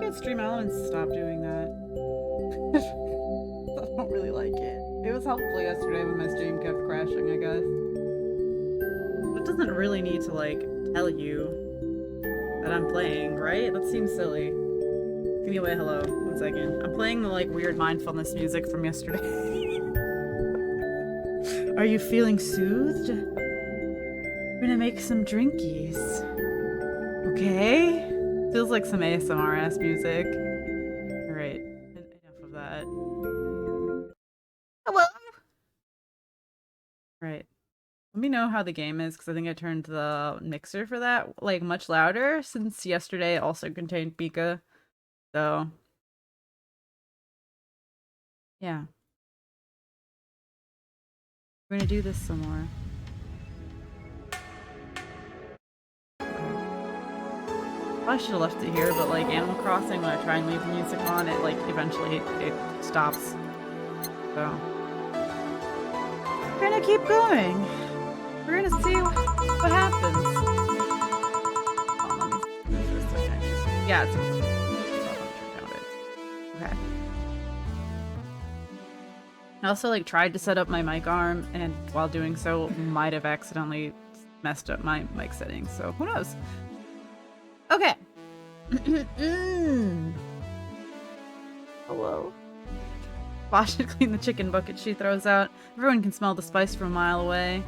want Stream Elements to stop doing that. I don't really like it. It was helpful yesterday when my stream kept crashing, I guess. It doesn't really need to, like, tell you that I'm playing, right? That seems silly. Anyway, hello. 1 second. I'm playing the, like, weird mindfulness music from yesterday. Are you feeling soothed? We're gonna make some drinkies. Okay? Feels like some ASMR-ass music. Alright. Enough of that. Hello? Right. Let me know how the game is, because I think I turned the mixer for that, like, much louder, since yesterday it also contained Pika. So... yeah. We're gonna do this some more. I should have left it here, but like Animal Crossing, when I try and leave the music on, it like eventually it stops. So we're gonna keep going. We're gonna see what happens. Oh, let me move this second. Yeah, it's okay. I also like tried to set up my mic arm, and while doing so, might have accidentally messed up my mic settings. So who knows? Okay. Hello. Wash and clean the chicken bucket she throws out. Everyone can smell the spice from a mile away.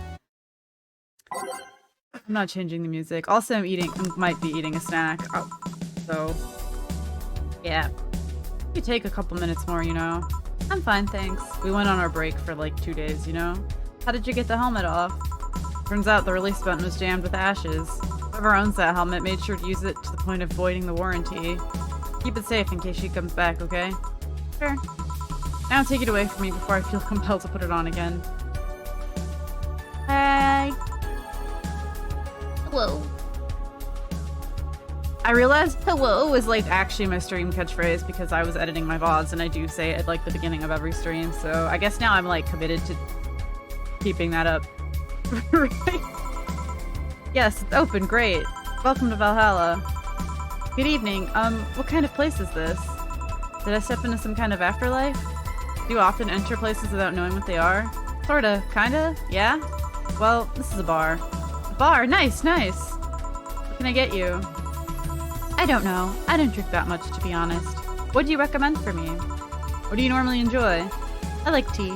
I'm not changing the music. Also, might be eating a snack. Oh, so, yeah. You take a couple minutes more, you know. I'm fine, thanks. We went on our break for like 2 days, you know. How did you get the helmet off? Turns out the release button was jammed with ashes. Whoever owns that helmet made sure to use it to the point of voiding the warranty. Keep it safe in case she comes back, okay? Sure. Now take it away from me before I feel compelled to put it on again. Hey! Hello. I realized hello is like actually my stream catchphrase because I was editing my VODs and I do say it at like the beginning of every stream, so I guess now I'm like committed to keeping that up. Right? Yes, it's open, great. Welcome to Valhalla. Good evening. What kind of place is this? Did I step into some kind of afterlife? Do you often enter places without knowing what they are? Sorta, kinda, yeah? Well, this is a bar. A bar? Nice, nice! What can I get you? I don't know. I don't drink that much, to be honest. What do you recommend for me? What do you normally enjoy? I like tea.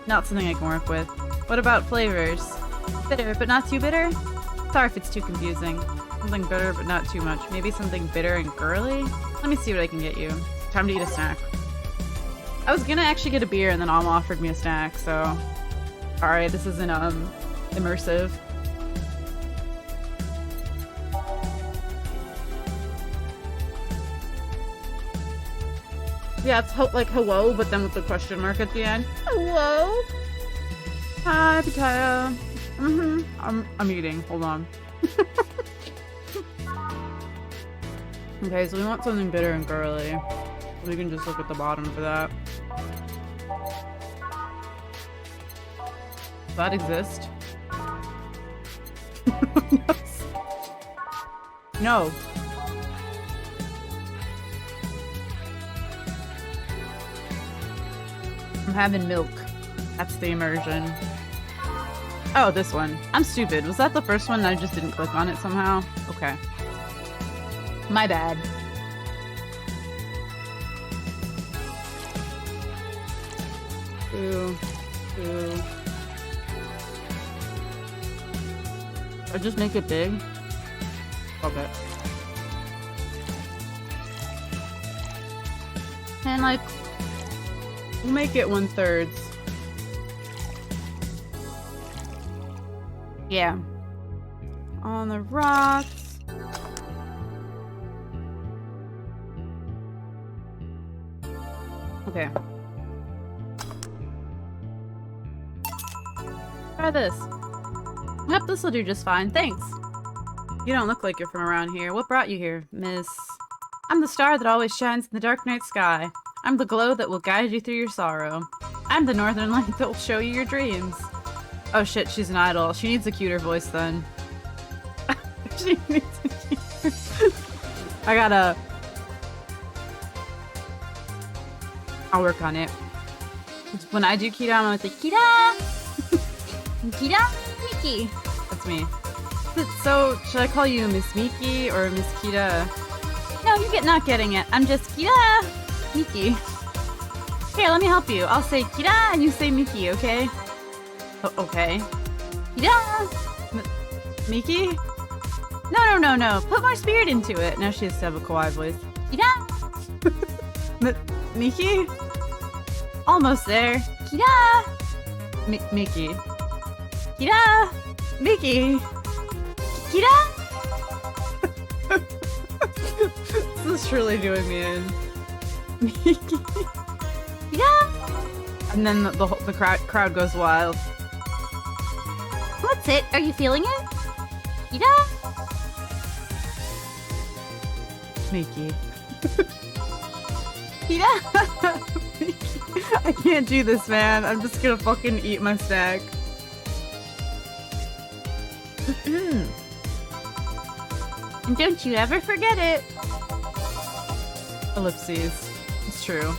Not something I can work with. What about flavors? Bitter, but not too bitter? Sorry if it's too confusing. Something bitter, but not too much. Maybe something bitter and girly? Let me see what I can get you. Time to eat a snack. I was gonna actually get a beer and then Alma offered me a snack, so... Alright, this isn't, immersive. Yeah, it's like hello, but then with the question mark at the end. Hello? Hi, Pitaya. I'm eating. Hold on. Okay, so we want something bitter and girly. We can just look at the bottom for that. Does that exist? No. I'm having milk. That's the immersion. Oh, this one. I'm stupid. Was that the first one and I just didn't click on it somehow? Okay. My bad. Ooh. Ooh. Or just make it big? Okay. And like, we'll make it 1/3. Yeah. On the rocks. Okay. Try this. Yep, this'll do just fine. Thanks. You don't look like you're from around here. What brought you here, miss? I'm the star that always shines in the dark night sky. I'm the glow that will guide you through your sorrow. I'm the northern light that will show you your dreams. Oh shit, she's an idol. She needs a cuter voice then. She needs a cuter... I gotta I'll work on it. When I do Kita, I'm always like, Kita! Kita? Miki! That's me. So, should I call you Miss Miki or Miss Kita? No, you're not getting it. I'm just Kita! Miki. Here, let me help you. I'll say Kita and you say Miki, okay? Okay. Kita! Miki? No. Put more spirit into it. Now she has to have a kawaii voice. Kita! Miki? Almost there. Kita! Miki. Kita! Miki! Kita! This is truly doing me in. Miki. Kita! And then the crowd goes wild. What's it? Are you feeling it? Kita? Miki. Kita! I can't do this, man. I'm just gonna fucking eat my snack. And don't you ever forget it. Ellipses. It's true.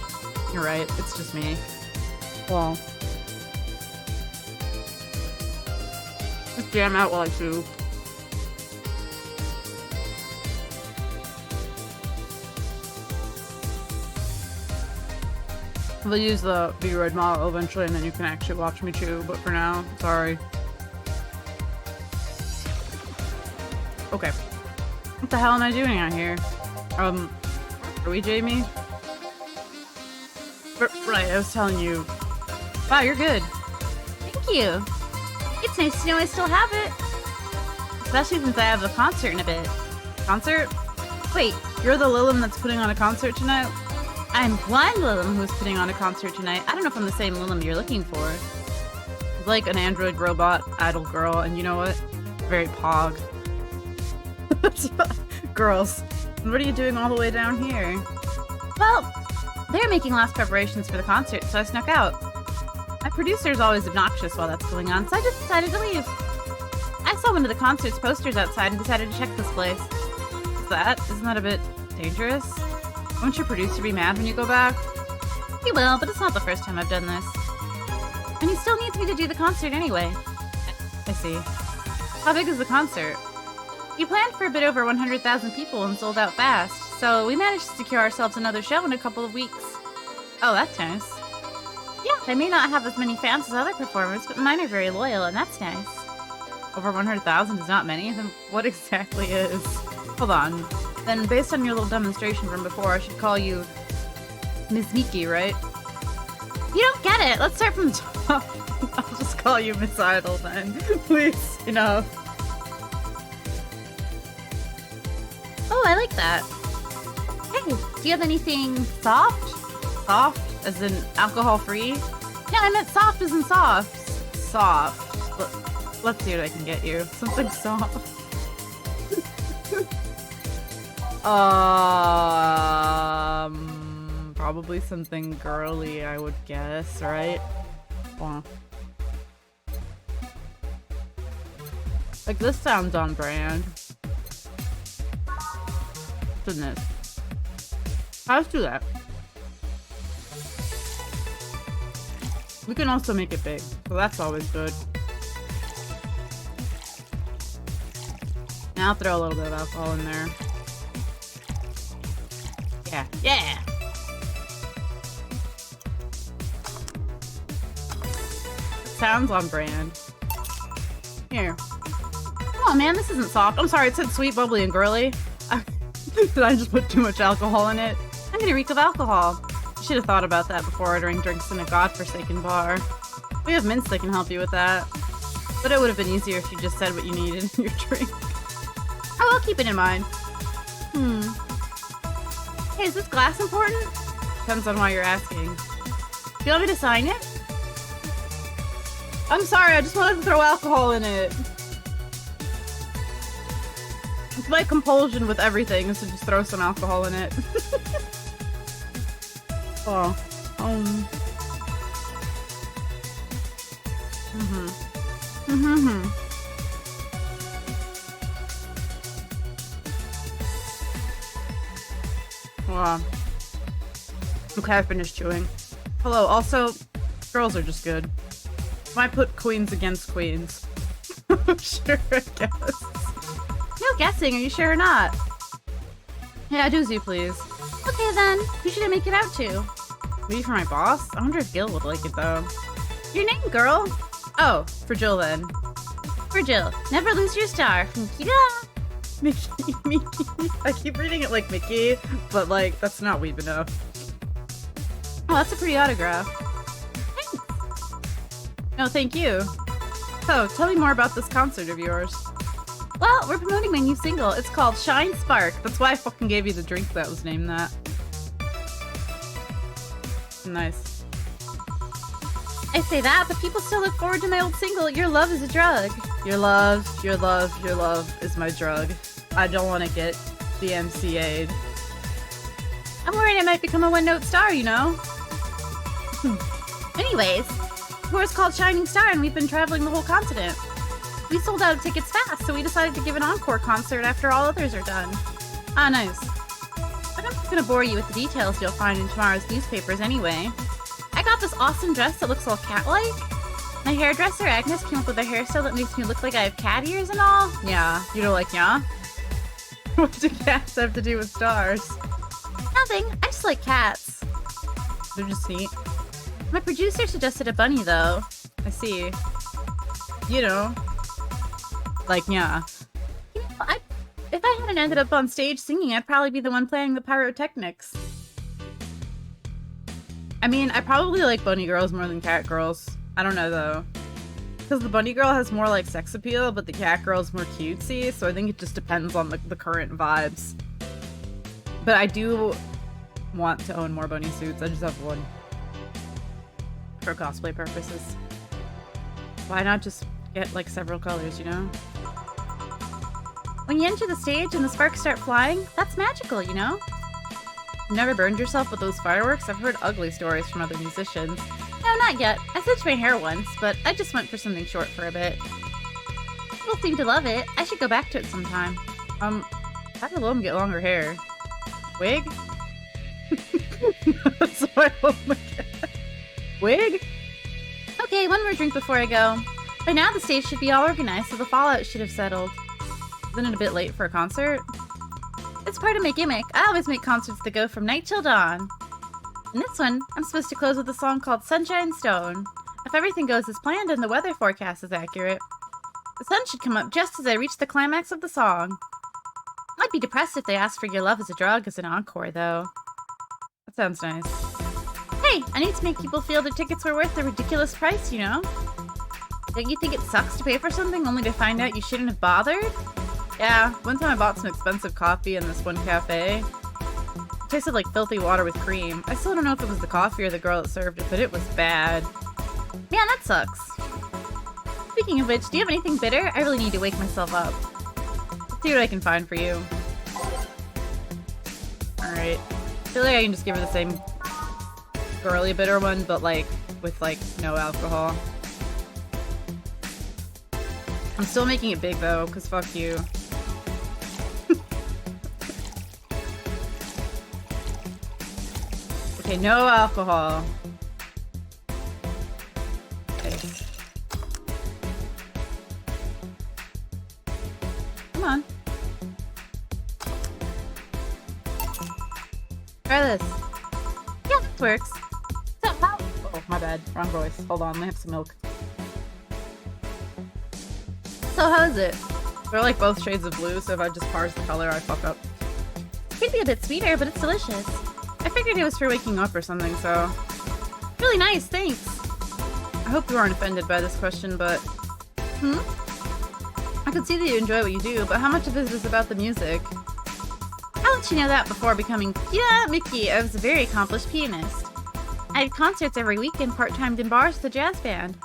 You're right. It's just me. Well. Just jam out while I chew. We'll use the V-Roid model eventually and then you can actually watch me chew, but for now, sorry. Okay. What the hell am I doing out here? Are we Jamie? Right, I was telling you. Wow, you're good. Thank you. It's nice to know I still have it. Especially since I have a concert in a bit. Concert? Wait, you're the Lilim that's putting on a concert tonight? I'm Blind Lilim who's putting on a concert tonight. I don't know if I'm the same Lilim you're looking for. It's like an android robot idol girl, and you know what? Very pog. Girls, what are you doing all the way down here? Well, they're making last preparations for the concert, so I snuck out. My producer's always obnoxious while that's going on, so I just decided to leave. I saw one of the concert's posters outside and decided to check this place. Isn't that a bit dangerous? Won't your producer be mad when you go back? He will, but it's not the first time I've done this. And he still needs me to do the concert anyway. I see. How big is the concert? We planned for a bit over 100,000 people and sold out fast, so we managed to secure ourselves another show in a couple of weeks. Oh, that's nice. Yeah, I may not have as many fans as other performers, but mine are very loyal, and that's nice. Over 100,000 is not many? Then what exactly is? Hold on. Then, based on your little demonstration from before, I should call you Miss Miki, right? You don't get it! Let's start from the top. I'll just call you Miss Idol then. Please, enough. Oh, I like that. Hey, do you have anything soft? Soft? As in alcohol-free? Yeah, I meant soft as in soft. Soft. Let's see what I can get you. Something soft. Probably something girly, I would guess, right? Well, like this sounds on brand. Goodness. Let's do that. We can also make it big, so that's always good. Now I'll throw a little bit of alcohol in there. Yeah, yeah! Sounds on brand. Here. Come on, man, this isn't soft. I'm sorry, it said sweet, bubbly, and girly. Did I just put too much alcohol in it? I'm gonna reek of alcohol. You should have thought about that before ordering drinks in a godforsaken bar. We have mints that can help you with that. But it would have been easier if you just said what you needed in your drink. Oh, I'll keep it in mind. Hey, is this glass important? Depends on why you're asking. Do you want me to sign it? I'm sorry, I just wanted to throw alcohol in it. It's my compulsion with everything is to just throw some alcohol in it. Oh. Wow. Okay, I finished chewing. Hello, also, girls are just good. Why put queens against queens? Sure, I guess. No guessing, are you sure or not? Yeah, do you please. Okay then, who should I make it out to? Maybe for my boss? I wonder if Gil would like it though. Your name, girl? Oh, for Jill then. For Jill. Never lose your star. Kira. Mickey, Mickey. I keep reading it like Mickey, but like, that's not weeb enough. Oh, that's a pretty autograph. Thanks. No, thank you. So, tell me more about this concert of yours. Well, we're promoting my new single. It's called Shine Spark. That's why I fucking gave you the drink that was named that. Nice. I say that, but people still look forward to my old single, Your Love is a Drug. Your love, your love, your love is my drug. I don't want to get DMCA'd. I'm worried I might become a one-note star, you know? Anyways, the tour's called Shining Star and we've been traveling the whole continent. We sold out of tickets fast, so we decided to give an encore concert after all others are done. Ah, nice. But I'm just gonna bore you with the details you'll find in tomorrow's newspapers anyway. I got this awesome dress that looks all cat-like. My hairdresser, Agnes, came up with a hairstyle that makes me look like I have cat ears and all. Yeah, you don't like yeah? What do cats have to do with stars? Nothing, I just like cats. They're just neat. My producer suggested a bunny, though. I see. You know. Like, yeah. You know, if I hadn't ended up on stage singing, I'd probably be the one playing the pyrotechnics. I mean, I probably like bunny girls more than cat girls. I don't know, though. Because the bunny girl has more, like, sex appeal, but the cat girl's more cutesy, so I think it just depends on the current vibes. But I do want to own more bunny suits. I just have one. For cosplay purposes. Why not just get, like, several colors, you know? When you enter the stage and the sparks start flying, that's magical, you know? You never burned yourself with those fireworks? I've heard ugly stories from other musicians. No, not yet. I switched my hair once, but I just went for something short for a bit. People seem to love it. I should go back to it sometime. How did Lom get longer hair? Wig? That's why I love my cat. Wig? Okay, one more drink before I go. By now the stage should be all organized, so the fallout should have settled. Isn't it a bit late for a concert? It's part of my gimmick. I always make concerts that go from night till dawn. In this one, I'm supposed to close with a song called Sunshine Stone. If everything goes as planned and the weather forecast is accurate, the sun should come up just as I reach the climax of the song. I'd be depressed if they asked for Your Love is a Drug as an encore, though. That sounds nice. Hey, I need to make people feel their tickets were worth the ridiculous price, you know? Don't you think it sucks to pay for something only to find out you shouldn't have bothered? Yeah, one time I bought some expensive coffee in this one cafe. It tasted like filthy water with cream. I still don't know if it was the coffee or the girl that served it, but it was bad. Man, that sucks. Speaking of which, do you have anything bitter? I really need to wake myself up. Let's see what I can find for you. Alright. I feel like I can just give her the same girly bitter one, but like, with like, no alcohol. I'm still making it big though, because fuck you. Okay, no alcohol. Okay. Come on. Try this. Yeah, this works. So, how? Oh, my bad. Wrong voice. Hold on, let me have some milk. So how is it? They're like both shades of blue, so if I just parse the color, I fuck up. It could be a bit sweeter, but it's delicious. I figured it was for waking up or something, so... Really nice, thanks. I hope you aren't offended by this question, but... I could see that you enjoy what you do, but how much of this is about the music? I'll let you know that before becoming Mickey, I was a very accomplished pianist. I had concerts every week and part-timed in bars with a jazz band.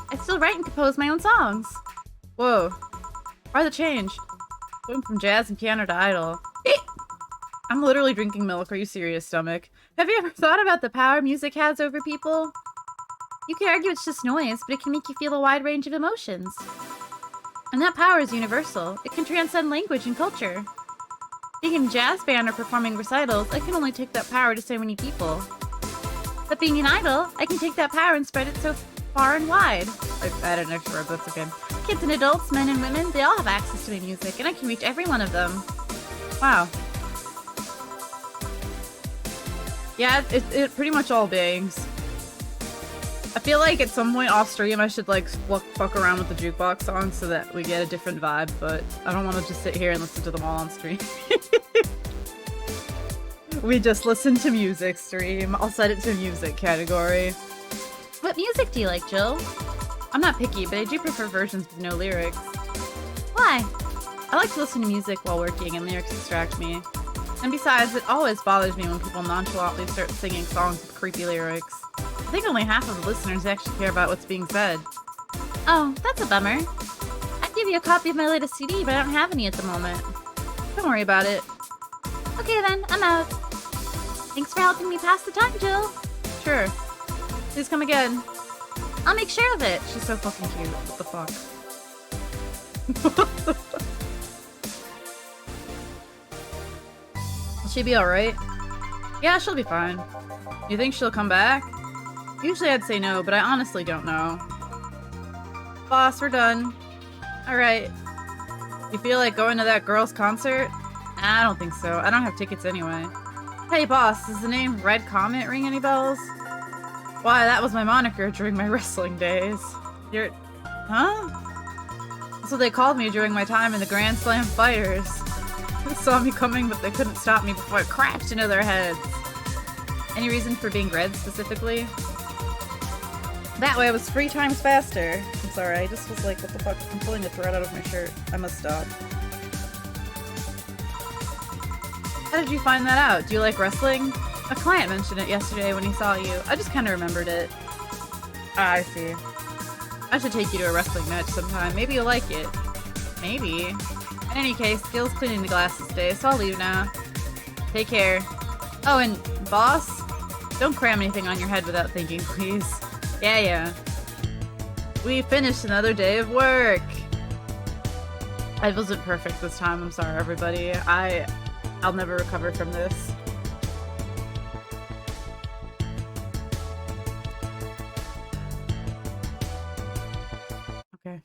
I still write and compose my own songs. Whoa. Why the change? Going from jazz and piano to idol. I'm literally drinking milk. Are you serious, stomach? Have you ever thought about the power music has over people? You could argue it's just noise, but it can make you feel a wide range of emotions. And that power is universal. It can transcend language and culture. Being in a jazz band or performing recitals, I can only take that power to so many people. But being an idol, I can take that power and spread it so far and wide. I added an extra word, but that's okay. Kids and adults, men and women, they all have access to my music, and I can reach every one of them. Wow. Yeah, it pretty much all bangs. I feel like at some point off stream I should like fuck around with the jukebox songs so that we get a different vibe, but I don't want to just sit here and listen to them all on stream. We just listen to music stream. I'll set it to music category. What music do you like, Jill? I'm not picky, but I do prefer versions with no lyrics. Why? I like to listen to music while working and lyrics distract me. And besides, it always bothers me when people nonchalantly start singing songs with creepy lyrics. I think only half of the listeners actually care about what's being said. Oh, that's a bummer. I'd give you a copy of my latest CD, but I don't have any at the moment. Don't worry about it. Okay then, I'm out. Thanks for helping me pass the time, Jill. Sure. Please come again. I'll make sure of it. She's so fucking cute. What the fuck? Will she be alright? Yeah, she'll be fine. You think she'll come back? Usually I'd say no, but I honestly don't know. Boss, we're done. Alright. You feel like going to that girl's concert? I don't think so. I don't have tickets anyway. Hey boss, does the name Red Comet ring any bells? Why, that was my moniker during my wrestling days. You're... Huh? That's what they called me during my time in the Grand Slam Fighters. They saw me coming, but they couldn't stop me before I crashed into their heads. Any reason for being red, specifically? That way I was 3 times faster. I'm sorry, I just was like, what the fuck? I'm pulling a thread out of my shirt. I must stop. How did you find that out? Do you like wrestling? A client mentioned it yesterday when he saw you. I just kind of remembered it. Ah, I see. I should take you to a wrestling match sometime. Maybe you'll like it. Maybe. In any case, Gil's cleaning the glasses today, so I'll leave now. Take care. Oh, and boss? Don't cram anything on your head without thinking, please. Yeah. We finished another day of work. I wasn't perfect this time. I'm sorry, everybody. I'll never recover from this. Okay.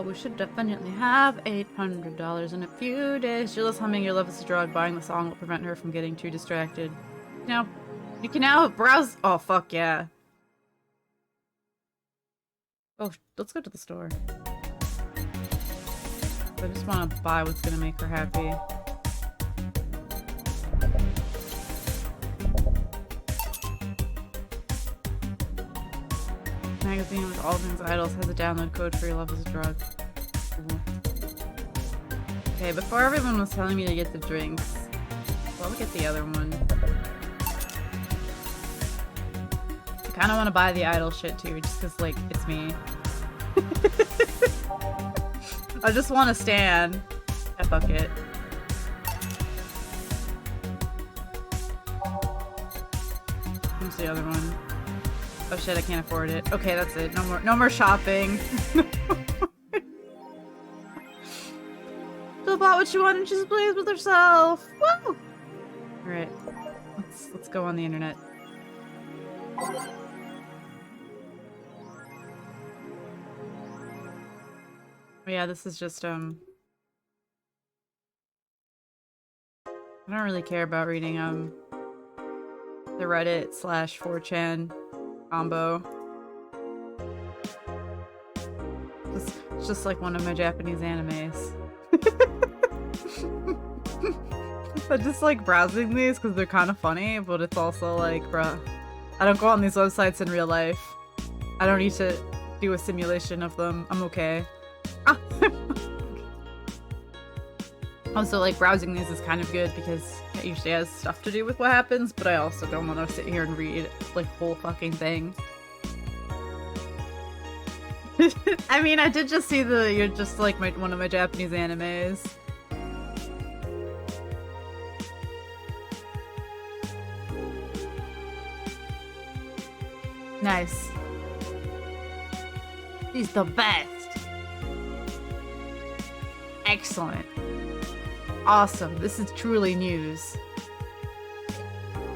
We should definitely have $800 in a few days. Jill is humming Your Love is a Drug. Buying the song will prevent her from getting too distracted. You can now browse. Oh, fuck yeah. Oh, let's go to the store. I just want to buy what's gonna make her happy. Magazine with all things idols has a download code for Your Love is a Drug. Cool. Okay, before everyone was telling me to get the drinks, well, I'll get the other one. I kind of want to buy the idol shit too, just because, like, it's me. I just want to stand. Yeah, fuck it. Where's the other one? Oh shit, I can't afford it. Okay, that's it. No more shopping. Jill bought what she wanted and she's pleased with herself. Woo! Alright. Let's go on the internet. Oh yeah, this is just, I don't really care about reading, the Reddit / 4chan combo. It's just like one of my Japanese animes. I just like browsing these because they're kind of funny, but it's also like, bruh, I don't go on these websites in real life. I don't need to do a simulation of them. I'm okay. Also, like, browsing these is kind of good because it usually has stuff to do with what happens, but I also don't want to sit here and read, like, whole fucking thing. I mean, I did just see you're just like one of my Japanese animes. Nice. He's the best. Excellent. Awesome. This is truly news.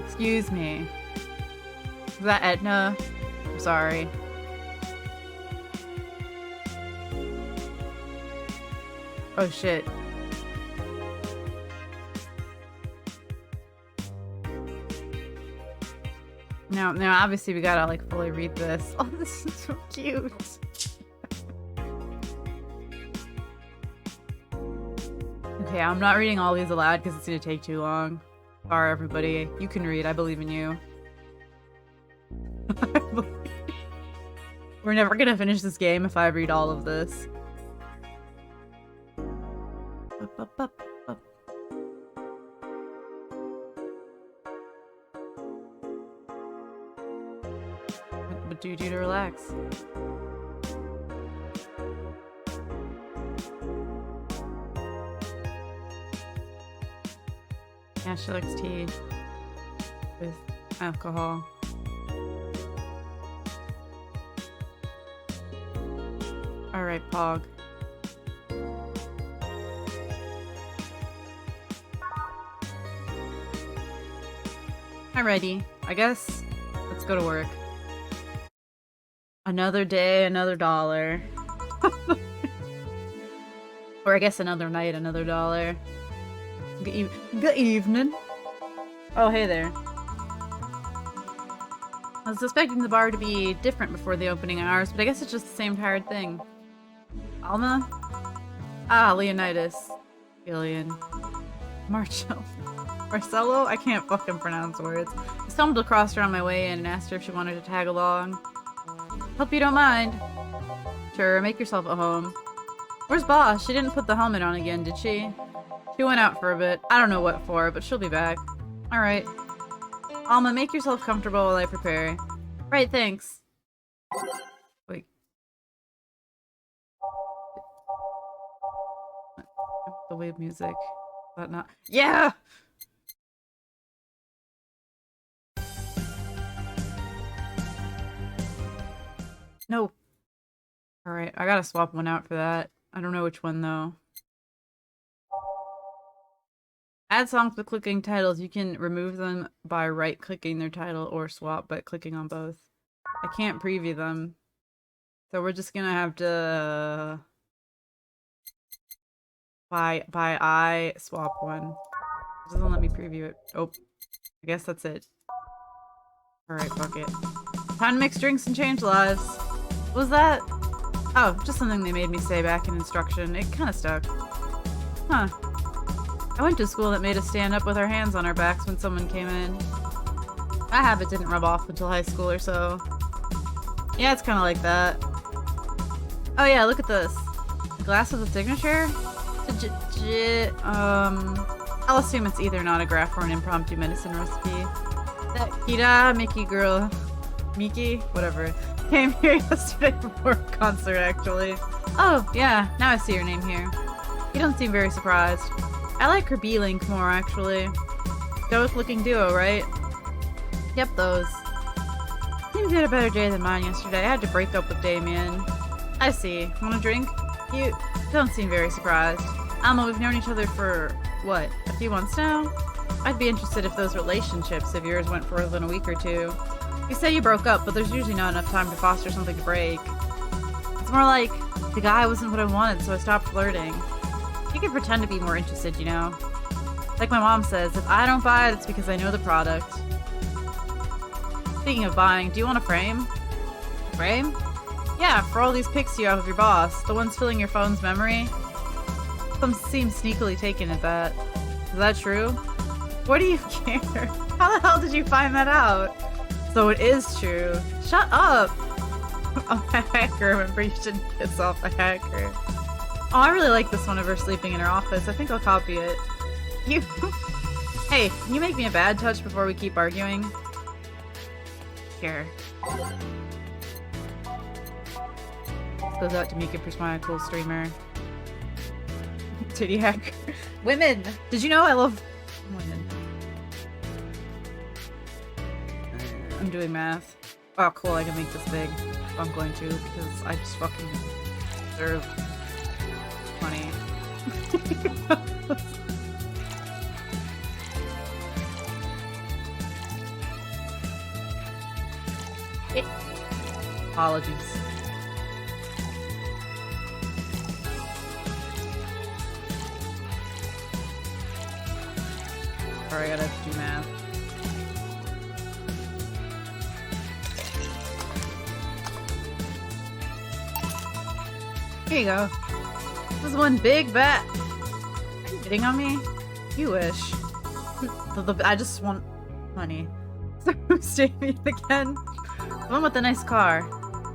Excuse me. Is that Etna? I'm sorry. Oh shit. Now obviously we gotta like fully read this. Oh, this is so cute. Okay, I'm not reading all these aloud because it's gonna take too long. Sorry, everybody. You can read. I believe in you. We're never gonna finish this game if I read all of this. What do you do to relax? Yeah, she likes tea with alcohol. Alright, Pog. Alrighty, I guess let's go to work. Another day, another dollar. Or I guess another night, another dollar. Good evening. Oh, hey there. I was expecting the bar to be different before the opening hours, but I guess it's just the same tired thing. Alma? Ah, Leonidas. Gillian. Marcello? I can't fucking pronounce words. I stumbled across her on my way in and asked her if she wanted to tag along. Hope you don't mind. Sure, make yourself at home. Where's Boss? She didn't put the helmet on again, did she? She went out for a bit. I don't know what for, but she'll be back. Alright. Alma, make yourself comfortable while I prepare. Right, thanks. Wait. The wave music. But not- Yeah! No. Alright, I gotta swap one out for that. I don't know which one though. Add songs with clicking titles. You can remove them by right-clicking their title or swap by clicking on both. I can't preview them. So we're just gonna have to... By I swap one. It doesn't let me preview it. Oh. I guess that's it. Alright, fuck it. Time to mix drinks and change lives. What was that? Oh, just something they made me say back in instruction. It kinda stuck. Huh. I went to school that made us stand up with our hands on our backs when someone came in. That habit didn't rub off until high school or so. Yeah, it's kinda like that. Oh yeah, look at this. A glass with a signature? I'll assume it's either an autograph or an impromptu medicine recipe. That Kira, Mickey girl, Miki, whatever, came here yesterday before a concert actually. Oh, yeah, now I see your name here. You don't seem very surprised. I like her B-Link more, actually. Stoic-looking duo, right? Yep, those. Seems you had a better day than mine yesterday. I had to break up with Damien. I see. Want a drink? You don't seem very surprised. Alma, we've known each other for, what, a few months now? I'd be interested if those relationships of yours went further than a week or two. You say you broke up, but there's usually not enough time to foster something to break. It's more like, the guy wasn't what I wanted, so I stopped flirting. You can pretend to be more interested, you know? Like my mom says, if I don't buy it, it's because I know the product. Speaking of buying, do you want a frame? A frame? Yeah, for all these pics you have of your boss, the ones filling your phone's memory. Some seem sneakily taken at that. Is that true? What do you care? How the hell did you find that out? So it is true. Shut up! I'm a hacker, remember you shouldn't piss off a hacker. Oh, I really like this one of her sleeping in her office. I think I'll copy it. You... Hey, can you make me a bad touch before we keep arguing? Here. This goes out to Mika Prismaya, cool streamer. Titty hacker. Women! Did you know I love women? I'm doing math. Oh, cool, I can make this big. I'm going to, because I just fucking deserve money. Apologies. Sorry, I gotta do math. Here you go. This is one big bet. Are you hitting on me? You wish. I just want money. So who's Damien again? The one with the nice car.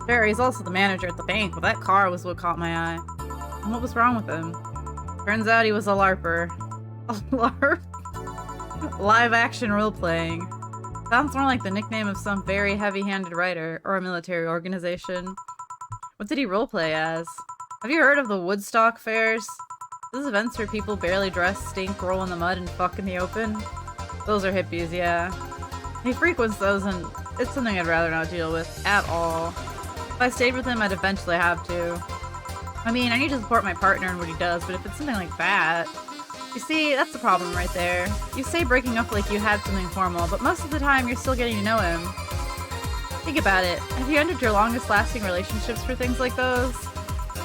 Sure, he's also the manager at the bank, but that car was what caught my eye. And what was wrong with him? Turns out he was a LARPer. A LARP? Live action role-playing. Sounds more like the nickname of some very heavy-handed writer or a military organization. What did he roleplay as? Have you heard of the Woodstock fairs? Those events where people barely dress, stink, roll in the mud, and fuck in the open? Those are hippies, yeah. He frequents those, and it's something I'd rather not deal with at all. If I stayed with him, I'd eventually have to. I mean, I need to support my partner in what he does, but if it's something like that... You see, that's the problem right there. You say breaking up like you had something formal, but most of the time you're still getting to know him. Think about it. Have you ended your longest-lasting relationships for things like those?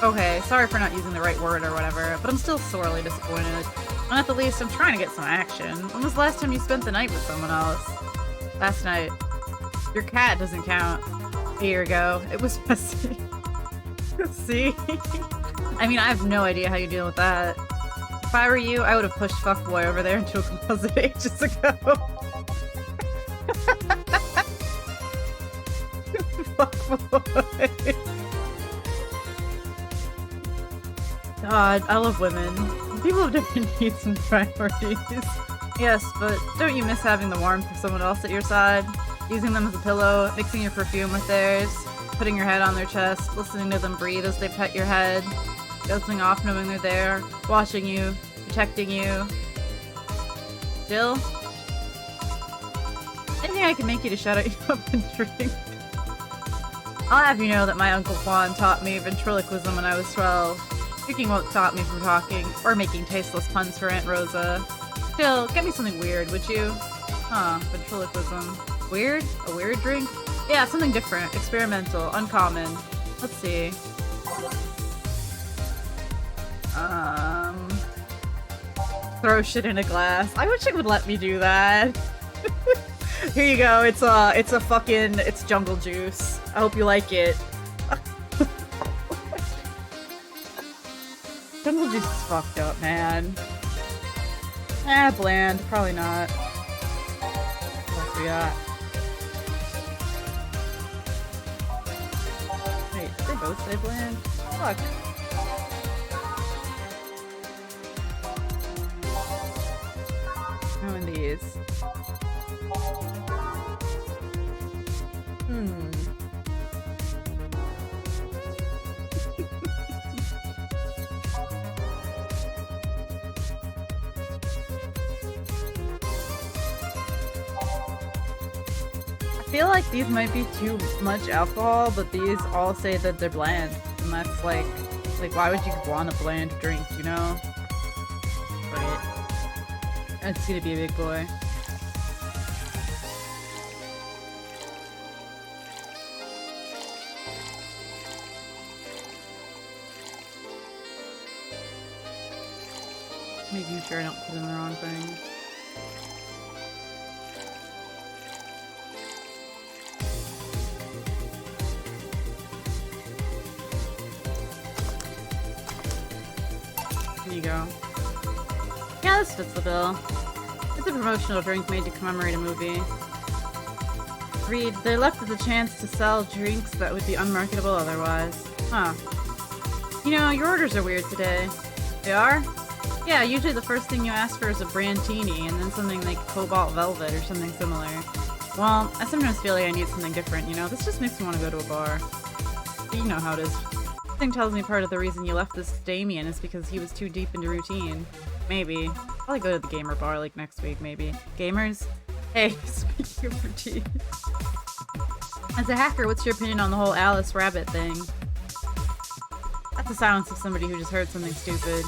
Okay, sorry for not using the right word or whatever, but I'm still sorely disappointed. And at the least, I'm trying to get some action. When was the last time you spent the night with someone else? Last night. Your cat doesn't count. A year ago. It was messy. See? I mean, I have no idea how you deal with that. If I were you, I would have pushed fuckboy over there into a closet ages ago. Fuckboy. God, I love women. People have different needs and priorities. Yes, but don't you miss having the warmth of someone else at your side? Using them as a pillow, mixing your perfume with theirs, putting your head on their chest, listening to them breathe as they pet your head, dozing off knowing they're there, watching you, protecting you. Jill? Anything I can make you to shut up and drink? I'll have you know that my Uncle Juan taught me ventriloquism when I was 12. Speaking won't stop me from talking, or making tasteless puns for Aunt Rosa. Jill, get me something weird, would you? Huh, ventriloquism. Weird? A weird drink? Yeah, something different, experimental, uncommon. Let's see. Throw shit in a glass. I wish it would let me do that. Here you go, it's jungle juice. I hope you like it. Jungle juice is fucked up, man. Bland. Probably not. What else we got? Wait, did they both say bland? Fuck. Oh, and these. I feel like these might be too much alcohol, but these all say that they're bland, and that's like why would you want a bland drink, you know? Fuck it. It's gonna be a big boy. Making sure I don't put in the wrong thing. There you go. Yeah, this fits the bill. It's a promotional drink made to commemorate a movie. Read, they're left with the chance to sell drinks that would be unmarketable otherwise. Huh. You know, your orders are weird today. They are? Yeah, usually the first thing you ask for is a Brandtini, and then something like Cobalt Velvet or something similar. Well, I sometimes feel like I need something different, you know? This just makes me want to go to a bar. You know how it is. Something tells me part of the reason you left this Damien is because he was too deep into routine. Maybe. Probably go to the gamer bar like next week, maybe. Gamers? Hey, speaking of routine. As a hacker, what's your opinion on the whole Alice Rabbit thing? That's the silence of somebody who just heard something stupid.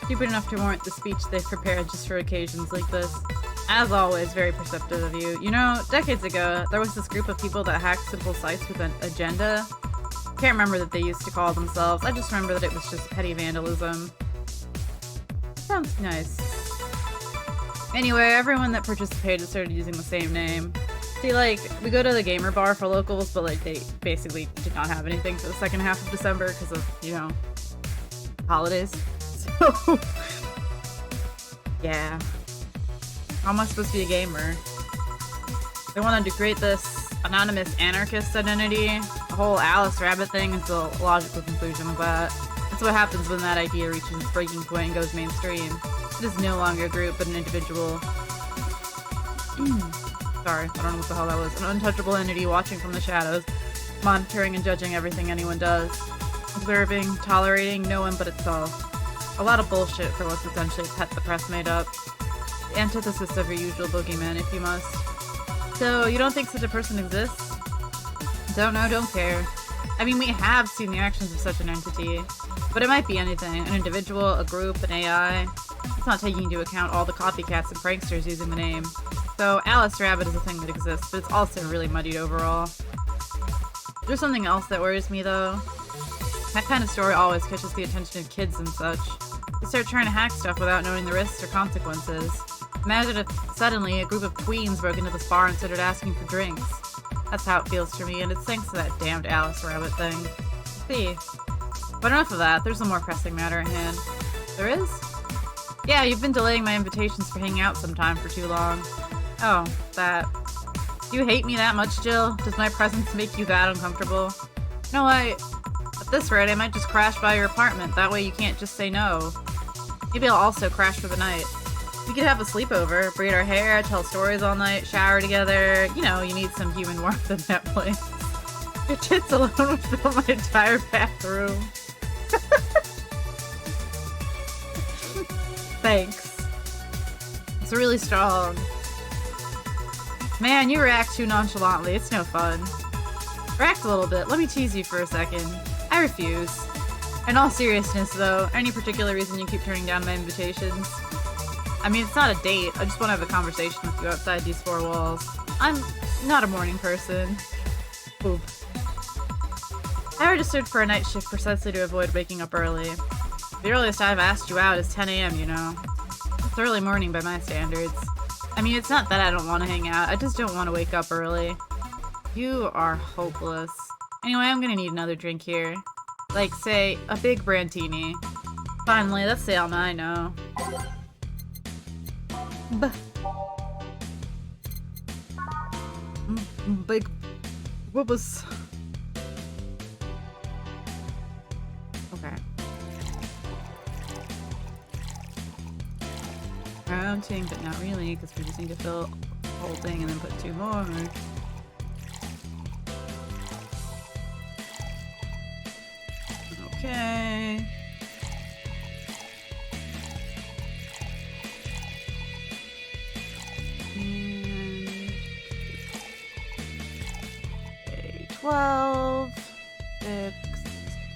Stupid enough to warrant the speech they've prepared just for occasions like this. As always, very perceptive of you. You know, decades ago, there was this group of people that hacked simple sites with an agenda. Can't remember that they used to call themselves. I just remember that it was just petty vandalism. Sounds nice. Anyway, everyone that participated started using the same name. See, like, we go to the gamer bar for locals, but, like, they basically did not have anything for the second half of December because of, you know, holidays. So, yeah. How am I supposed to be a gamer? They wanted to create this anonymous anarchist identity. The whole Alice Rabbit thing is the logical conclusion of that. That's what happens when that idea reaches its breaking point and goes mainstream. It is no longer a group, but an individual. Sorry, I don't know what the hell that was. An untouchable entity watching from the shadows, monitoring and judging everything anyone does. Observing, tolerating no one but itself. A lot of bullshit for what's essentially a pet the press made up. The antithesis of your usual boogeyman, if you must. So, you don't think such a person exists? Don't know, don't care. I mean, we have seen the actions of such an entity. But it might be anything. An individual, a group, an AI. It's not taking into account all the copycats and pranksters using the name. So, Alice Rabbit is a thing that exists, but it's also really muddied overall. There's something else that worries me, though. That kind of story always catches the attention of kids and such. They start trying to hack stuff without knowing the risks or consequences. Imagine if suddenly a group of tweens broke into this bar and started asking for drinks. That's how it feels for me, and it's thanks to that damned Alice Rabbit thing. See. But enough of that, there's a more pressing matter at hand. There is? Yeah, you've been delaying my invitations for hanging out sometime for too long. Oh, that. Do you hate me that much, Jill? Does my presence make you that uncomfortable? No, at this rate, I might just crash by your apartment. That way you can't just say no. Maybe I'll also crash for the night. We could have a sleepover, braid our hair, tell stories all night, shower together. You know, you need some human warmth in that place. Your tits alone would fill my entire bathroom. Thanks. It's really strong. Man, you react too nonchalantly. It's no fun. React a little bit. Let me tease you for a second. I refuse. In all seriousness, though, any particular reason you keep turning down my invitations? I mean, it's not a date. I just want to have a conversation with you outside these four walls. I'm not a morning person. Oop. I registered for a night shift precisely to avoid waking up early. The earliest I've asked you out is 10 a.m., you know. It's early morning by my standards. I mean, it's not that I don't want to hang out. I just don't want to wake up early. You are hopeless. Anyway, I'm gonna need another drink here. Like, say, a big brandini. Finally, that's the Alma I know. Big whoopers. Okay. Counting, but not really, because we just need to fill the whole thing and then put two more. Okay. And 12, 6,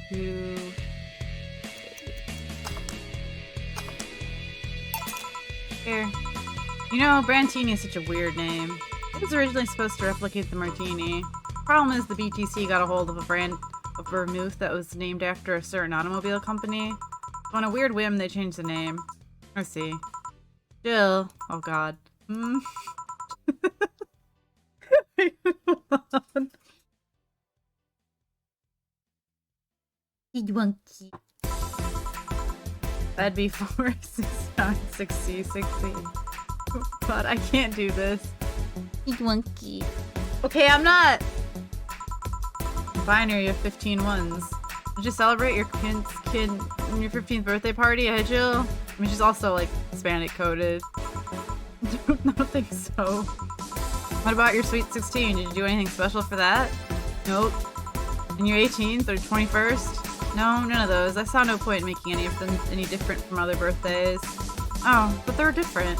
2, 8. Here. You know, Brantini is such a weird name. It was originally supposed to replicate the martini. Problem is the BTC got a hold of a brand of vermouth that was named after a certain automobile company. So on a weird whim, they changed the name. Let's see. Jill. Oh god. That'd be 4, 6, 9, 60, 60. But I can't do this. Okay, I'm not binary of 15 ones. Did you celebrate your kid's 15th birthday party at Jill? I mean, she's also like Hispanic coded. I don't think so. What about your sweet 16? Did you do anything special for that? Nope. And your 18th or 21st? No, none of those. I saw no point in making any of them any different from other birthdays. Oh, but they're different.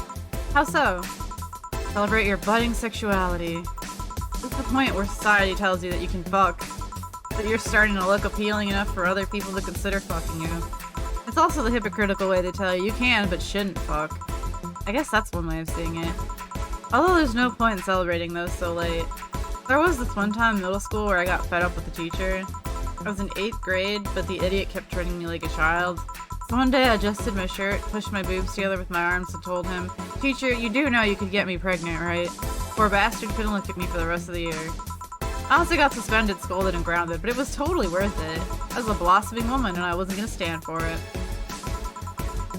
How so? Celebrate your budding sexuality. This is the point where society tells you that you can fuck. That you're starting to look appealing enough for other people to consider fucking you. It's also the hypocritical way they tell you you can but shouldn't fuck. I guess that's one way of seeing it. Although there's no point in celebrating those so late. There was this one time in middle school where I got fed up with the teacher. I was in 8th grade, but the idiot kept treating me like a child. So one day I adjusted my shirt, pushed my boobs together with my arms, and told him, "Teacher, you do know you could get me pregnant, right?" Poor bastard couldn't look at me for the rest of the year. I also got suspended, scolded, and grounded, but it was totally worth it. I was a blossoming woman, and I wasn't gonna stand for it.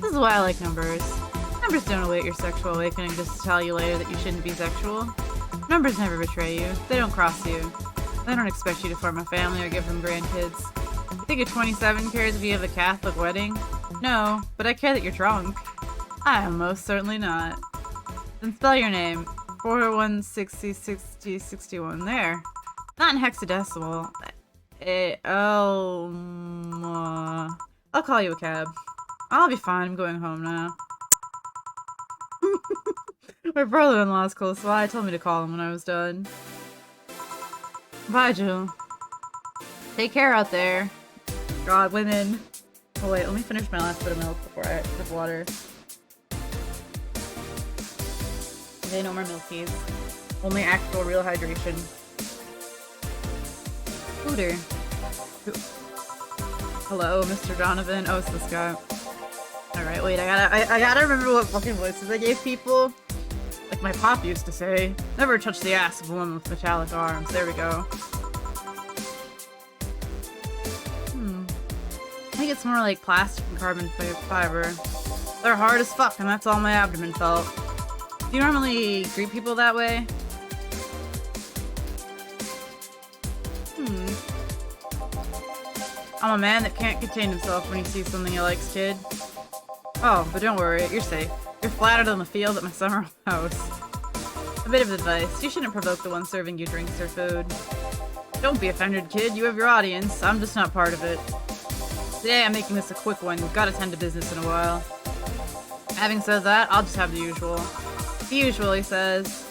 This is why I like numbers. Numbers don't await your sexual awakening just to tell you later that you shouldn't be sexual. Numbers never betray you. They don't cross you. They don't expect you to form a family or give them grandkids. You think a 27 cares if you have a Catholic wedding? No, but I care that you're drunk. I am most certainly not. Then spell your name. 4160 60 61. There. Not in hexadecimal. I'll call you a cab. I'll be fine. I'm going home now. My brother-in-law's close by. Told me to call him when I was done. Bye, Jill. Take care out there. God, women. Oh wait, let me finish my last bit of milk before I sip water. Okay, no more milkies. Only actual real hydration. Hooter. Hello, Mr. Donovan. Oh, it's this guy. Alright, wait, I gotta remember what fucking voices I gave people. Like my pop used to say, never touch the ass of a woman with metallic arms. There we go. I think it's more like plastic and carbon fiber. They're hard as fuck, and that's all my abdomen felt. Do you normally greet people that way? I'm a man that can't contain himself when he sees something he likes, kid. Oh, but don't worry, you're safe. You're flattered on the field at my summer house. A bit of advice, you shouldn't provoke the one serving you drinks or food. Don't be offended, kid, you have your audience. I'm just not part of it. Today I'm making this a quick one, gotta tend to business in a while. Having said that, I'll just have the usual. The usual, he says.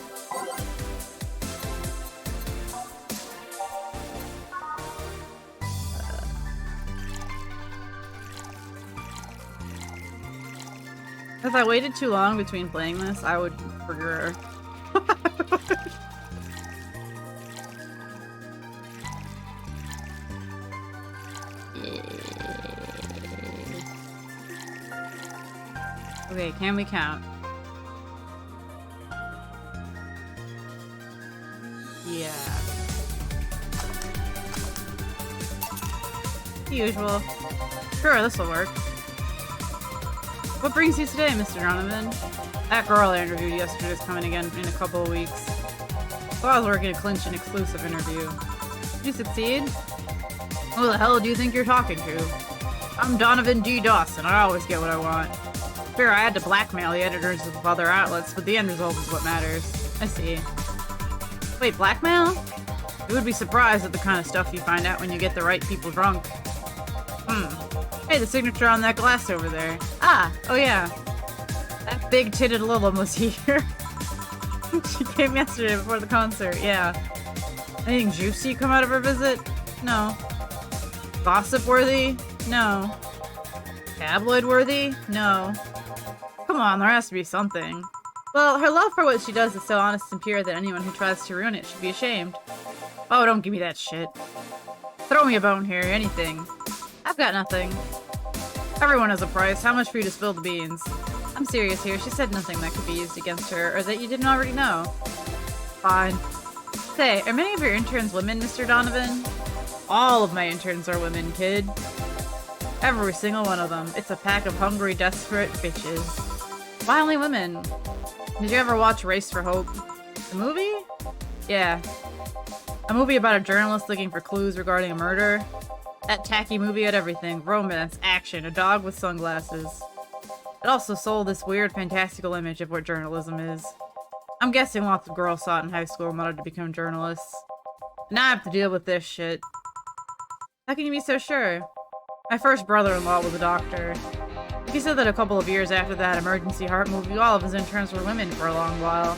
If I waited too long between playing this, I would forget. Okay, can we count? Yeah. The usual. Sure, this'll work. What brings you today, Mr. Donovan? That girl I interviewed yesterday is coming again in a couple of weeks. So I was working to clinch an exclusive interview. Did you succeed? Who the hell do you think you're talking to? I'm Donovan D. Dawson. I always get what I want. Sure, I had to blackmail the editors of other outlets, but the end result is what matters. I see. Wait, blackmail? You would be surprised at the kind of stuff you find out when you get the right people drunk. Hey, the signature on that glass over there. Ah, oh yeah. That big-titted Lilum was here. She came yesterday before the concert, yeah. Anything juicy come out of her visit? No. Gossip-worthy? No. Tabloid-worthy? No. Come on, there has to be something. Well, her love for what she does is so honest and pure that anyone who tries to ruin it should be ashamed. Oh, don't give me that shit. Throw me a bone here, anything. I've got nothing. Everyone has a price. How much for you to spill the beans? I'm serious here. She said nothing that could be used against her, or that you didn't already know. Fine. Say, are many of your interns women, Mr. Donovan? All of my interns are women, kid. Every single one of them. It's a pack of hungry, desperate bitches. Why only women? Did you ever watch Race for Hope? The movie? Yeah. A movie about a journalist looking for clues regarding a murder. That tacky movie had everything. Romance, action, a dog with sunglasses. It also sold this weird, fantastical image of what journalism is. I'm guessing lots of girls saw it in high school and wanted to become journalists. Now I have to deal with this shit. How can you be so sure? My first brother-in-law was a doctor. He said that a couple of years after that emergency heart movie, all of his interns were women for a long while.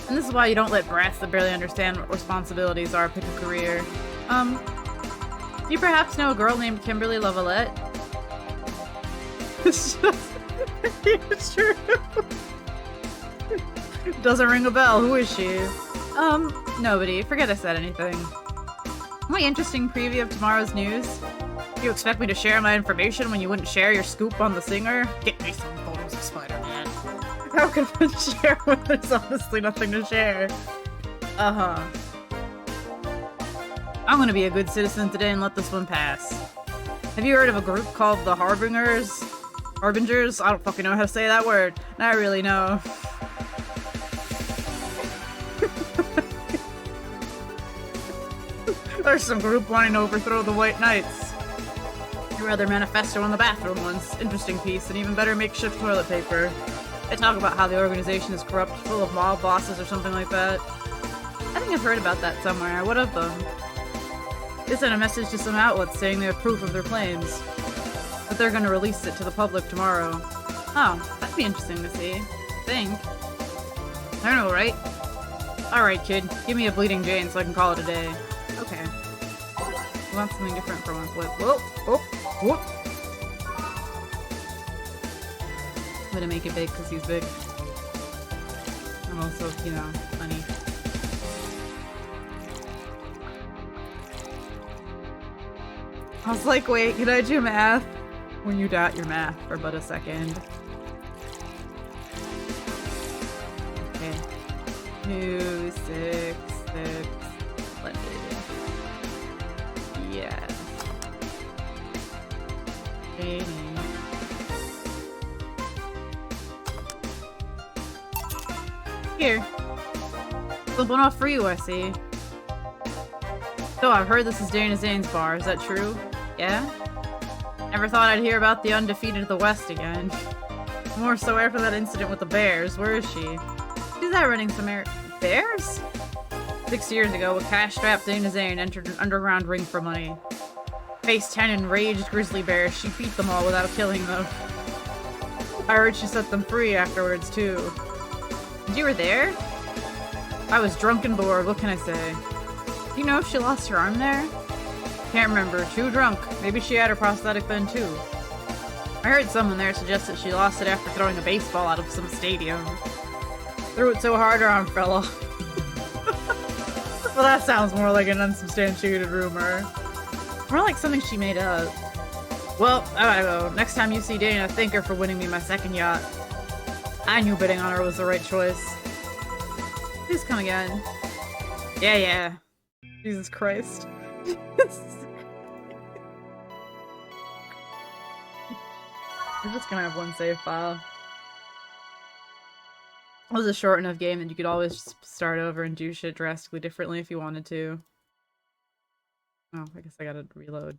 And this is why you don't let brats that barely understand what responsibilities are pick a career. Do you perhaps know a girl named Kimberly Lavalette? It's true. Doesn't ring a bell. Who is she? Nobody. Forget I said anything. My interesting preview of tomorrow's news. You expect me to share my information when you wouldn't share your scoop on the singer? Get me some photos of Spider-Man. How can one share when there's honestly nothing to share? Uh-huh. I'm gonna be a good citizen today and let this one pass. Have you heard of a group called the Harbingers? Harbingers? I don't fucking know how to say that word. Not really, no. There's some group wanting to overthrow the White Knights. You read their manifesto in the bathroom once. Interesting piece, and even better makeshift toilet paper. They talk about how the organization is corrupt, full of mob bosses or something like that. I think I've heard about that somewhere. What of them? They sent a message to some outlets saying they have proof of their claims. But they're gonna release it to the public tomorrow. Oh, that'd be interesting to see. I think. I don't know, right? Alright, kid. Give me a Bleeding Jane so I can call it a day. Okay. I want something different for once. Whoop, whoop, whoop. I'm gonna make it big because he's big. I'm also, you know, funny. I was like, wait, can I do math? When you dot your math for but a second. Okay. 2, 6, 6. Splendid. Yeah. Here. Something off for you, I see. So I've heard this is Dana Zane's bar. Is that true? Yeah? Never thought I'd hear about the undefeated of the West again. More so after that incident with the Bears. Where is she? She's out running some Bears? 6 years ago, a cash-strapped Dana Zane entered an underground ring for money. Faced 10 enraged grizzly bears. She beat them all without killing them. I heard she set them free afterwards, too. And you were there? I was drunk and bored. What can I say? Do you know if she lost her arm there? Can't remember. Too drunk. Maybe she had her prosthetic then too. I heard someone there suggest that she lost it after throwing a baseball out of some stadium. Threw it so hard her arm fell off. Well, that sounds more like an unsubstantiated rumor. More like something she made up. Well, I gotta go. Next time you see Dana, thank her for winning me my second yacht. I knew bidding on her was the right choice. Please come again. Yeah. Jesus Christ. We're just gonna have one save file. It was a short enough game that you could always just start over and do shit drastically differently if you wanted to. Oh, I guess I gotta reload.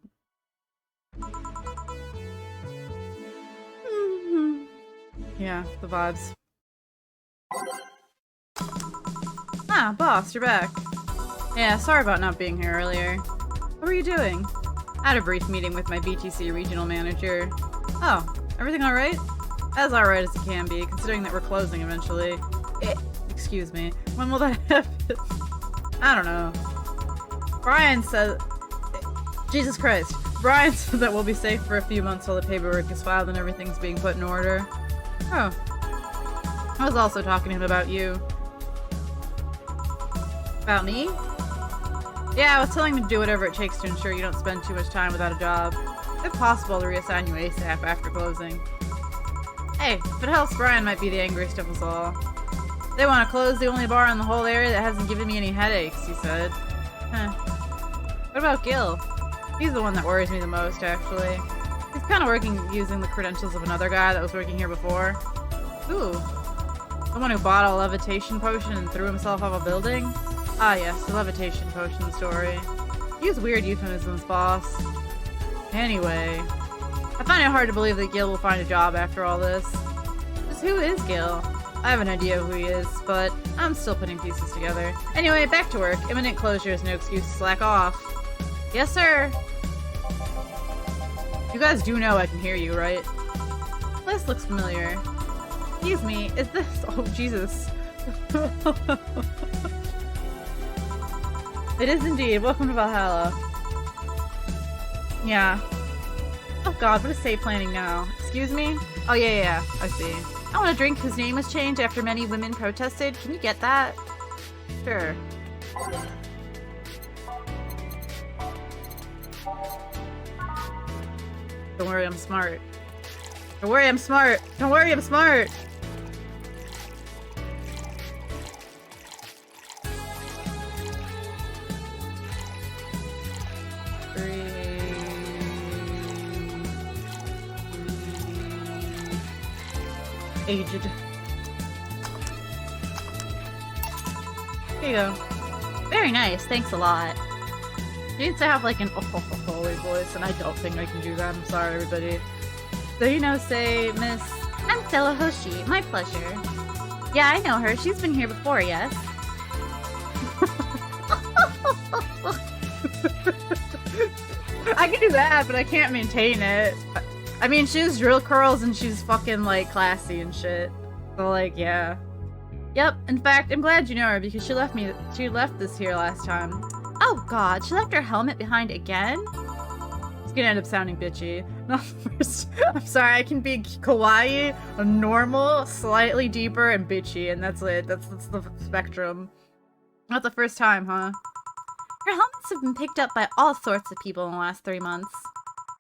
Yeah, the vibes. Ah, boss, you're back. Yeah, sorry about not being here earlier. What were you doing? I had a brief meeting with my BTC regional manager. Oh, everything alright? As alright as it can be, considering that we're closing eventually. Excuse me. When will that happen? I don't know. Brian said... Jesus Christ. Brian said that we'll be safe for a few months while the paperwork is filed and everything's being put in order. Oh. I was also talking to him about you. About me? Yeah, I was telling him to do whatever it takes to ensure you don't spend too much time without a job. If possible, to reassign you ASAP after closing. Hey, if it helps, Brian might be the angriest of us all. They want to close the only bar in the whole area that hasn't given me any headaches, he said. Huh. What about Gil? He's the one that worries me the most, actually. He's kind of working using the credentials of another guy that was working here before. Ooh. Someone who bought a levitation potion and threw himself off a building? Ah yes, the levitation potion story. Use weird euphemisms, boss. Anyway. I find it hard to believe that Gil will find a job after all this. Just who is Gil? I have an idea who he is, but I'm still putting pieces together. Anyway, back to work. Imminent closure is no excuse to slack off. Yes, sir! You guys do know I can hear you, right? This looks familiar. Excuse me, is this... Oh, Jesus. It is indeed. Welcome to Valhalla. Yeah. Oh god, what is save planning now? Excuse me? Oh, yeah, I see. I want a drink whose name was changed after many women protested. Can you get that? Sure. Don't worry, I'm smart. Don't worry, I'm smart. Don't worry, I'm smart. Aged. Here you go. Very nice. Thanks a lot. She needs to have like an holy voice, and I don't think I can do that. I'm sorry, everybody. So, you know, say, Miss... I'm Stella Hoshi. My pleasure. Yeah, I know her. She's been here before, yes? I can do that, but I can't maintain it. I mean, she's drill curls and she's fucking, like, classy and shit. So, like, yeah. Yep, in fact, I'm glad you know her because she left this here last time. Oh god, she left her helmet behind again? It's gonna end up sounding bitchy. Not first. I'm sorry, I can be kawaii, normal, slightly deeper, and bitchy, and that's it. That's the spectrum. Not the first time, huh? Her helmets have been picked up by all sorts of people in the last 3 months.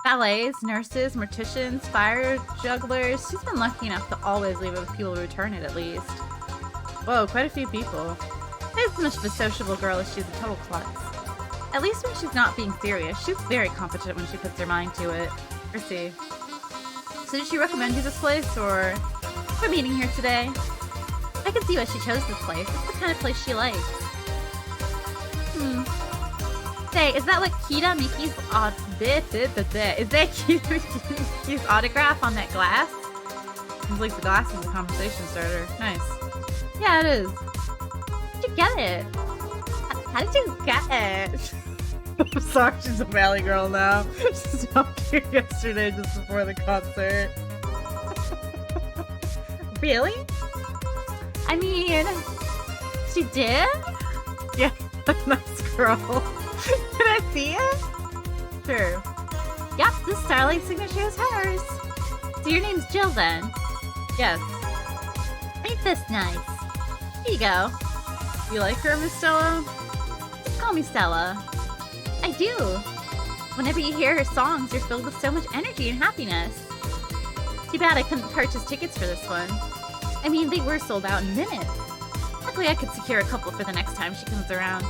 Ballets, nurses, morticians, fire jugglers. She's been lucky enough to always leave it with people who return it, at least. Whoa, quite a few people. She's as much of a sociable girl as she's a total klutz. At least when she's not being serious, she's very competent when she puts her mind to it. Let's see. So did she recommend you this place, or... We're meeting here today. I can see why she chose this place. It's the kind of place she likes. Say, is that like Kita Miki's is that Kita Miki's autograph on that glass? Seems like the glass is a conversation starter. Nice. Yeah, it is. How'd you get it? How did you get it? I'm sorry, she's a Valley girl now. She stopped here yesterday just before the concert. Really? I mean, she did? Yeah, nice girl. Can I see it? Sure. Yep, the Starlight signature is hers. So your name's Jill then? Yes. Ain't this nice? Here you go. You like her, Miss Stella? Just call me Stella. I do. Whenever you hear her songs, you're filled with so much energy and happiness. Too bad I couldn't purchase tickets for this one. I mean, they were sold out in minutes. Luckily, I could secure a couple for the next time she comes around.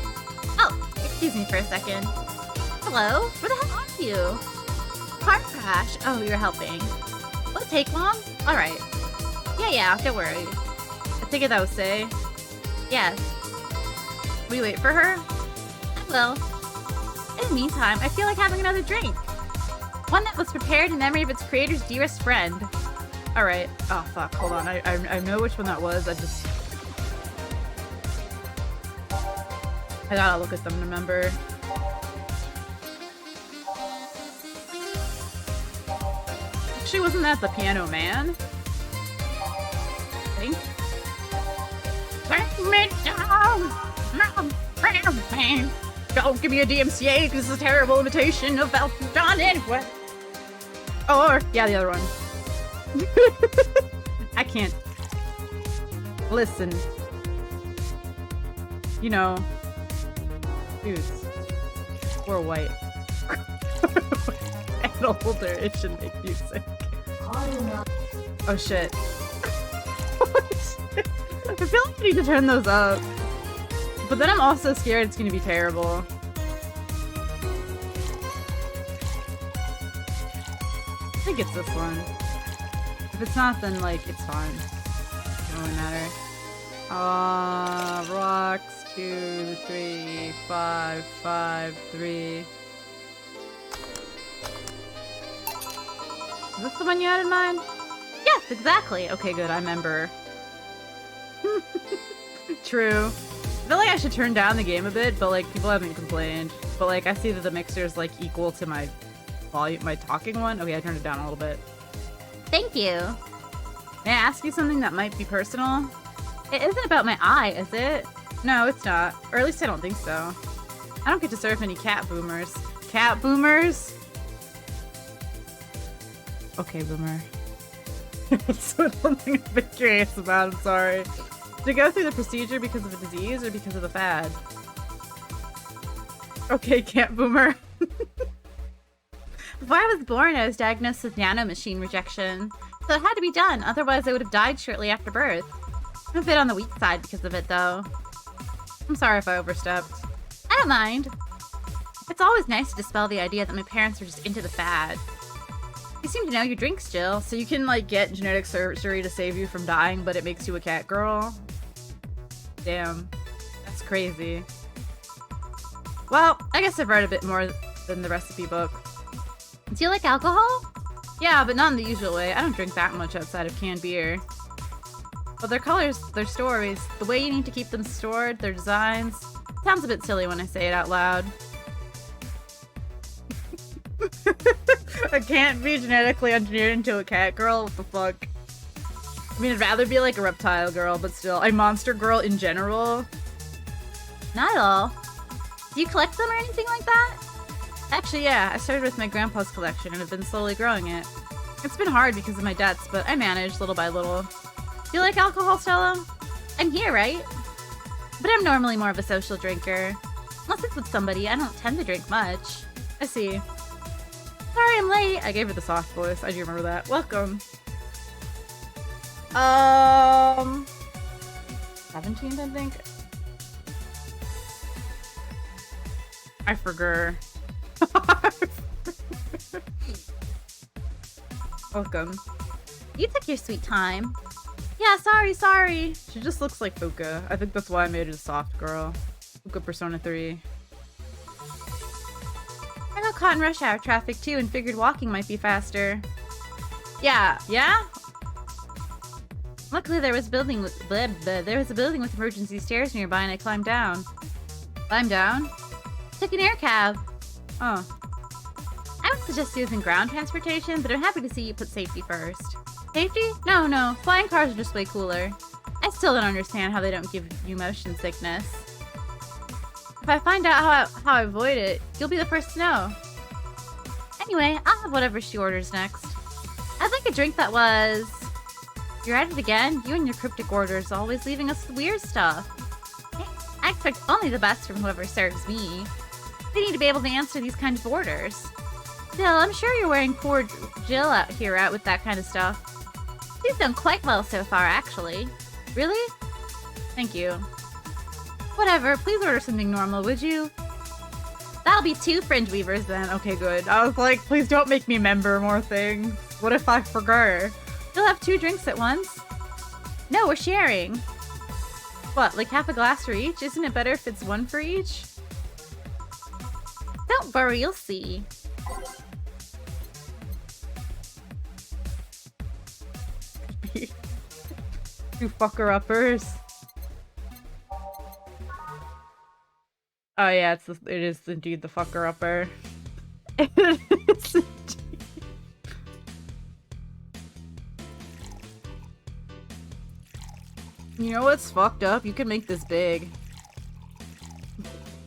Oh, excuse me for a second. Hello? Where the hell are you? Car crash. Oh, you're helping. Will it take long? Alright. Yeah, don't worry. I figured that would say. Yes. Will you wait for her? I will. In the meantime, I feel like having another drink. One that was prepared in memory of its creator's dearest friend. Alright. Oh, fuck. Hold on. I know which one that was. I gotta look at them to remember. Actually, wasn't that the Piano Man? I think. Take me down! Don't give me a DMCA because it's a terrible imitation of Elton John anyway. Or, yeah, the other one. I can't. Listen. You know. Dudes. We're white. And older, it should make music. Oh shit. I feel like I need to turn those up. But then I'm also scared it's gonna be terrible. I think it's this one. If it's not, then like, it's fine. It doesn't really matter. Rocks, 2, 3, 5, 5, 3. Is this the one you had in mind? Yes, exactly. Okay, good, I remember. True. I feel like I should turn down the game a bit, but like, people haven't complained. But like, I see that the mixer is like equal to my volume, my talking one. Okay, I turned it down a little bit. Thank you. May I ask you something that might be personal? It isn't about my eye, is it? No, it's not. Or at least I don't think so. I don't get to surf any cat boomers. Cat boomers? Okay, boomer. That's something I've been curious about, I'm sorry. Did you go through the procedure because of a disease or because of the fad? Okay, Camp Boomer. Before I was born, I was diagnosed with nanomachine rejection. So it had to be done, otherwise I would have died shortly after birth. I'm a bit on the weak side because of it, though. I'm sorry if I overstepped. I don't mind. It's always nice to dispel the idea that my parents were just into the fad. You seem to know your drinks, Jill. So you can, like, get genetic surgery to save you from dying, but it makes you a cat girl? Damn. That's crazy. Well, I guess I've read a bit more than the recipe book. Do you like alcohol? Yeah, but not in the usual way. I don't drink that much outside of canned beer. But their colors, their stories, the way you need to keep them stored, their designs. Sounds a bit silly when I say it out loud. I can't be genetically engineered into a cat girl? What the fuck? I mean, I'd rather be like a reptile girl, but still. A monster girl in general? Not at all. Do you collect them or anything like that? Actually, yeah. I started with my grandpa's collection and have been slowly growing it. It's been hard because of my debts, but I managed little by little. Do you like alcohol, Stella? I'm here, right? But I'm normally more of a social drinker. Unless it's with somebody, I don't tend to drink much. I see. Sorry I'm late. I gave her the soft voice. I do remember that. Welcome. 17th, I think? I forgot. Welcome. You took your sweet time. Yeah, sorry. She just looks like Fuka. I think that's why I made her a soft girl. Fuka Persona 3. I got caught in rush hour traffic too and figured walking might be faster. Yeah? Luckily there was a building with emergency stairs nearby and I climbed down. Climb down? Took an air cab. Oh. I would suggest using ground transportation, but I'm happy to see you put safety first. Safety? No. Flying cars are just way cooler. I still don't understand how they don't give you motion sickness. If I find out how I avoid it, you'll be the first to know. Anyway, I'll have whatever she orders next. I'd like a drink that was... You're at it again? You and your cryptic orders, always leaving us with weird stuff. I expect only the best from whoever serves me. They need to be able to answer these kinds of orders. Still, I'm sure you're wearing poor Jill out with that kind of stuff. She's done quite well so far, actually. Really? Thank you. Whatever, please order something normal, would you? That'll be 2 fringe weavers then. Okay, good. I was like, please don't make me remember more things. What if I forgot? You'll have 2 drinks at once. No, we're sharing. What, like half a glass for each? Isn't it better if it's 1 for each? Don't worry, you'll see. Two fucker-uppers. Oh yeah, it is indeed the fucker-upper. It is indeed. You know what's fucked up? You can make this big.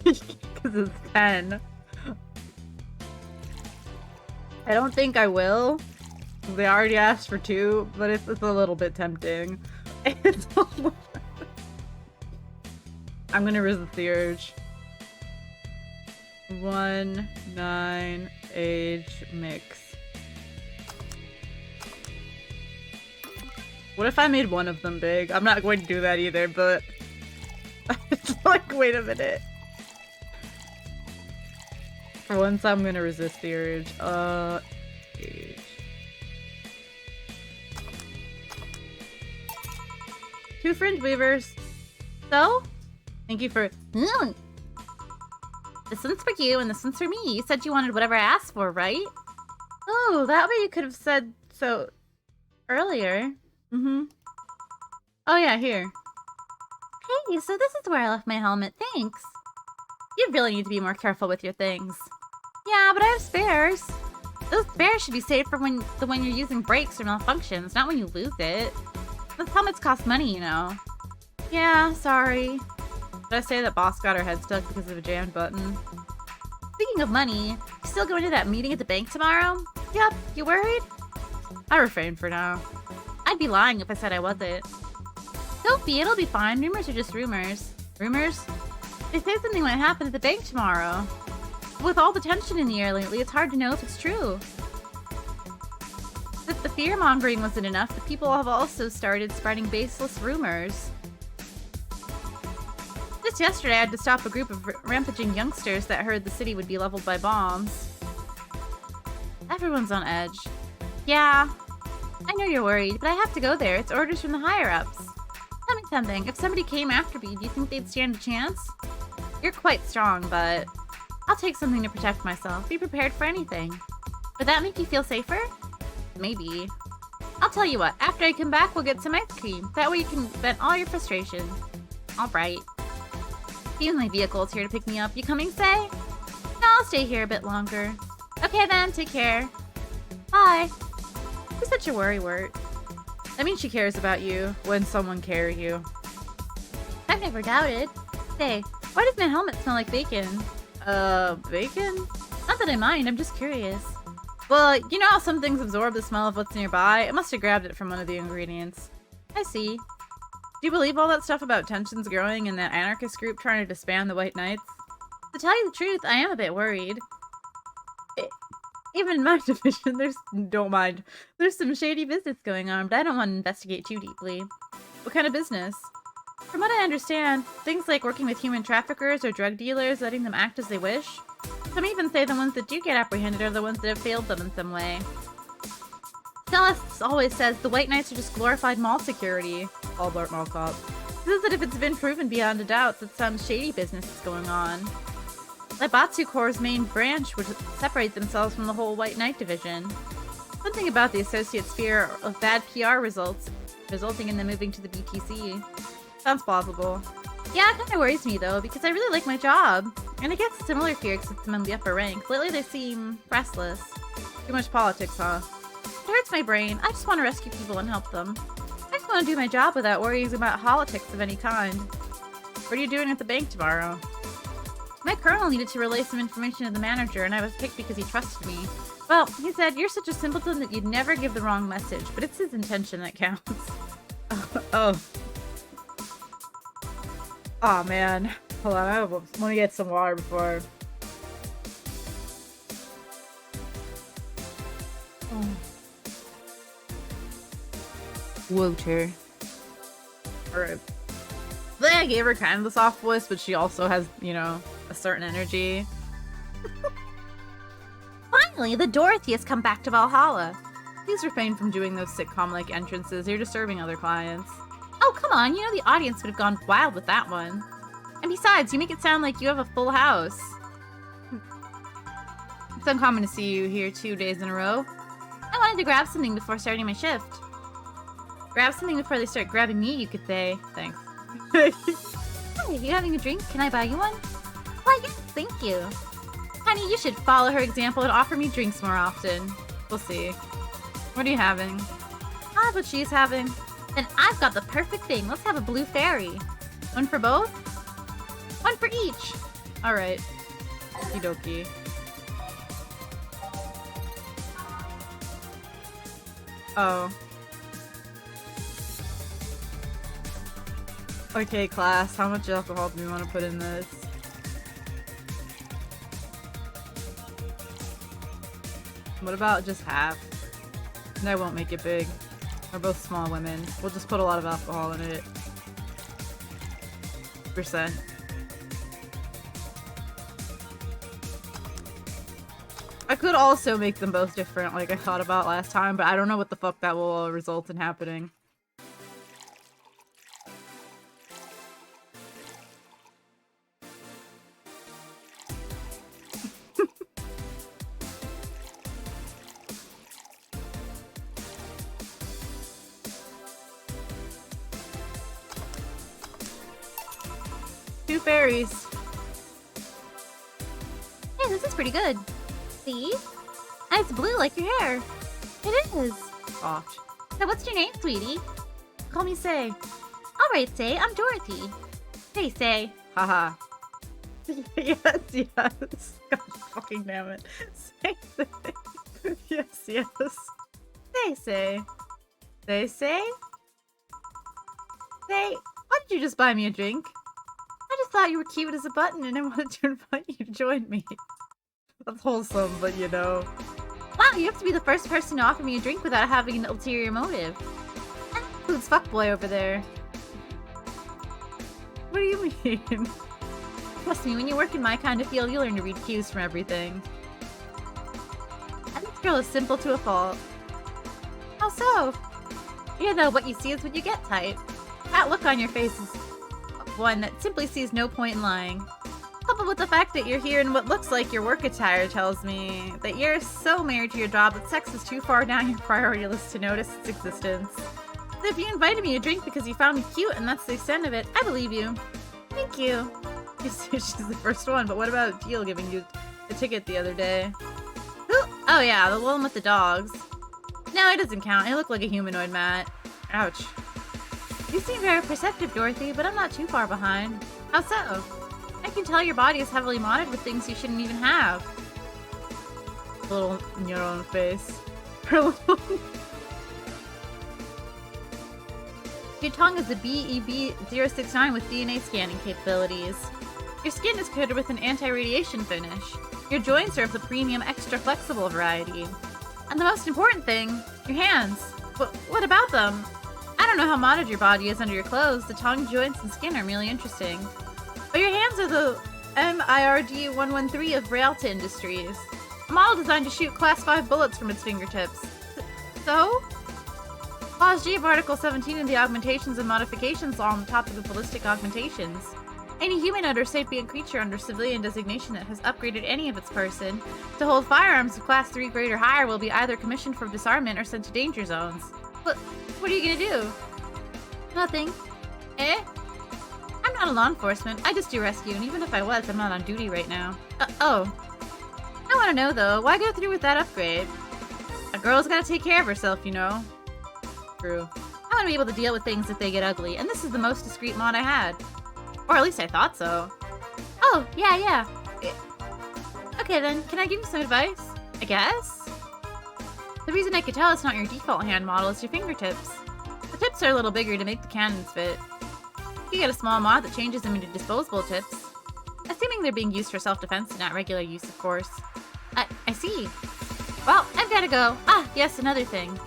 Because it's 10. I don't think I will. They already asked for 2, but it's a little bit tempting. I'm gonna resist the urge. 1, 9, age, mix. What if I made one of them big? I'm not going to do that either, but... It's like, wait a minute. For once, I'm gonna resist the urge. Age. Two fringe weavers. So? Thank you for... This one's for you and this one's for me. You said you wanted whatever I asked for, right? Oh, that way you could have said so earlier. Mm-hmm. Oh yeah, here. Hey, so this is where I left my helmet. Thanks. You really need to be more careful with your things. Yeah, but I have spares. Those spares should be saved for when you're using brakes or malfunctions, not when you lose it. Those helmets cost money, you know. Yeah, sorry. Did I say that boss got her head stuck because of a jammed button? Speaking of money, you still going to that meeting at the bank tomorrow? Yep. You worried? I refrain for now. I'd be lying if I said I wasn't. Sophie, it'll be fine. Rumors are just rumors. Rumors? They say something might happen at the bank tomorrow. With all the tension in the air lately, it's hard to know if it's true. If the fear-mongering wasn't enough, the people have also started spreading baseless rumors. Just yesterday, I had to stop a group of rampaging youngsters that heard the city would be leveled by bombs. Everyone's on edge. Yeah, I know you're worried, but I have to go there. It's orders from the higher-ups. Tell me something. If somebody came after me, do you think they'd stand a chance? You're quite strong, but I'll take something to protect myself. Be prepared for anything. Would that make you feel safer? Maybe. I'll tell you what. After I come back, we'll get some ice cream. That way you can vent all your frustration. All right. Even my vehicle is here to pick me up. You coming, Say? No, I'll stay here a bit longer. Okay then, take care. Bye. You're such a worrywart. That means she cares about you when someone cares you. I've never doubted. Say, why does my helmet smell like bacon? Bacon? Not that I mind, I'm just curious. Well, you know how some things absorb the smell of what's nearby? It must have grabbed it from one of the ingredients. I see. Do you believe all that stuff about tensions growing in that anarchist group trying to disband the White Knights? To tell you the truth, I am a bit worried. Even in my division, there's some shady business going on, but I don't want to investigate too deeply. What kind of business? From what I understand, things like working with human traffickers or drug dealers, letting them act as they wish. Some even say the ones that do get apprehended are the ones that have failed them in some way. Celeste always says the White Knights are just glorified mall security. Albert Mall Cop. This is that if it's been proven beyond a doubt that some shady business is going on. Laibatsu Corps' main branch would separate themselves from the whole White Knight division. Something about the Associates' fear of bad PR resulting in them moving to the BTC. Sounds plausible. Yeah, it kind of worries me though, because I really like my job. And I guess a similar fear exists among the upper ranks. Lately they seem restless. Too much politics, huh? It hurts my brain. I just want to rescue people and help them. I just want to do my job without worries about politics of any kind. What are you doing at the bank tomorrow? My colonel needed to relay some information to the manager, and I was picked because he trusted me. Well, he said, you're such a simpleton that you'd never give the wrong message, but it's his intention that counts. Oh. Oh man. Hold on, I want to get some water before. Oh. Water. Alright. I gave her kind of the soft voice, but she also has, you know, a certain energy. Finally, the Dorothy has come back to Valhalla. Please refrain from doing those sitcom-like entrances. You're disturbing other clients. Oh, come on. You know the audience would have gone wild with that one. And besides, you make it sound like you have a full house. It's uncommon to see you here 2 days in a row. I wanted to grab something before starting my shift. Grab something before they start grabbing me, you could say. Thanks. Hey, you having a drink? Can I buy you one? Why, yes, thank you. Honey, you should follow her example and offer me drinks more often. We'll see. What are you having? Ah, what she's having. Then I've got the perfect thing. Let's have a blue fairy. One for both? One for each. Alright. Okie dokie. Oh. Okay, class, how much alcohol do we want to put in this? What about just half? And I won't make it big. We're both small women. We'll just put a lot of alcohol in it. %. I could also make them both different, like I thought about last time, but I don't know what the fuck that will result in happening. Two fairies. Hey, this is pretty good. See? And it's blue like your hair. It is. Soft. So what's your name, sweetie? Call me Say. Alright, Say. I'm Dorothy. Hey, Say. Haha. Yes, yes. God fucking damn it. Say. Yes, yes. Say. They say? Say, why did you just buy me a drink? I just thought you were cute as a button and I wanted to invite you to join me. That's wholesome, but you know. Wow, you have to be the first person to offer me a drink without having an ulterior motive. That includes fuckboy over there. What do you mean? Trust me, when you work in my kind of field, you'll learn to read cues from everything. And this girl is simple to a fault. How so? You know, what you see is what you get type. That look on your face is one that simply sees no point in lying. Coupled with the fact that you're here in what looks like your work attire tells me that you're so married to your job that sex is too far down your priority list to notice its existence. So if you invited me a drink because you found me cute and that's the extent of it, I believe you. Thank you. She's the first one, but what about Teal giving you the ticket the other day? Who? Oh yeah, the one with the dogs. No, it doesn't count. I look like a humanoid mat. Ouch. You seem very perceptive, Dorothy, but I'm not too far behind. How so? I can tell your body is heavily modded with things you shouldn't even have. A little in your own face. Your tongue is a BEB069 with DNA scanning capabilities. Your skin is coated with an anti-radiation finish. Your joints are of the premium extra flexible variety. And the most important thing, your hands. What about them? I don't know how modded your body is under your clothes. The tongue, joints, and skin are really interesting. But your hands are the MIRD-113 of Realta Industries. A model designed to shoot Class 5 bullets from its fingertips. So? Clause G of Article 17 in the Augmentations and Modifications Law on the topic of ballistic augmentations. Any humanoid or sapient creature under civilian designation that has upgraded any of its person to hold firearms of Class 3 grade or higher will be either commissioned for disarmament or sent to danger zones. What are you gonna do? Nothing. Eh? I'm not a law enforcement. I just do rescue, and even if I was, I'm not on duty right now. Oh. I want to know, though, why go through with that upgrade? A girl's gotta take care of herself, you know. True. I want to be able to deal with things if they get ugly, and this is the most discreet mod I had. Or at least I thought so. Oh, yeah. Okay then, can I give you some advice? I guess? The reason I could tell it's not your default hand model is your fingertips. The tips are a little bigger to make the cannons fit. You get a small mod that changes them into disposable tips. Assuming they're being used for self-defense and not regular use, of course. I see. Well, I've gotta go. Ah, yes, another thing.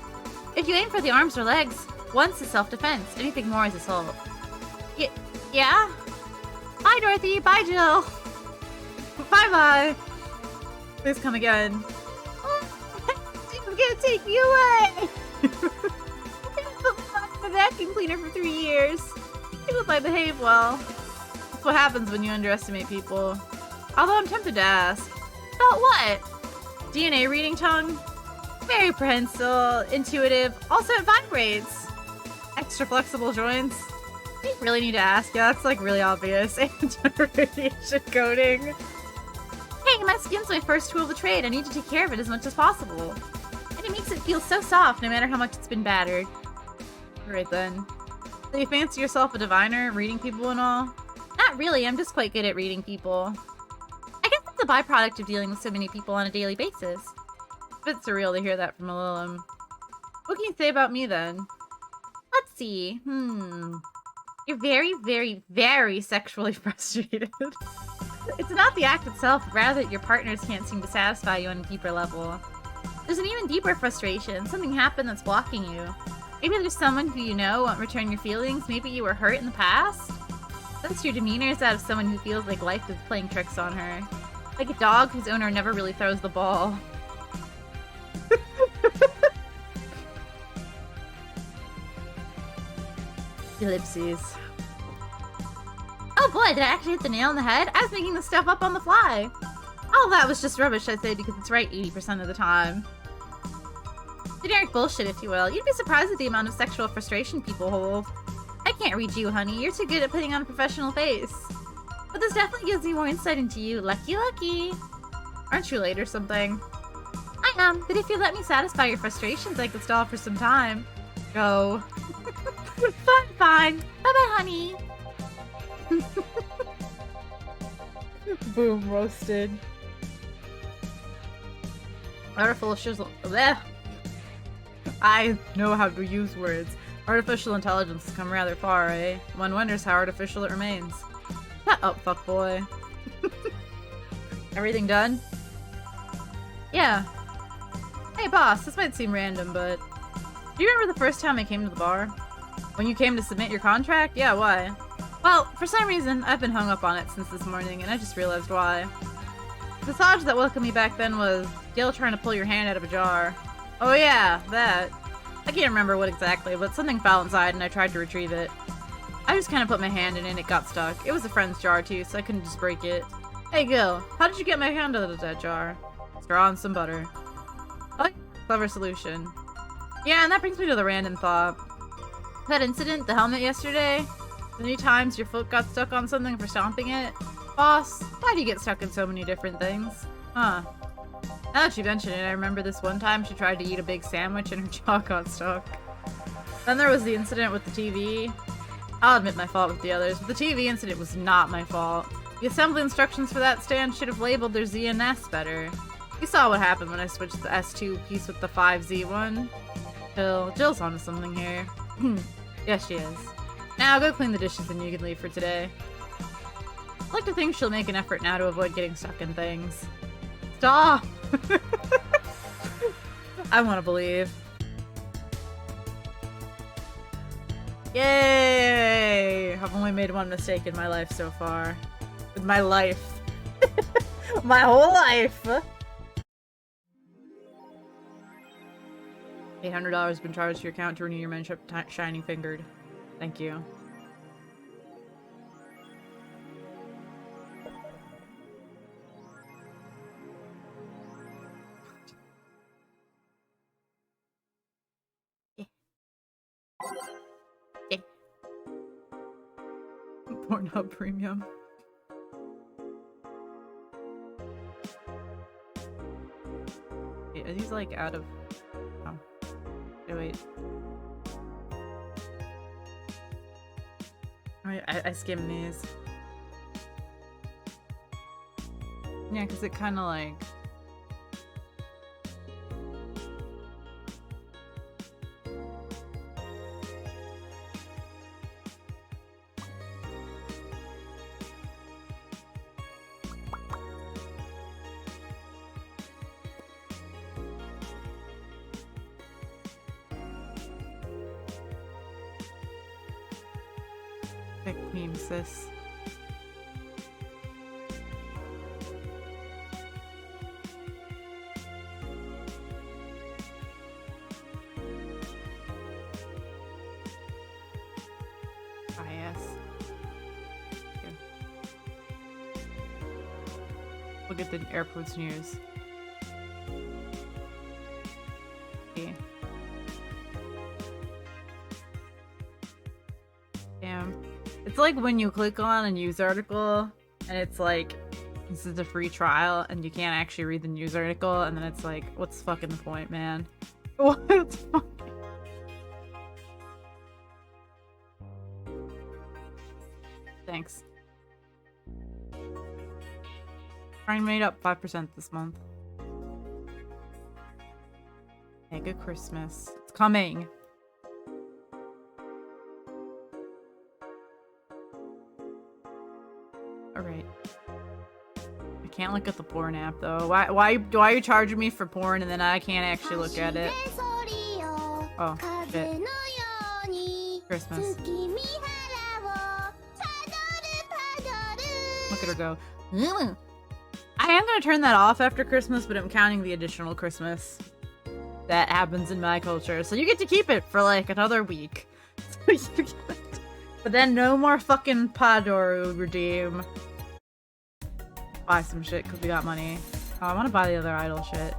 If you aim for the arms or legs, once is self-defense, anything more is assault. Yeah? Bye, Dorothy. Bye, Jill. Bye-bye. Please come again. I'm gonna take you away! I've been a vacuum cleaner for 3 years. I hope I behave well. That's what happens when you underestimate people. Although I'm tempted to ask. About what? DNA reading tongue? Very prehensile, intuitive, also it vibrates. Extra flexible joints. You really need to ask. Yeah, that's like really obvious. Anti-radiation coating. Hey, my skin's my first tool of the trade. I need to take care of it as much as possible. And it makes it feel so soft no matter how much it's been battered. Right then. So you fancy yourself a diviner, reading people and all? Not really, I'm just quite good at reading people. I guess it's a byproduct of dealing with so many people on a daily basis. It's a bit surreal to hear that from a Lilum. What can you say about me then? Let's see. You're very, very, very sexually frustrated. It's not the act itself, but rather that your partners can't seem to satisfy you on a deeper level. There's an even deeper frustration. Something happened that's blocking you. Maybe there's someone who you know won't return your feelings. Maybe you were hurt in the past. Since your demeanor is that of someone who feels like life is playing tricks on her. Like a dog whose owner never really throws the ball. Ellipses. Oh boy, did I actually hit the nail on the head? I was making this stuff up on the fly. All that was just rubbish, I'd say, because it's right 80% of the time. Generic bullshit, if you will. You'd be surprised at the amount of sexual frustration people hold. I can't read you, honey. You're too good at putting on a professional face. But this definitely gives me more insight into you. Lucky, lucky. Aren't you late or something? I am, but if you let me satisfy your frustrations, I could stall for some time. Go. Fine. Bye-bye, honey. Boom, roasted. Water full of shizzle. Blech. I know how to use words. Artificial intelligence has come rather far, eh? One wonders how artificial it remains. Shut up, fuckboy. Everything done? Yeah. Hey boss, this might seem random, but do you remember the first time I came to the bar? When you came to submit your contract? Yeah, why? Well, for some reason, I've been hung up on it since this morning, and I just realized why. The massage that welcomed me back then was Gil trying to pull your hand out of a jar. Oh yeah, that. I can't remember what exactly, but something fell inside and I tried to retrieve it. I just kind of put my hand in it and it got stuck. It was a friend's jar too, so I couldn't just break it. Hey Gil, how did you get my hand out of that jar? Straw and some butter. Oh, clever solution. Yeah, and that brings me to the random thought. That incident, the helmet yesterday? The many times your foot got stuck on something for stomping it? Boss, why do you get stuck in so many different things? Huh. Now that you mention it, I remember this one time she tried to eat a big sandwich and her jaw got stuck. Then there was the incident with the TV. I'll admit my fault with the others, but the TV incident was not my fault. The assembly instructions for that stand should have labeled their Z and S better. You saw what happened when I switched the S2 piece with the 5Z one. Jill's onto something here. Yes, she is. Now go clean the dishes and you can leave for today. I like to think she'll make an effort now to avoid getting stuck in things. Stop! I want to believe. Yay! I've only made one mistake in my life so far. With my life. My whole life! $800 been charged to your account to renew your membership Shining Fingered. Thank you. Pornhub Premium. Wait, are these like out of... Oh. Oh, wait. I skimmed these. Yeah, because it kind of like... Big meme, sis. Ah, yes. Okay. Look at the airports news. Okay. Damn. It's like when you click on a news article and it's like, this is a free trial and you can't actually read the news article and then it's like, what's fucking the point, man? What's fucking... Thanks. Crime made up 5% this month. Hey, good Christmas. It's coming. Alright. I can't look at the porn app though. Why are you charging me for porn and then I can't actually look at it? Oh, shit. Christmas. Look at her go. I am gonna turn that off after Christmas, but I'm counting the additional Christmas that happens in my culture. So you get to keep it for like another week. But then no more fucking Padoru redeem. Buy some shit because we got money. Oh, I want to buy the other idol shit.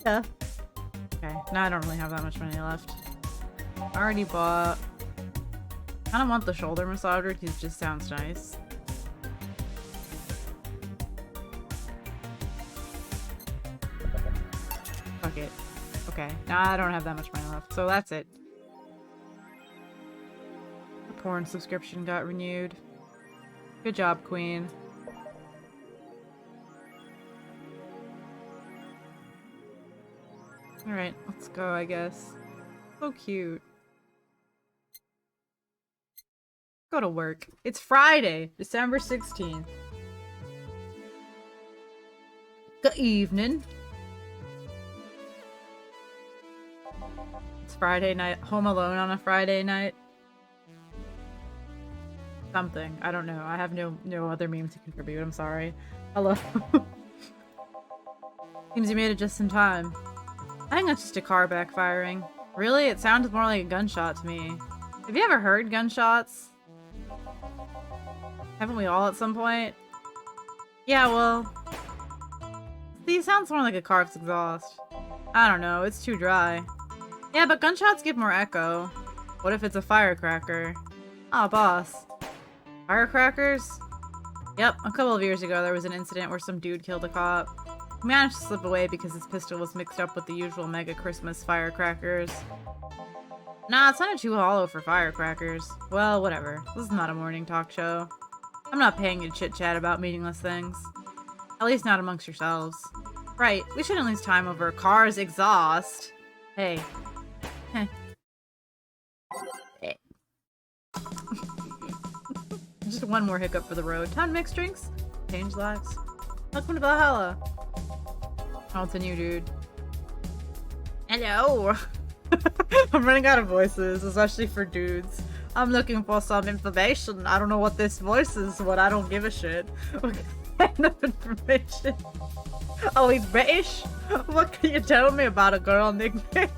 Yeah. Okay, now I don't really have that much money left. I already bought... I kind of want the shoulder massager because it just sounds nice. Fuck it. Okay, now I don't have that much money left, so that's it. The porn subscription got renewed. Good job, Queen. Alright, let's go, I guess. So cute. Go to work. It's Friday, December 16th. Good evening. It's Friday night. Home Alone on a Friday night. Something. I don't know. I have no other meme to contribute. I'm sorry. Hello. Seems you made it just in time. I think that's just a car backfiring. Really? It sounded more like a gunshot to me. Have you ever heard gunshots? Haven't we all at some point? Yeah, well... See, it sounds more like a car's exhaust. I don't know, it's too dry. Yeah, but gunshots give more echo. What if it's a firecracker? Ah, boss. Firecrackers? Yep, a couple of years ago there was an incident where some dude killed a cop. He managed to slip away because his pistol was mixed up with the usual mega Christmas firecrackers. Nah, it sounded too hollow for firecrackers. Well, whatever. This is not a morning talk show. I'm not paying you to chit-chat about meaningless things. At least not amongst yourselves. Right, we shouldn't lose time over a car's exhaust. Hey. Heh. Hey. Just one more hiccup for the road. Time to mix drinks. Change lives. Welcome to Valhalla. Oh, it's a new dude. Hello! I'm running out of voices, especially for dudes. I'm looking for some information. I don't know what this voice is, but I don't give a shit. What kind of information? Oh, he's British? What can you tell me about a girl nickname?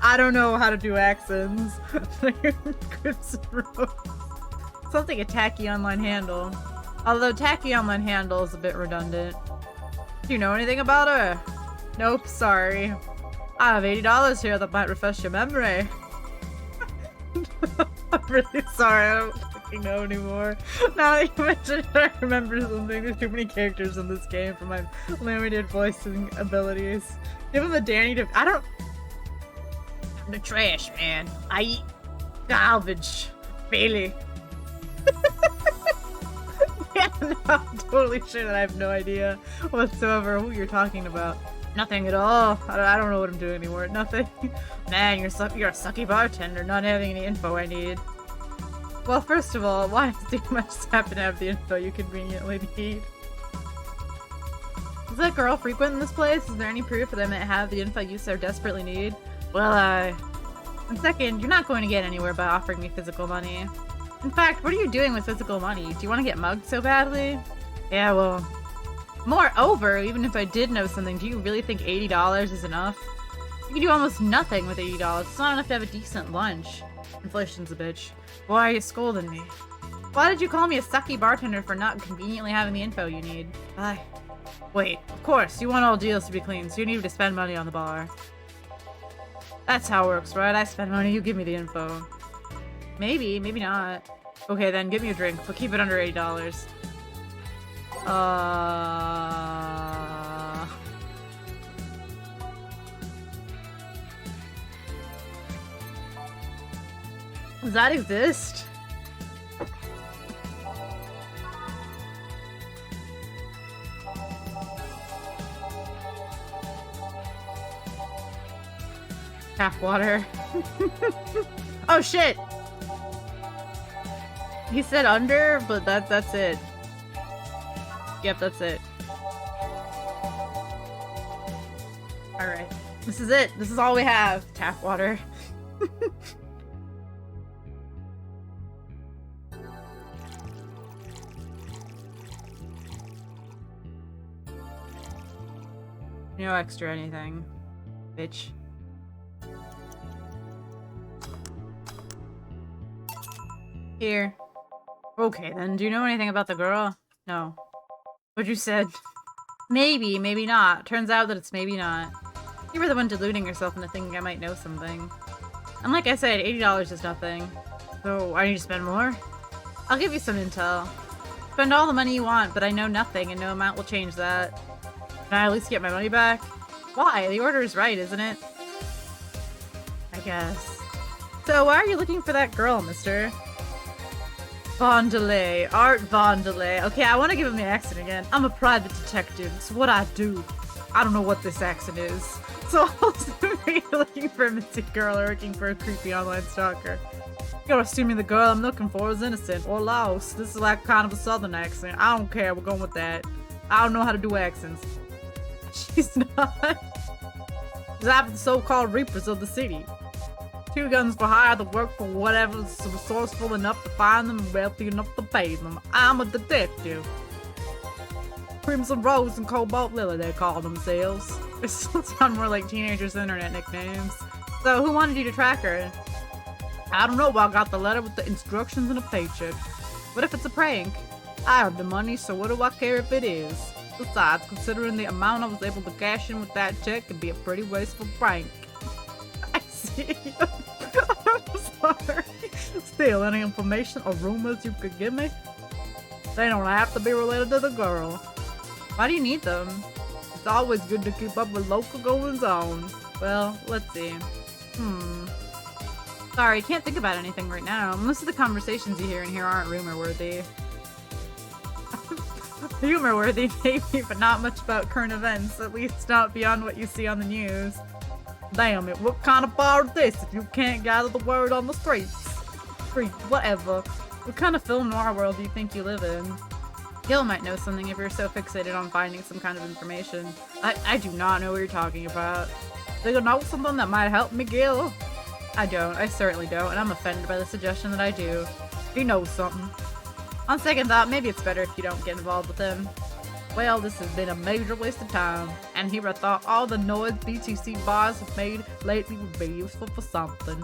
I don't know how to do accents. Crimson Rose. Something a tacky online handle. Although tacky online handle is a bit redundant. Do you know anything about her? Nope, sorry. I have $80 here that might refresh your memory. I'm really sorry, I don't fucking know anymore. Now that you mentioned it, I remember something. There's too many characters in this game for my limited voicing abilities. Give him a Danny to- I don't- I'm the trash, man. I eat garbage. Really. Yeah, no, I'm totally sure that I have no idea whatsoever who you're talking about. Nothing at all. I don't know what I'm doing anymore. Nothing. Man, you're a sucky bartender, not having any info I need. Well, first of all, why does you must happen to have the info you conveniently need? Is that girl frequent in this place? Is there any proof that I might have the info you so desperately need? Well, and second, you're not going to get anywhere by offering me physical money. In fact, what are you doing with physical money? Do you want to get mugged so badly? Yeah, well... Moreover, even if I did know something, do you really think $80 is enough? You can do almost nothing with $80. It's not enough to have a decent lunch. Inflation's a bitch. Why are you scolding me? Why did you call me a sucky bartender for not conveniently having the info you need? Wait, of course, you want all deals to be clean, so you need to spend money on the bar. That's how it works, right? I spend money, you give me the info. Maybe, maybe not. Okay then, get me a drink, but keep it under $80. Does that exist? Tap water. Oh shit! He said under, but that's it. Yep, that's it. Alright. This is it. This is all we have. Tap water. No extra anything. Bitch. Here. Okay then, do you know anything about the girl? No. What you said? Maybe, maybe not. Turns out that it's maybe not. You were the one deluding yourself into thinking I might know something. And like I said, $80 is nothing. So, I need to spend more? I'll give you some intel. Spend all the money you want, but I know nothing and no amount will change that. Can I at least get my money back? Why? The order is right, isn't it? I guess. So, why are you looking for that girl, mister? Vondelay. Art Vondelay. Okay, I want to give him the accent again. I'm a private detective. It's what I do. I don't know what this accent is. So are you looking for a missing girl or looking for a creepy online stalker? You're assuming the girl I'm looking for is innocent or lost. This is like kind of a southern accent. I don't care, we're going with that. I don't know how to do accents. She's not. She's after the so-called reapers of the city. 2 guns for hire that work for whatever's resourceful enough to find them and wealthy enough to pay them. I'm a detective. Crimson Rose and Cobalt Lily, they call themselves. They still sound more like teenagers' internet nicknames. So, who wanted you to track her? I don't know, I got the letter with the instructions and a paycheck. What if it's a prank? I have the money, so what do I care if it is? Besides, considering the amount I was able to cash in with that check, it'd be a pretty wasteful prank. I see. I'm sorry. Still, any information or rumors you could give me? They don't have to be related to the girl. Why do you need them? It's always good to keep up with local goings on. Well, let's see. Sorry, can't think about anything right now. Most of the conversations you hear in here aren't rumor-worthy. Humor-worthy, maybe, but not much about current events, at least not beyond what you see on the news. Damn it, what kind of bar is this if you can't gather the word on the streets? Whatever. What kind of film noir world do you think you live in? Gil might know something if you're so fixated on finding some kind of information. I do not know what you're talking about. Do you know something that might help me, Gil? I don't. I certainly don't, and I'm offended by the suggestion that I do. He knows something. On second thought, maybe it's better if you don't get involved with him. Well, this has been a major waste of time, and here I thought all the noise BTC bars have made lately would be useful for something.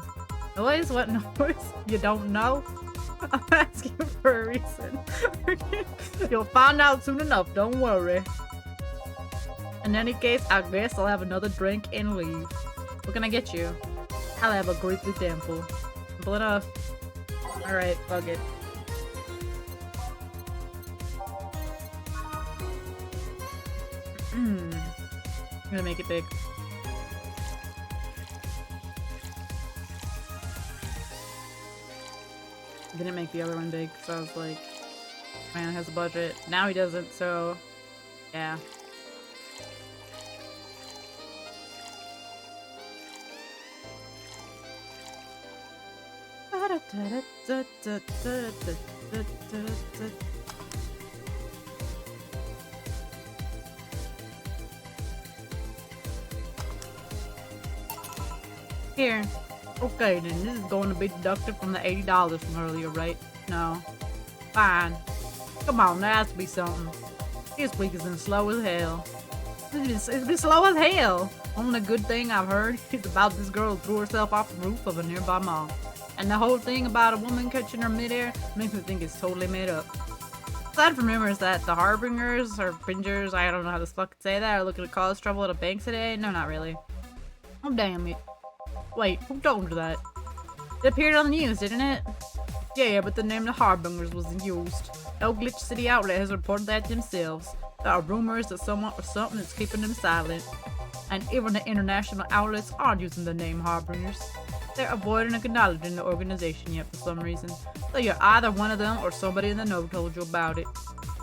Noise? What noise? You don't know? I'm asking for a reason. You'll find out soon enough, don't worry. In any case, I guess I'll have another drink and leave. What can I get you? I'll have a greatly temple. Simple enough. Alright, fuck it. I'm gonna make it big. Didn't make the other one big, so I was like, man has a budget. Now he doesn't, so yeah. Here. Okay then, this is going to be deducted from the $80 from earlier, right? No. Fine. Come on, there has to be something. This week has been slow as hell. It's been slow as hell. Only good thing I've heard is about this girl who threw herself off the roof of a nearby mall. And the whole thing about a woman catching her midair makes me think it's totally made up. Aside from rumors that the Harbingers, or Bingers, I don't know how to fucking say that, are looking to cause trouble at a bank today, no, not really. Oh, damn it. Wait, who told you that? It appeared on the news, didn't it? Yeah, but the name of the Harbingers wasn't used. No Glitch City outlet has reported that themselves. There are rumors that someone or something is keeping them silent. And even the international outlets aren't using the name Harbingers. They're avoiding acknowledging the organization yet for some reason. So you're either one of them or somebody in the know told you about it.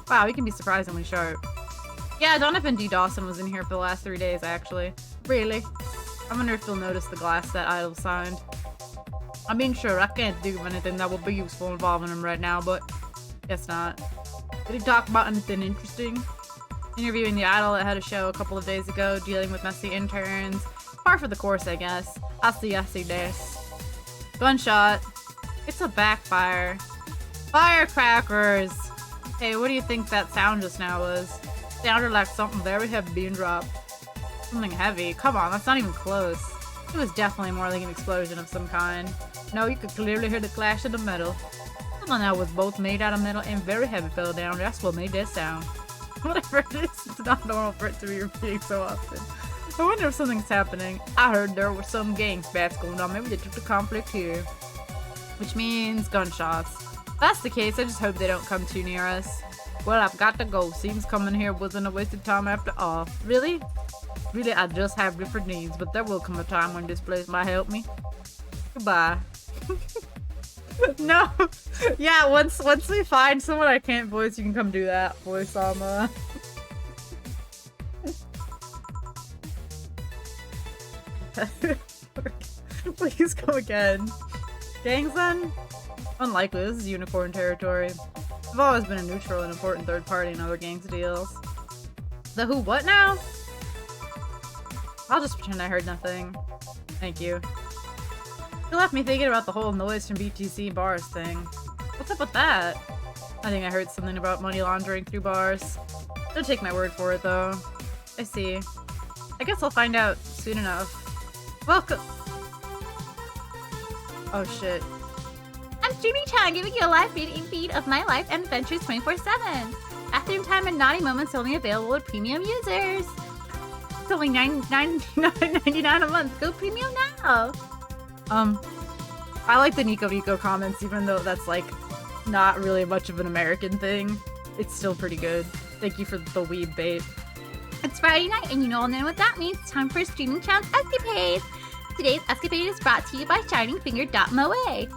Wow, he can be surprisingly sharp. Yeah, Donovan D. Dawson was in here for the last 3 days, actually. Really? I wonder if he'll notice the glass that Idol signed. I mean, sure, I can't think of anything that would be useful involving him right now, but guess not. Did he talk about anything interesting? Interviewing the Idol that had a show a couple of days ago, dealing with messy interns. Par for the course, I guess. I see this. Gunshot. It's a backfire. Firecrackers! Hey, what do you think that sound just now was? Sounded like something very heavy being dropped. Something heavy? Come on, that's not even close. It was definitely more like an explosion of some kind. No, you could clearly hear the clash of the metal. Something that was both made out of metal and very heavy fell down. That's what made that sound. Whatever it is, it's not normal for it to be repeating so often. I wonder if something's happening. I heard there were some gang spats going on. Maybe they took the conflict here. Which means gunshots. If that's the case, I just hope they don't come too near us. Well, I've got to go. Seems coming here wasn't a waste of time after all. Really? Really, I just have different needs, but there will come a time when this place might help me. Goodbye. No. Yeah, once we find someone I can't voice, you can come do that voice, Alma. Please go again. Gangs then? Unlikely, this is unicorn territory. I've always been a neutral and important third party in other gangs' deals. The who what now? I'll just pretend I heard nothing. Thank you. You left me thinking about the whole noise from BTC bars thing. What's up with that? I think I heard something about money laundering through bars. Don't take my word for it though. I see. I guess I'll find out soon enough. Welcome! Oh shit. I'm streaming Chan, giving you a live feed of my life and adventures 24/7. Afternoon time and naughty moments only available to premium users. It's only $99.99 a month. Go premium now. I like the Nico Nico comments, even though that's like not really much of an American thing. It's still pretty good. Thank you for the weeb bait. It's Friday night, and you all know what that means. It's time for Streaming Chan's Escapade. Today's Escapade is brought to you by ShiningFinger.moe.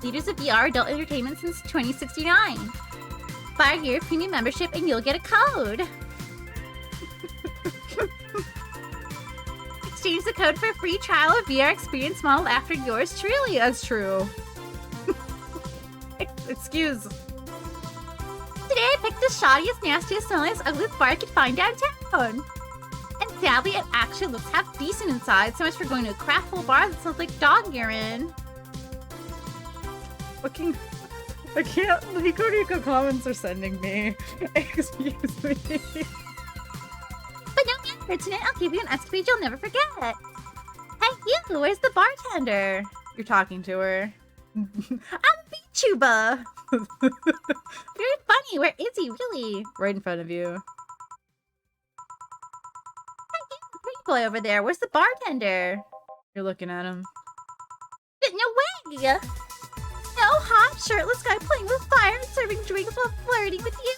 Leaders of VR adult entertainment since 2069. Buy your premium membership and you'll get a code. Exchange the code for a free trial of VR experience modeled after yours truly. That's true. Excuse. Today I picked the shoddiest, nastiest, smelliest, ugliest bar I could find downtown. And sadly, it actually looks half decent inside. So much for going to a crap hole bar that smells like dog urine. Fucking... I can't... Nico Nico comments are sending me. Excuse me. But no matter, tonight I'll give you an escapade you'll never forget. Hey you, where's the bartender? You're talking to her. I'm VTuber. Very funny, where is he really? Right in front of you. Hey you, pretty boy over there, where's the bartender? You're looking at him. No way! No hot, shirtless guy playing with fire and serving drinks while flirting with you.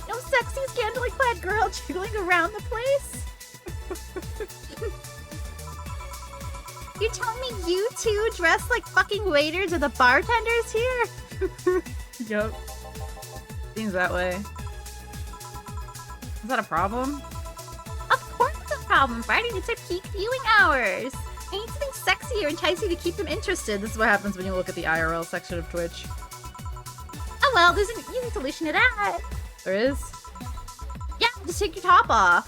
No sexy, scantily clad girl jiggling around the place. You're telling me you two dressed like fucking waiters are the bartenders here? Yup. Seems that way. Is that a problem? Of course it's a problem. Friday nights are peak viewing hours. I need something sexy or enticing to keep them interested. This is what happens when you look at the IRL section of Twitch. Oh well, there's an easy solution to that. There is? Yeah, just take your top off.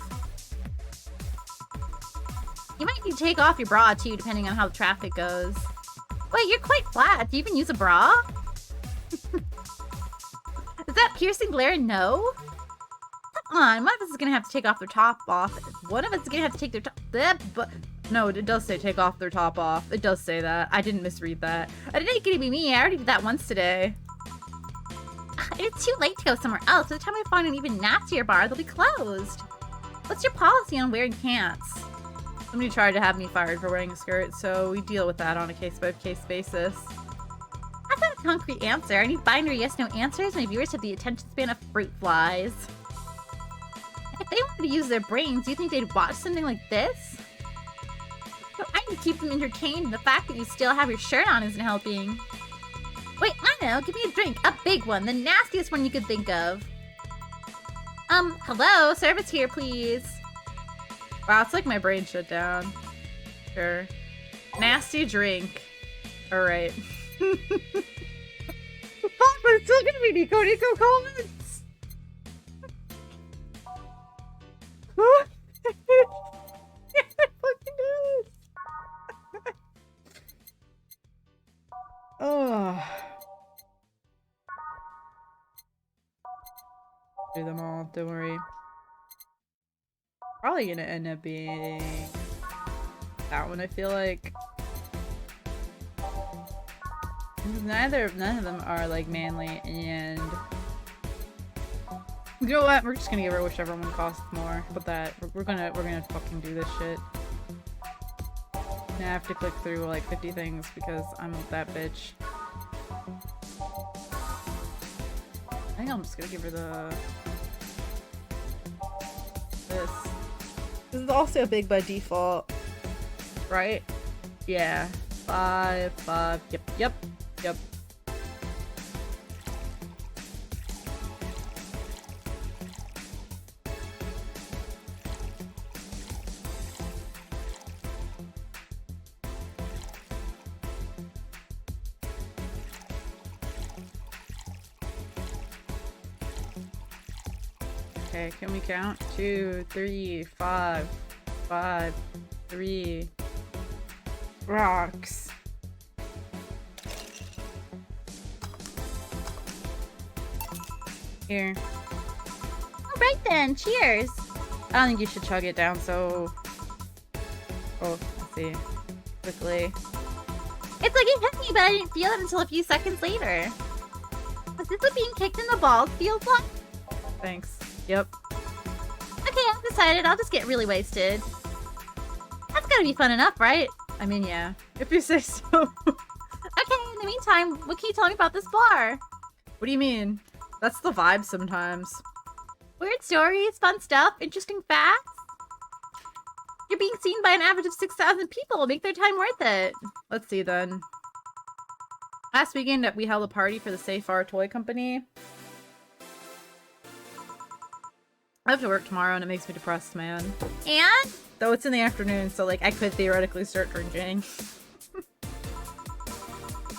You might need to take off your bra too, depending on how the traffic goes. Wait, you're quite flat. Do you even use a bra? Is that piercing glare? No? Come on, one of us is gonna have to take off their top off. One of us is gonna have to take their top... No, it does say take off their top off. It does say that. I didn't misread that. It ain't gonna be me. I already did that once today. It's too late to go somewhere else. By the time I find an even nastier bar, they'll be closed. What's your policy on wearing pants? Somebody tried to have me fired for wearing a skirt, so we deal with that on a case-by-case basis. That's not a concrete answer. I need binary yes-no answers. My viewers have the attention span of fruit flies. If they wanted to use their brains, do you think they'd watch something like this? So I need to keep them entertained, and the fact that you still have your shirt on isn't helping. Wait, I know. Give me a drink. A big one. The nastiest one you could think of. Hello? Service here, please. Wow, it's like my brain shut down. Sure. Nasty drink. Alright. Fuck, there's still gonna be Nico Nico comments! I fucking do this! Oh. Do them all, don't worry. Probably gonna end up being that one, I feel like. None of them are like manly, and you know what? We're just gonna give her whichever one costs more. But that we're gonna fucking do this shit. I have to click through like 50 things because I'm that bitch. I think I'm just gonna give her this. This is also big by default, right? Yeah. 5. Yep. Okay, can we count? 2, 3, 5, 5, 3 rocks. Here. Alright then, cheers! I don't think you should chug it down so... Oh, let's see. Quickly. It's like it hit me, but I didn't feel it until a few seconds later. Was this what being kicked in the balls feels like? Thanks. Yep. Okay, I've decided I'll just get really wasted. That's gotta be fun enough, right? I mean, yeah. If you say so. Okay, in the meantime, what can you tell me about this bar? What do you mean? That's the vibe sometimes. Weird stories, fun stuff, interesting facts. You're being seen by an average of 6,000 people. Make their time worth it. Let's see then. Last weekend we held a party for the Safar Toy Company. I have to work tomorrow and it makes me depressed, man. And? Though it's in the afternoon, so like I could theoretically start drinking.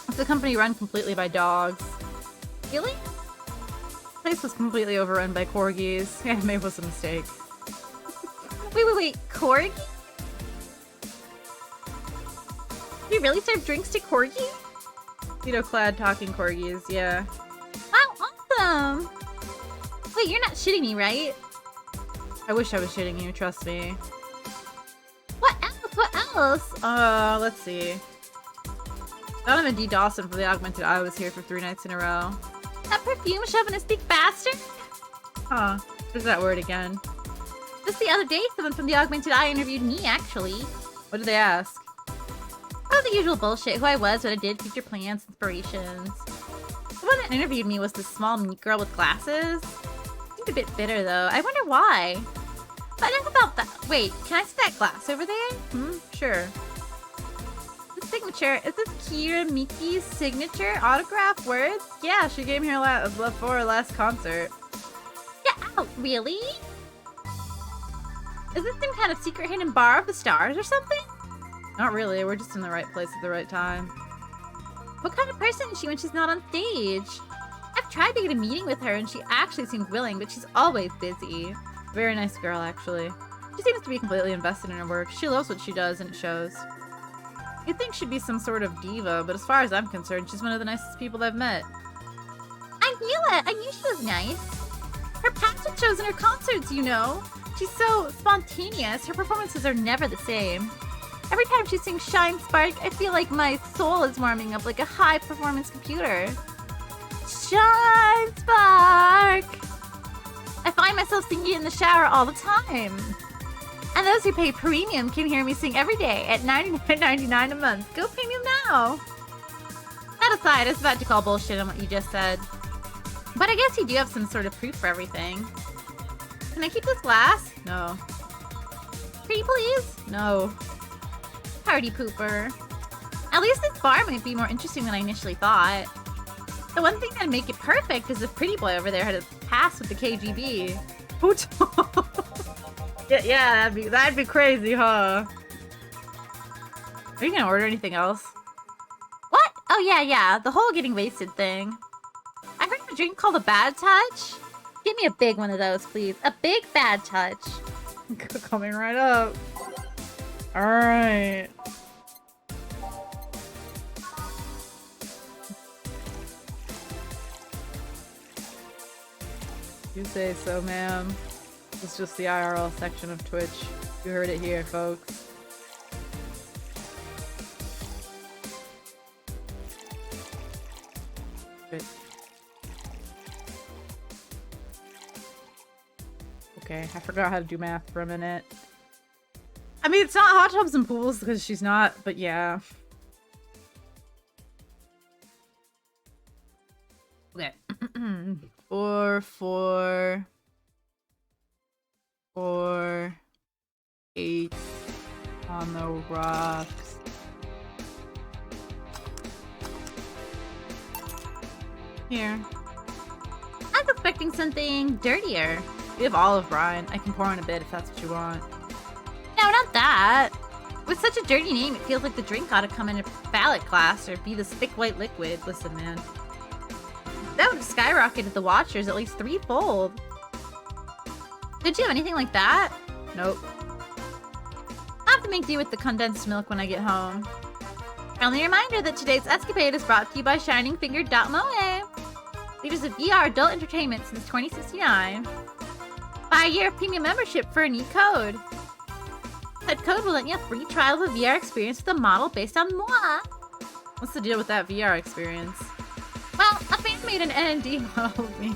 It's a company run completely by dogs. Really? The place was completely overrun by corgis. Yeah, maybe it was a mistake. Wait. Corgi? You really serve drinks to corgi? Keto-clad talking corgis, yeah. Wow, awesome! Wait, you're not shitting me, right? I wish I was shitting you, trust me. What else? What else? Let's see. Donovan D. Dawson from the Augmented Eye was here for 3 nights in a row. That perfume chauvinistic bastard? Huh. There's that word again. Just the other day, someone from the Augmented Eye interviewed me, actually. What did they ask? Oh, the usual bullshit. Who I was, what I did, future plans, inspirations. The one that interviewed me was this small meat girl with glasses. Seemed a bit bitter, though. I wonder why. But enough about that. Wait, can I see that glass over there? Sure. The signature. Is this Kira Miki's signature? Autograph? Words? Yeah, she came here for her last concert. Get out, really? Is this some kind of secret hidden bar of the stars or something? Not really, we're just in the right place at the right time. What kind of person is she when she's not on stage? I've tried to get a meeting with her and she actually seems willing, but she's always busy. Very nice girl, actually. She seems to be completely invested in her work. She loves what she does and it shows. You'd think she'd be some sort of diva, but as far as I'm concerned, she's one of the nicest people I've met. I knew it! I knew she was nice. Her pageant shows and her concerts, you know. She's so spontaneous. Her performances are never the same. Every time she sings Shine Spark, I feel like my soul is warming up like a high-performance computer. Shine Spark! I find myself singing in the shower all the time. And those who pay premium can hear me sing every day at $99.99 a month. Go premium now! That aside, I was about to call bullshit on what you just said. But I guess you do have some sort of proof for everything. Can I keep this glass? No. Pretty please? No. Party pooper. At least this bar might be more interesting than I initially thought. The one thing that'd make it perfect is if Pretty Boy over there had a pass with the KGB. yeah, that'd be crazy, huh? Are you gonna order anything else? What? Oh yeah, the whole getting wasted thing. I heard of a drink called a Bad Touch. Give me a big one of those, please. A big Bad Touch. Coming right up. Alright. You say so, ma'am. It's just the IRL section of Twitch. You heard it here, folks. Good. Okay, I forgot how to do math for a minute. I mean, it's not hot tubs and pools because she's not, but yeah. Okay. 4, 8 on the rocks. Here. I was expecting something dirtier. We have olive brine. I can pour on a bit if that's what you want. No, not that. With such a dirty name, it feels like the drink ought to come in a ballot class or be this thick white liquid. Listen, man. That would have skyrocketed the watchers at least 3-fold. Did you have anything like that? Nope. I'll have to make do with the condensed milk when I get home. Friendly reminder that today's escapade is brought to you by ShiningFinger.moe. Leaders of VR adult entertainment since 2069. Buy a year of premium membership for a neat code. That code will let you a free trial of a VR experience with a model based on moi. What's the deal with that VR experience? Well, a fan made an NND model of me.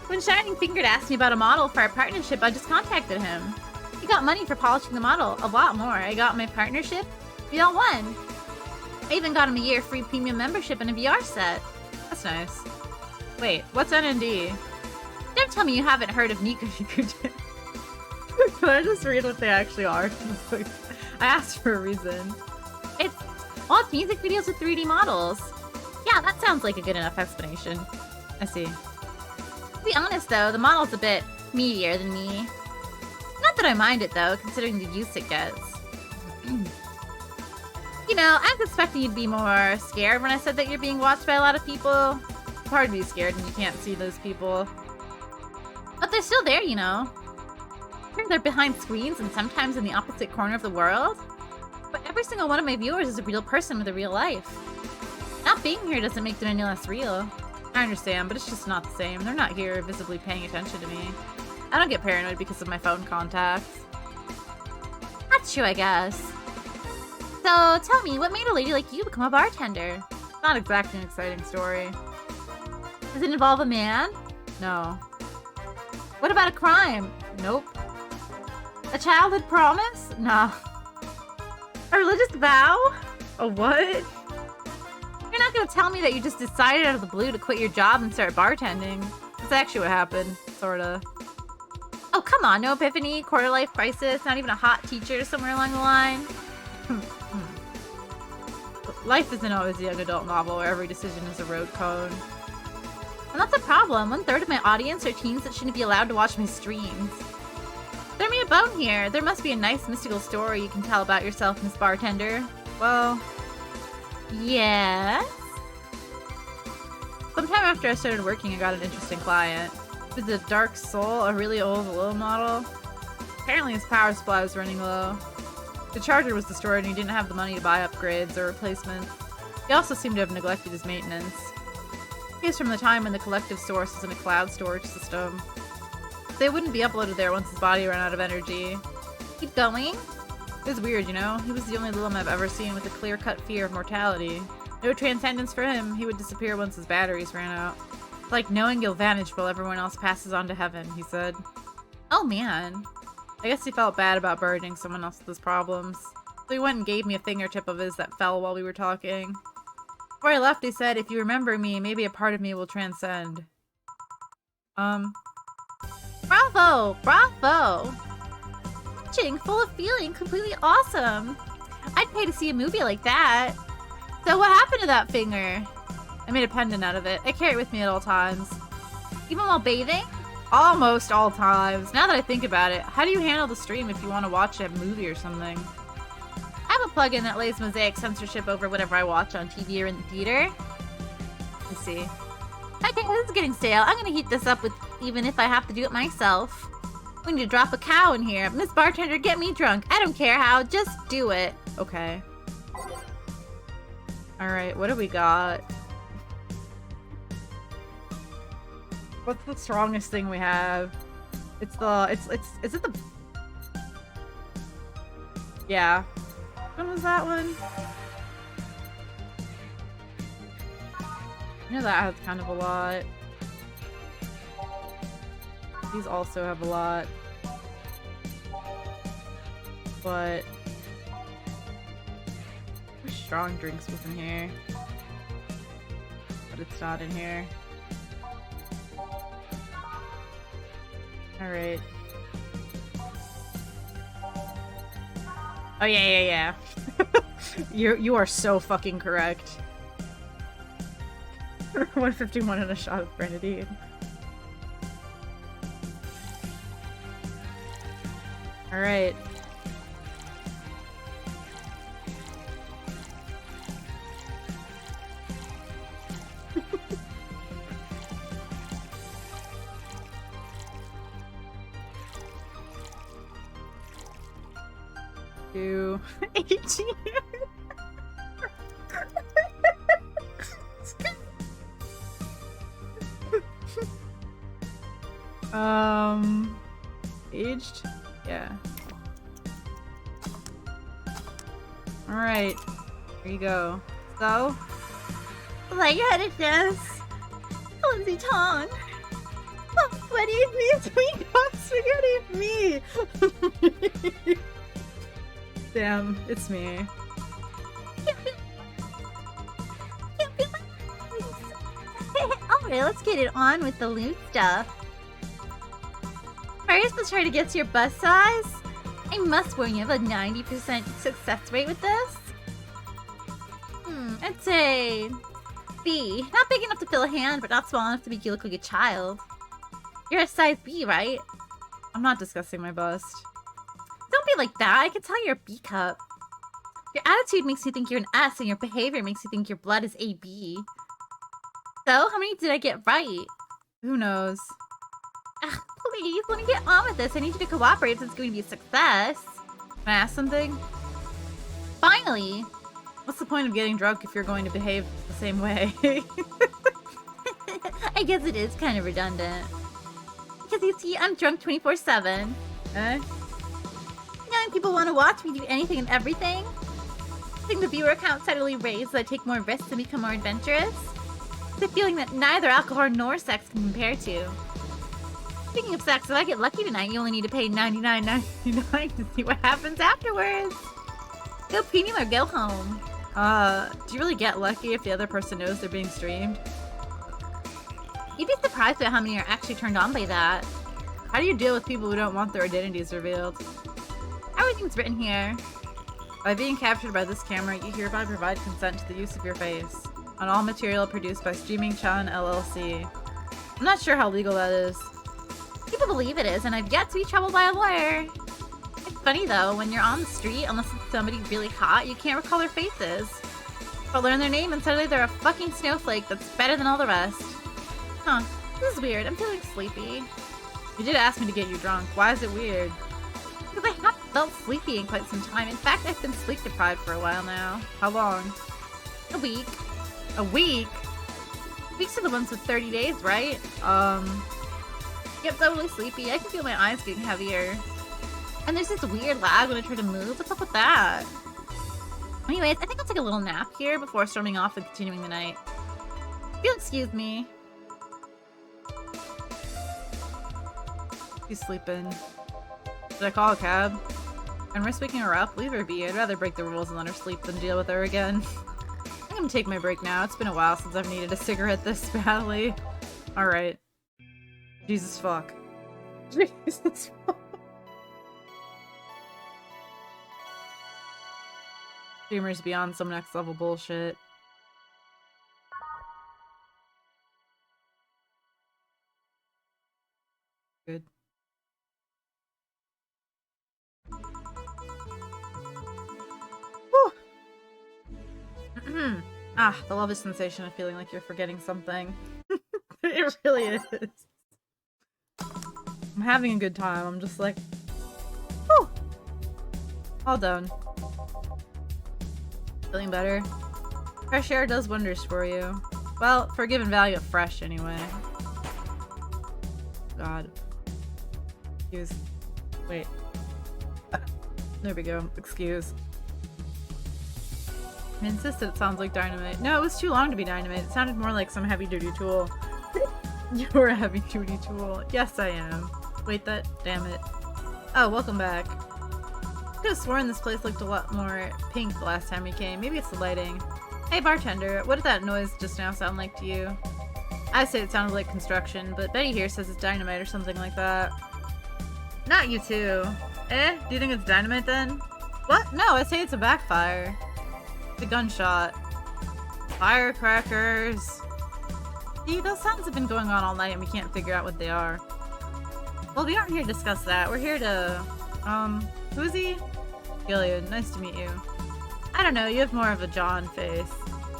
When Shining Fingered asked me about a model for our partnership, I just contacted him. He got money for polishing the model, a lot more. I got my partnership, VA-11. I even got him a year free premium membership and a VR set. That's nice. Wait, what's NND? Don't tell me you haven't heard of Nico. Can I just read what they actually are? I asked for a reason. It's music videos with 3D models. Yeah, that sounds like a good enough explanation. I see. To be honest though, the model's a bit meatier than me. Not that I mind it though, considering the use it gets. You know, I was expecting you'd be more scared when I said that you're being watched by a lot of people. It's hard to be scared when you can't see those people. But they're still there, you know. They're behind screens and sometimes in the opposite corner of the world. But every single one of my viewers is a real person with a real life. Not being here doesn't make them any less real. I understand, but it's just not the same. They're not here visibly paying attention to me. I don't get paranoid because of my phone contacts. That's true, I guess. So, tell me, what made a lady like you become a bartender? It's not exactly an exciting story. Does it involve a man? No. What about a crime? Nope. A childhood promise? No. A religious vow? A what? You're not gonna tell me that you just decided out of the blue to quit your job and start bartending. That's actually what happened, sorta. Oh, come on, no epiphany, quarter-life crisis, not even a hot teacher somewhere along the line? Life isn't always a young adult novel where every decision is a road cone. And that's a problem. 1/3 of my audience are teens that shouldn't be allowed to watch my streams. Throw me a bone here. There must be a nice mystical story you can tell about yourself, Miss Bartender. Well... Yes? Sometime after I started working, I got an interesting client. It was a Dark Soul, a really old low model. Apparently his power supply was running low. The charger was destroyed and he didn't have the money to buy upgrades or replacements. He also seemed to have neglected his maintenance. He was from the time when the collective source was in a cloud storage system. They wouldn't be uploaded there once his body ran out of energy. Keep going. It was weird, you know? He was the only Lilum I've ever seen with a clear-cut fear of mortality. No transcendence for him. He would disappear once his batteries ran out. It's like knowing you'll vanish while everyone else passes on to heaven, he said. Oh man. I guess he felt bad about burdening someone else with his problems. So he went and gave me a fingertip of his that fell while we were talking. Before I left, he said, if you remember me, maybe a part of me will transcend. Bravo! Bravo! Touching, full of feeling, completely awesome. I'd pay to see a movie like that. So what happened to that finger? I made a pendant out of it. I carry it with me at all times. Even while bathing? Almost all times. Now that I think about it, how do you handle the stream if you want to watch a movie or something? I have a plugin that lays mosaic censorship over whatever I watch on TV or in the theater. Let's see. Okay, this is getting stale. I'm gonna heat this up with even if I have to do it myself. We need to drop a cow in here. Miss Bartender, get me drunk. I don't care how, just do it. Okay. Alright, what do we got? What's the strongest thing we have? It's the, is it the... Yeah. When was that one? You know that has kind of a lot. These also have a lot. But... there's strong drinks within here. But it's not in here. Alright. Oh yeah. You are so fucking correct. 151 and a shot of grenadine. Alright. 2, 18. Aged? Yeah. Alright. Here you go. So? Lightheaded dance. Lindsay Tong. What is this? Sweet spaghetti me! Damn, it's me. Alright, let's get it on with the loot stuff. First, let's try to get to your bust size. I must warn you, I have a 90% success rate with this. I'd say B. Not big enough to fill a hand, but not small enough to make you look like a child. You're a size B, right? I'm not discussing my bust. Don't be like that. I can tell you're a B cup. Your attitude makes you think you're an S, and your behavior makes you think your blood is AB. So, how many did I get right? Who knows? Ugh, please, let me get on with this. I need you to cooperate if it's going to be a success. Can I ask something? Finally! What's the point of getting drunk if you're going to behave the same way? I guess it is kind of redundant. Because you see, I'm drunk 24/7. Eh? Knowing people want to watch me do anything and everything. Seeing the viewer count steadily raise so I take more risks and become more adventurous. The feeling that neither alcohol nor sex can compare to. Speaking of sex, if I get lucky tonight, you only need to pay $99.99 to see what happens afterwards. Go premium or go home. Do you really get lucky if the other person knows they're being streamed? You'd be surprised by how many are actually turned on by that. How do you deal with people who don't want their identities revealed? Everything's written here. By being captured by this camera, you hereby provide consent to the use of your face on all material produced by Streaming Chan LLC. I'm not sure how legal that is. People believe it is, and I've yet to be troubled by a lawyer. It's funny though, when you're on the street, unless it's somebody really hot, you can't recall their faces. Or learn their name and suddenly they're a fucking snowflake that's better than all the rest. Huh, this is weird. I'm feeling sleepy. You did ask me to get you drunk. Why is it weird? Because I haven't felt sleepy in quite some time. In fact, I've been sleep deprived for a while now. How long? A week. A week? Weeks are the ones with 30 days, right? Yep, totally sleepy. I can feel my eyes getting heavier. And there's this weird lag when I try to move. What's up with that? Anyways, I think I'll take a little nap here before storming off and continuing the night. If you'll excuse me. She's sleeping. Should I call a cab? And risk waking her up? Leave her be. I'd rather break the rules and let her sleep than deal with her again. I'm gonna take my break now. It's been a while since I've needed a cigarette this badly. Alright. Jesus fuck. Jesus fuck. Streamers beyond some next level bullshit. Good. Ah, the lovely sensation of feeling like you're forgetting something. It really is. I'm having a good time. I'm just like, whew. All done. Feeling better? Fresh air does wonders for you. Well, for a given value of fresh, anyway. God. Excuse. Wait. There we go. Excuse. I insisted it sounds like dynamite. No, it was too long to be dynamite. It sounded more like some heavy-duty tool. You're a heavy-duty tool. Yes, I am. Wait, damn it. Oh, welcome back. I could have sworn this place looked a lot more pink the last time we came. Maybe it's the lighting. Hey, bartender, what did that noise just now sound like to you? I say it sounded like construction, but Betty here says it's dynamite or something like that. Not you too. Eh? Do you think it's dynamite then? What? No, I say it's a backfire. The gunshot. Firecrackers. See, those sounds have been going on all night and we can't figure out what they are. Well, we aren't here to discuss that. We're here to... who is he? Gilead, nice to meet you. I don't know, you have more of a John face.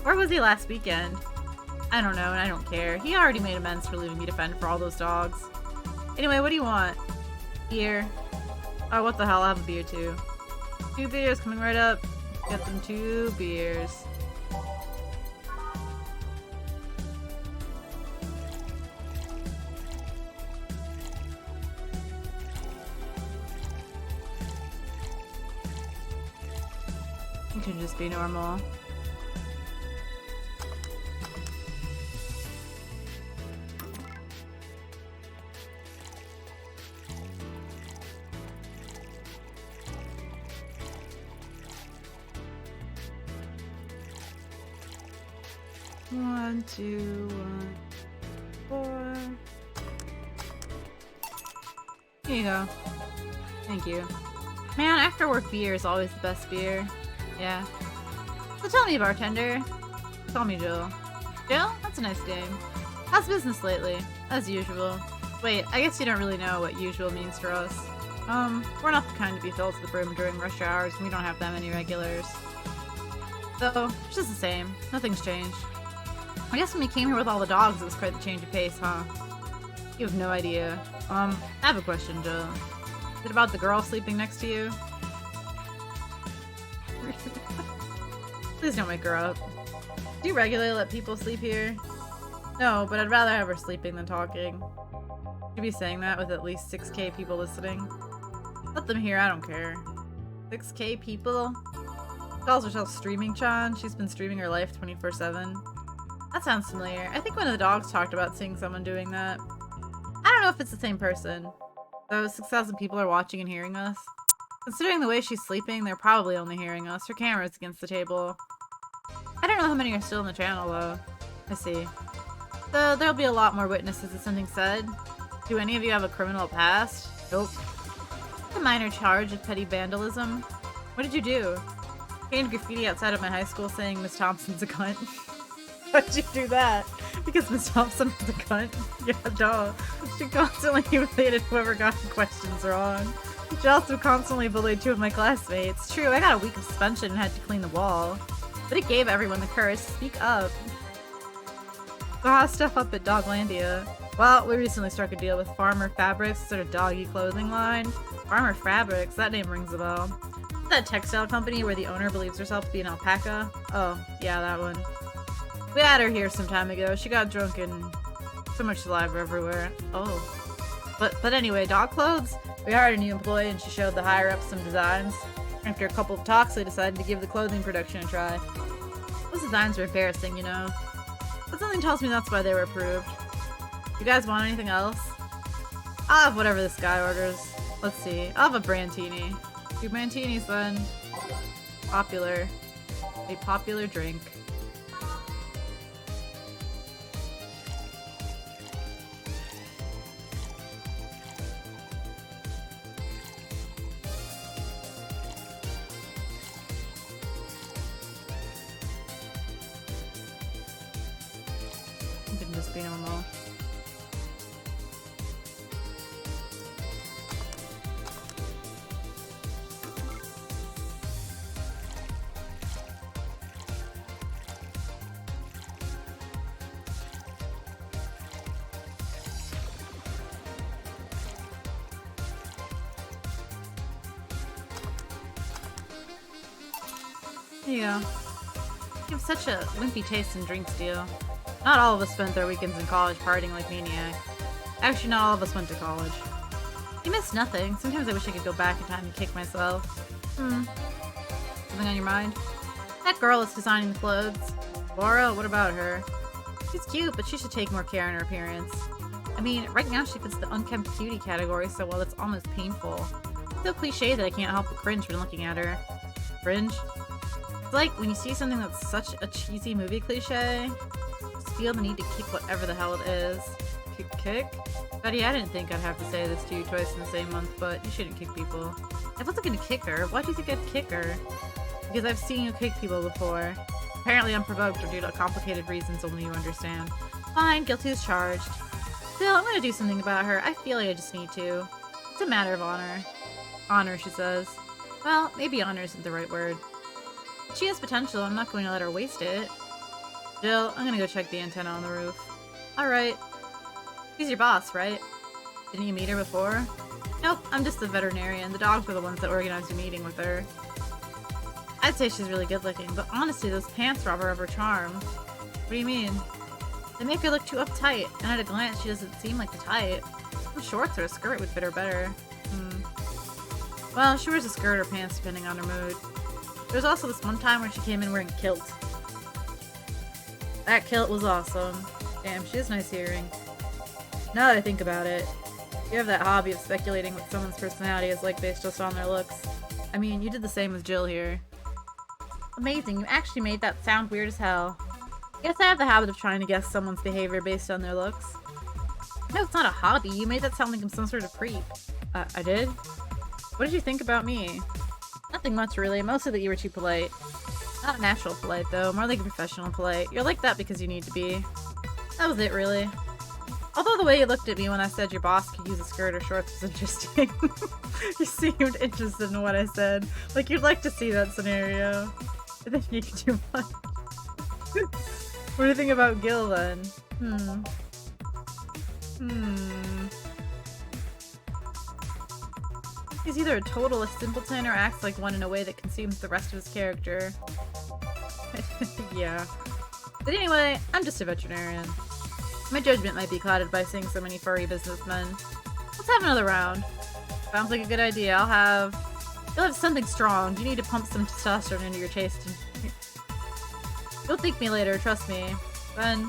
Where was he last weekend? I don't know, and I don't care. He already made amends for leaving me to fend for all those dogs. Anyway, what do you want? Beer. Oh, what the hell, I'll have a beer too. 2 beers coming right up. Get them 2 beers. It can just be normal. One, 2, 1, 4. Here you go. Thank you. Man, after work beer is always the best beer. Yeah. So tell me, bartender. Call me Jill. Jill? That's a nice name. How's business lately? As usual. Wait, I guess you don't really know what usual means for us. We're not the kind to be filled to the brim during rush hours, and we don't have that many regulars. So, it's just the same. Nothing's changed. I guess when we came here with all the dogs, it was quite the change of pace, huh? You have no idea. I have a question, Jill. Is it about the girl sleeping next to you? Please don't wake her up. Do you regularly let people sleep here? No, but I'd rather have her sleeping than talking. Should be saying that with at least 6K people listening. Let them hear, I don't care. 6K people? She calls herself Streaming Chan. She's been streaming her life 24/7. That sounds familiar. I think one of the dogs talked about seeing someone doing that. I don't know if it's the same person. Though 6,000 people are watching and hearing us. Considering the way she's sleeping, they're probably only hearing us. Her camera's against the table. I don't know how many are still in the channel, though. I see. So there'll be a lot more witnesses if something said. Do any of you have a criminal past? Nope. A minor charge of petty vandalism. What did you do? Painted graffiti outside of my high school saying Miss Thompson's a cunt. Why'd you do that? Because Miss Thompson was a cunt? Yeah, duh. She constantly humiliated whoever got the questions wrong. She also constantly bullied 2 of my classmates. True, I got a week of suspension and had to clean the wall. But it gave everyone the courage to speak up. So how's stuff up at Doglandia? Well, we recently struck a deal with Farmer Fabrics, sort of doggy clothing line. Farmer Fabrics? That name rings a bell. Is that textile company where the owner believes herself to be an alpaca? Oh, yeah, that one. We had her here some time ago. She got drunk and so much saliva everywhere. Oh. But anyway, dog clothes? We hired a new employee and she showed the higher-ups some designs. After a couple of talks, they decided to give the clothing production a try. Those designs are embarrassing, you know. But something tells me that's why they were approved. You guys want anything else? I'll have whatever this guy orders. Let's see. I'll have a Brantini. 2 Brantinis then. Popular. A popular drink. It can just be normal. There you go. You have such a wimpy taste in drinks, deal. Not all of us spent their weekends in college partying like maniacs. Actually, not all of us went to college. You missed nothing. Sometimes I wish I could go back in time and kick myself. Something on your mind? That girl is designing the clothes. Laura, what about her? She's cute, but she should take more care in her appearance. I mean, right now she fits the unkempt cutie category so well it's almost painful. It's so cliche that I can't help but cringe when looking at her. Cringe? It's like when you see something that's such a cheesy movie cliche, you just feel the need to kick whatever the hell it is. Kick? Betty, I didn't think I'd have to say this to you twice in the same month, but you shouldn't kick people. I wasn't gonna kick her. Why do you think I'd kick her? Because I've seen you kick people before. Apparently unprovoked or due to complicated reasons only you understand. Fine, guilty as charged. Still, I'm gonna do something about her. I feel like I just need to. It's a matter of honor. Honor, she says. Well, maybe honor isn't the right word. She has potential. I'm not going to let her waste it. Jill, I'm gonna go check the antenna on the roof. Alright. She's your boss, right? Didn't you meet her before? Nope, I'm just a veterinarian. The dogs were the ones that organized a meeting with her. I'd say she's really good looking, but honestly, those pants rob her of her charm. What do you mean? They make her look too uptight, and at a glance, she doesn't seem like the type. Some shorts or a skirt would fit her better. Well, she wears a skirt or pants depending on her mood. There was also this one time where she came in wearing a kilt. That kilt was awesome. Damn, she has nice hearing. Now that I think about it, you have that hobby of speculating what someone's personality is like based just on their looks. I mean, you did the same with Jill here. Amazing, you actually made that sound weird as hell. I guess I have the habit of trying to guess someone's behavior based on their looks. No, it's not a hobby. You made that sound like I'm some sort of creep. I did? What did you think about me? Nothing much, really. Mostly that you were too polite. Not natural polite, though. More like a professional polite. You're like that because you need to be. That was it, really. Although the way you looked at me when I said your boss could use a skirt or shorts was interesting. You seemed interested in what I said. Like you'd like to see that scenario. I think you could do one. What do you think about Gil, then? He's either a totalist simpleton or acts like one in a way that consumes the rest of his character. Yeah. But anyway, I'm just a veterinarian. My judgment might be clouded by seeing so many furry businessmen. Let's have another round. Sounds like a good idea. You'll have something strong. You need to pump some testosterone into your taste. You'll thank me later, trust me. Then,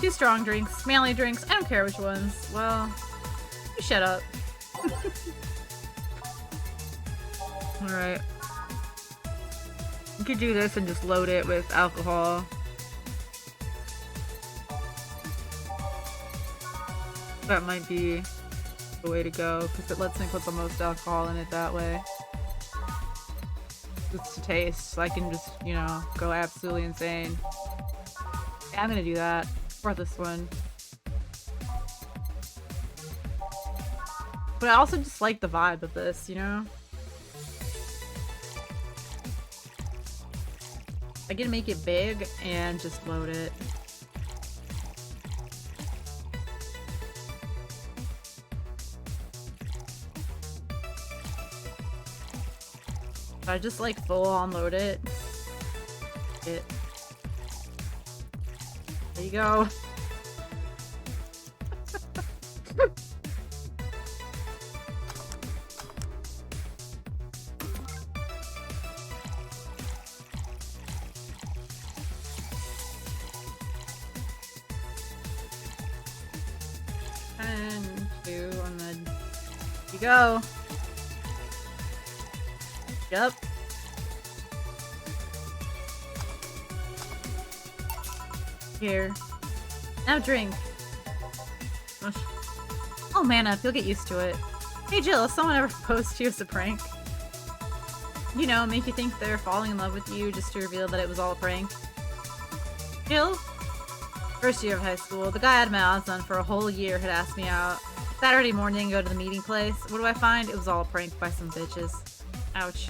2 strong drinks, manly drinks, I don't care which ones. Well, you shut up. Alright. You could do this and just load it with alcohol. That might be the way to go, because it lets me put the most alcohol in it that way. Just to taste, so I can just, you know, go absolutely insane. Yeah, I'm gonna do that. For this one. But I also just like the vibe of this, you know? I can make it big and just load it. I just like full on load it. There you go. And 2, and then there you go. Yep. Here. Now drink. Oh man up, you'll get used to it. Hey Jill, if someone ever proposed to you as a prank? You know, make you think they're falling in love with you just to reveal that it was all a prank. Jill? First year of high school, the guy I had my odds on for a whole year had asked me out. Saturday morning, go to the meeting place. What do I find? It was all a prank by some bitches. Ouch.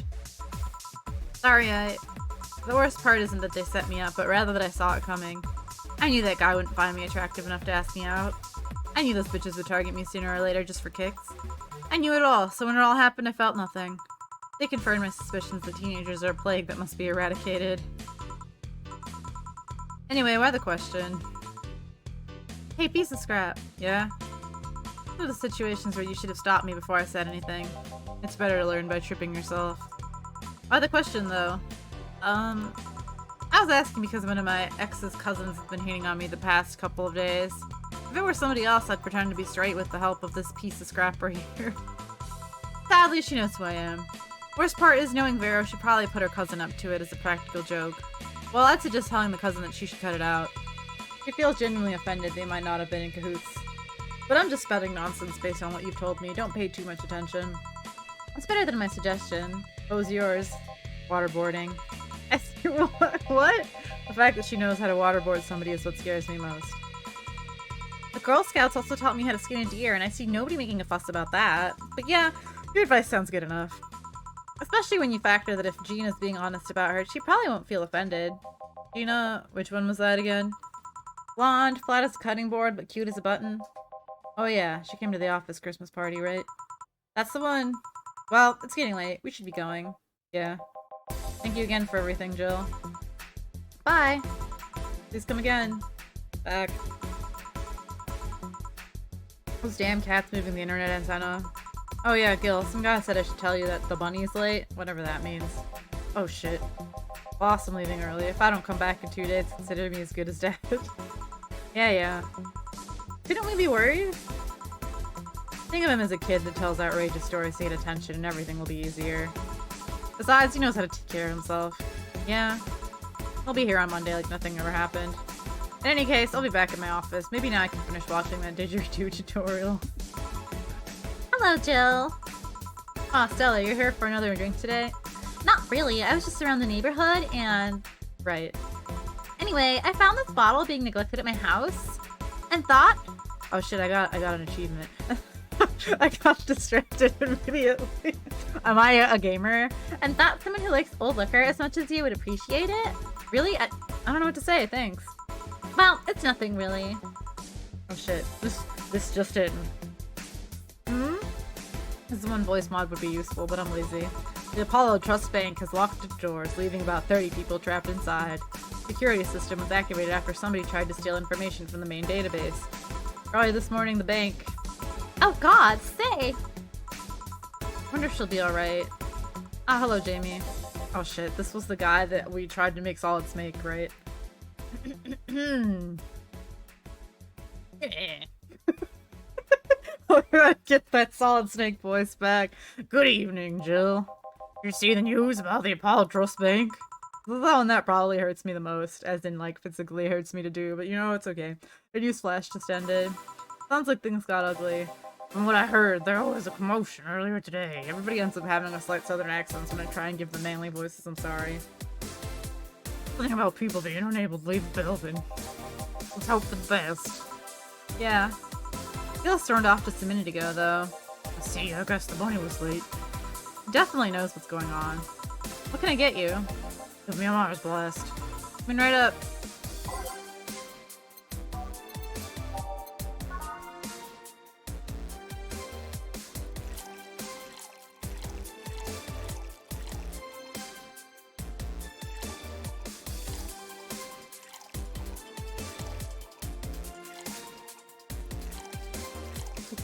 Sorry, the worst part isn't that they set me up, but rather that I saw it coming. I knew that guy wouldn't find me attractive enough to ask me out. I knew those bitches would target me sooner or later just for kicks. I knew it all, so when it all happened, I felt nothing. They confirmed my suspicions that teenagers are a plague that must be eradicated. Anyway, why the question? Hey, piece of scrap. Yeah? Those are the situations where you should have stopped me before I said anything. It's better to learn by tripping yourself. Why the question, though? I was asking because one of my ex's cousins has been hitting on me the past couple of days. If it were somebody else, I'd pretend to be straight with the help of this piece of scrap right here. Sadly, she knows who I am. Worst part is knowing Vero should probably put her cousin up to it as a practical joke. Well, I'd suggest telling the cousin that she should cut it out. If she feels genuinely offended, they might not have been in cahoots. But I'm just spouting nonsense based on what you've told me. Don't pay too much attention. It's better than my suggestion. What was yours? Waterboarding. What? The fact that she knows how to waterboard somebody is what scares me most. The Girl Scouts also taught me how to skin a deer, and I see nobody making a fuss about that. But yeah, your advice sounds good enough. Especially when you factor that if Gina's being honest about her, she probably won't feel offended. Gina, which one was that again? Blonde, flat as a cutting board, but cute as a button. Oh yeah, she came to the office Christmas party, right? That's the one. Well, it's getting late. We should be going. Yeah. Thank you again for everything, Jill. Bye. Please come again. Back. Those damn cats moving the internet antenna. Oh yeah, Gil, some guy said I should tell you that the bunny's late. Whatever that means. Oh shit. Boss, I'm leaving early. If I don't come back in 2 days, consider me as good as dead. Yeah. Shouldn't we be worried? Think of him as a kid that tells outrageous stories to get attention and everything will be easier. Besides, he knows how to take care of himself. Yeah. He'll be here on Monday like nothing ever happened. In any case, I'll be back at my office. Maybe now I can finish watching that didgeridoo tutorial. Hello, Jill. Aw, Stella, you're here for another drink today? Not really. I was just around the neighborhood and... Right. Anyway, I found this bottle being neglected at my house and thought... Oh shit, I got an achievement. I got distracted immediately. Am I a gamer? And thought someone who likes old liquor as much as you would appreciate it. Really? I don't know what to say, thanks. Well, it's nothing really. Oh shit, this just in. This one voice mod would be useful, but I'm lazy. The Apollo Trust Bank has locked its doors, leaving about 30 people trapped inside. The security system was activated after somebody tried to steal information from the main database. Early this morning, the bank... Oh god, say! Wonder if she'll be alright. Ah, hello, Jamie. Oh shit, this was the guy that we tried to make Solid Snake, right? Yeah. We're gonna get that Solid Snake voice back. Good evening, Jill. You see the news about the Apollo Trust Bank? The one that probably hurts me the most, as in, like, physically hurts me to do, but you know, it's okay. The news flash just ended. Sounds like things got ugly. From what I heard, there was a commotion earlier today. Everybody ends up having a slight southern accent, so when I try and give them manly voices, I'm sorry. Something about people being unable to leave the building. Let's hope for the best. Yeah. Gil stormed off just a minute ago, though. See, I guess the bunny was late. He definitely knows what's going on. What can I get you? Give me a Mars blast. Coming right up.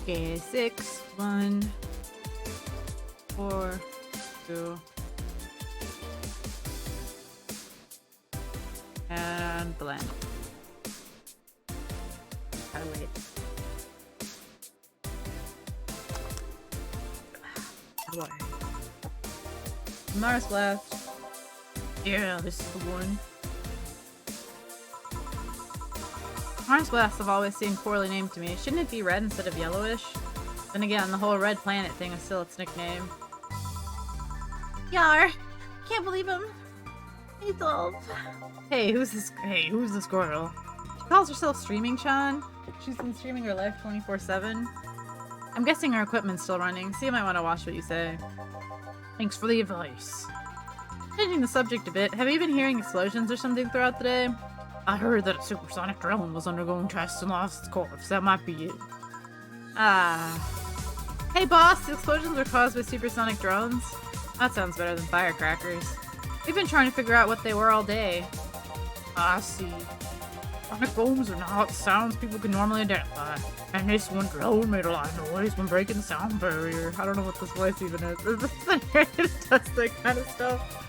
Okay, 6, 1, 4, 2, and blend. Oh wait. Boy. Mars blast. Yeah, this is the one. Mars blasts have always seemed poorly named to me. Shouldn't it be red instead of yellowish? Then again, the whole red planet thing is still its nickname. Yar! Can't believe him. He's old. Hey, who's this girl? She calls herself Streaming Chan. She's been streaming her life 24/7. I'm guessing her equipment's still running, so you might want to watch what you say. Thanks for the advice. Changing the subject a bit, have you been hearing explosions or something throughout the day? I heard that a supersonic drone was undergoing tests and lost its course. That might be it. Hey boss, the explosions were caused by supersonic drones? That sounds better than firecrackers. We've been trying to figure out what they were all day. I see. Sonic booms are not sounds people can normally identify. And this one drone made a lot of noise when breaking the sound barrier. I don't know what this voice even is. Is this the it does that kind of stuff?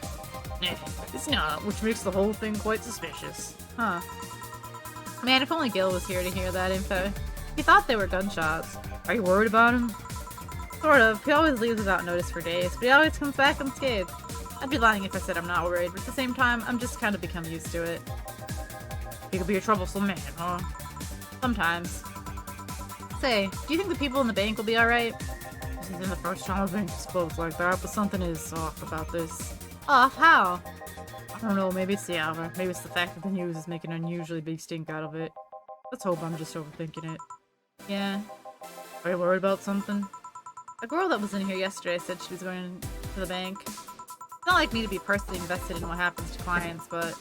It's not, which makes the whole thing quite suspicious. Huh. Man, if only Gil was here to hear that info. He thought they were gunshots. Are you worried about him? Sort of. He always leaves without notice for days, but he always comes back unscathed. I'd be lying if I said I'm not worried, but at the same time, I'm just kind of become used to it. He could be a troublesome man, huh? Sometimes. Say, do you think the people in the bank will be alright? This isn't the first time I've been exposed like that, but something is off about this. Off? How? I don't know, maybe it's the hour. Maybe it's the fact that the news is making an unusually big stink out of it. Let's hope I'm just overthinking it. Yeah. Are you worried about something? A girl that was in here yesterday said she was going to the bank. It's not like me to be personally invested in what happens to clients, but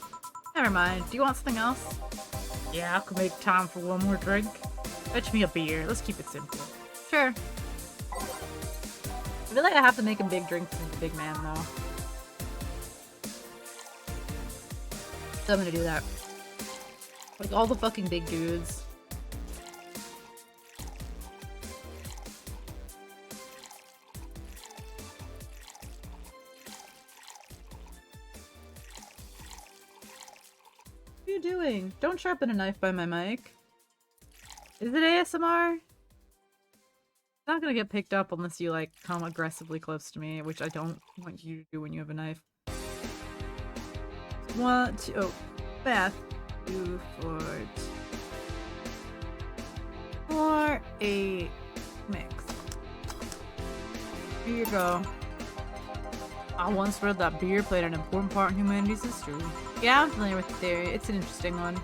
never mind. Do you want something else? Yeah, I could make time for one more drink. Fetch me a beer. Let's keep it simple. Sure. feel like I have to make him big drinks to make a big man, though. So I'm gonna do that. Like all the fucking big dudes. What are you doing? Don't sharpen a knife by my mic. Is it ASMR? It's not gonna get picked up unless you like come aggressively close to me, which I don't want you to do when you have a knife. 1, 2, oh, Beth. 2, 4, 4, 8, mix. Here you go. I once read that beer played an important part in humanity's history. Yeah, I'm familiar with the theory. It's an interesting one.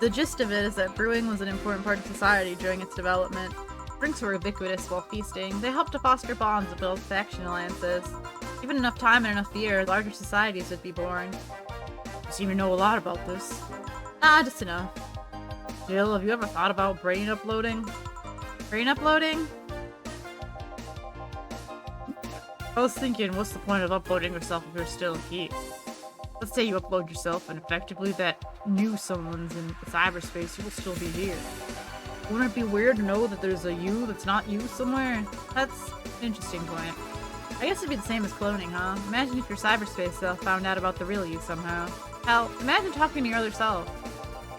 The gist of it is that brewing was an important part of society during its development. Drinks were ubiquitous while feasting. They helped to foster bonds and build faction alliances. Given enough time and enough beer, larger societies would be born. You seem to know a lot about this. Ah, just enough. Jill, have you ever thought about brain uploading? Brain uploading? I was thinking, what's the point of uploading yourself if you're still a geek? Let's say you upload yourself and effectively that new someone's in cyberspace, you will still be here. Wouldn't it be weird to know that there's a you that's not you somewhere? That's an interesting point. I guess it'd be the same as cloning, huh? Imagine if your cyberspace self found out about the real you somehow. Hell, imagine talking to your other self.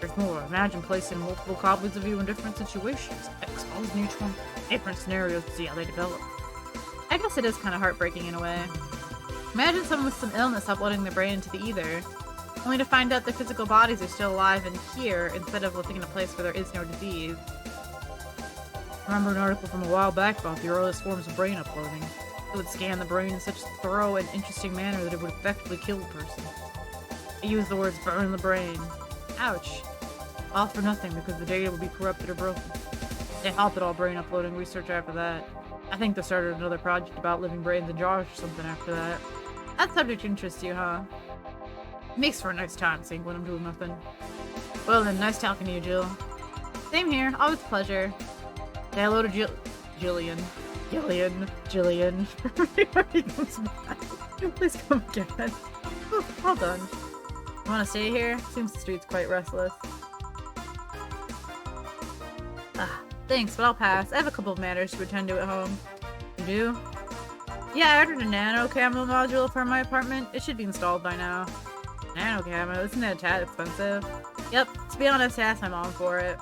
There's more. Imagine placing multiple copies of you in different situations, exposing each one different scenarios to see how they develop. I guess it is kind of heartbreaking in a way. Imagine someone with some illness uploading their brain into the ether, only to find out their physical bodies are still alive and here instead of living in a place where there is no disease. I remember an article from a while back about the earliest forms of brain uploading. It would scan the brain in such a thorough and interesting manner that it would effectively kill a person. It used the words burn the brain. Ouch. All for nothing because the data would be corrupted or broken. They halted all brain uploading research after that. I think they started another project about living brains in jars or something after that. That subject interests you, huh? Makes for a nice time seeing when I'm doing nothing. Well then, nice talking to you, Jill. Same here, always a pleasure. Say hello to Jillian. Jillian. He comes back. Please come again. Ooh, well done. You wanna stay here? Seems the street's quite restless. Ah, thanks, but I'll pass. I have a couple of matters to attend to at home. You do? Yeah, I ordered a nano camo module for my apartment. It should be installed by now. Nano camo? Isn't that a tad expensive? Yep, to be honest, I asked my mom for it.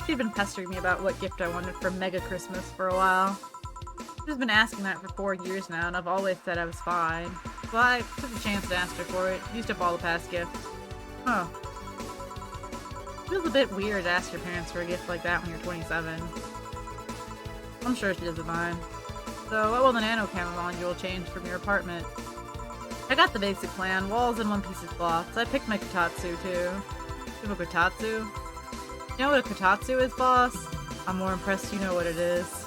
She'd been pestering me about what gift I wanted for Mega Christmas for a while. She's been asking that for 4 years now, and I've always said I was fine. So I took the chance to ask her for it. Used up all the past gifts. Huh. Feels a bit weird to ask your parents for a gift like that when you're 27. I'm sure she doesn't mind. So, what will the nano camera module change from your apartment? I got the basic plan, walls and one-piece cloth, so I picked my kotatsu too. You have a kotatsu? You know what a kotatsu is, boss? I'm more impressed you know what it is.